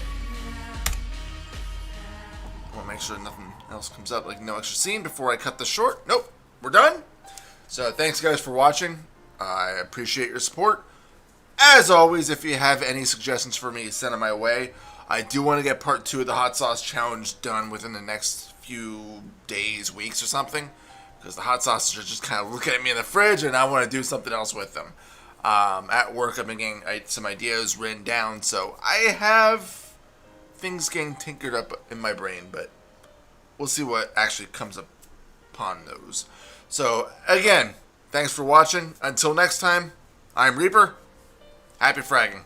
I want to make sure nothing else comes up, like no extra scene before I cut this short. Nope, we're done. So thanks guys for watching. I appreciate your support. As always, if you have any suggestions for me, send them my way. I do want to get part 2 of the hot sauce challenge done within the next few days, weeks or something, because the hot sauces are just kind of looking at me in the fridge and I want to do something else with them. At work I've been getting some ideas written down, so I have things getting tinkered up in my brain, but we'll see what actually comes upon those. So, again, Thanks for watching. Until next time, I'm Reaper. Happy fragging.